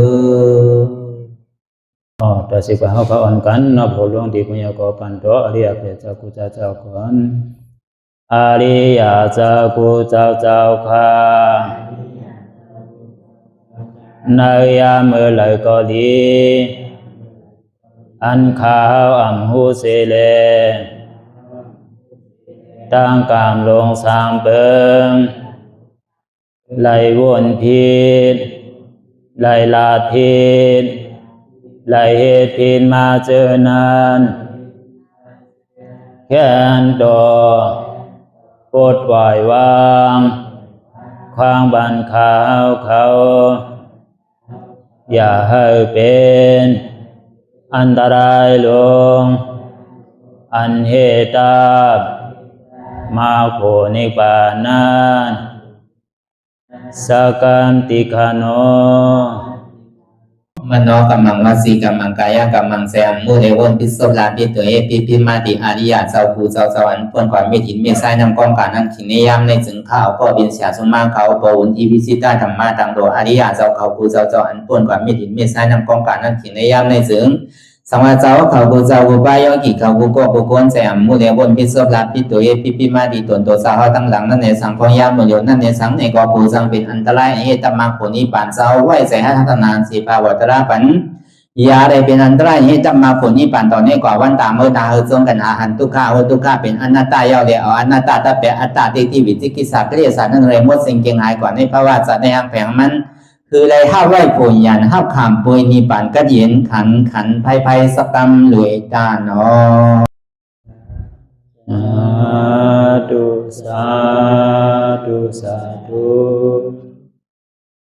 แต่สิกว่าเขาก็อ่อนกันนับหัวหลวงที่ปุญญาก็ปันโตอริยเพศเจ้ากูเจ้าก่อนอริยเจ้ากูเจ้าค่ะในยามเมื่อไหร่ก็ดีอันข้าวอ่ำหูเสเลตั้งกามลงสามเปิงไหลวนพิษไหลลาพิษไหลเหตุพิษมาเจอนั้นแค้นดอปวดไหววางความบันขาวเขาอย่าให้เป็นอันตรายลงอันเหตามาโผนิปานันสกัมติคโนมโนกัมมังวสีกัมมังกายกัมมังแสงมูเอวนพิศพลาภิตัวเอปิพิมาติอาริยะเจ้าภูเจ้าสวรรค์พ้นก่อนเมถินเมษายนำกองการนั่งขินในยามในถึงข้าวก็บินเสียสมมาเขาปวุนอีพิสิตาธรรมะตังโดอาริยะเจ้าเขาภูเจ้าสวรรค์พ้นก่อนเมถินเมษายนำกองการนั่งขินในยามในถึงสังวาเจ้าเขาภูเจ้าภูปายกิเขาภูโกภูโกนแสงมูเอวนพิศพลาภิตัวเอปิพิมาติตนตัวสาวตั้งหลังนั่นในสังพยามโมโยนั่นในสังในกอภูสังเป็นอันตรายเหตุตมังผลนิปานเจ้าไหวใส่ให้ทัศนานสีภาวตระปันยาได้เป็นอันตรายให้จำมาผลนี้ผ่านต่อนี้กว่าวันตามเมื่อตาเฮจงกันหาหันทุกข้าทุกข้าเป็นอนัตตายาวเดียวอนัตตาตาเป็นอัตตาที่วิจิกิสาเกลียสารนั่นเลยมดสิ่งเก่งหายก่อนในภาวะสัตว์ในอังแผงมันคือเลยห้าไหวผลยันห้าขามปุยนิปานก็เย็นขันภัยสกรรมรวยตาเนาะสาธุสาธุ